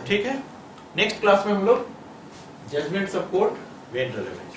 ठीक है, नेक्स्ट क्लास में हम लोग judgements of court when relevant.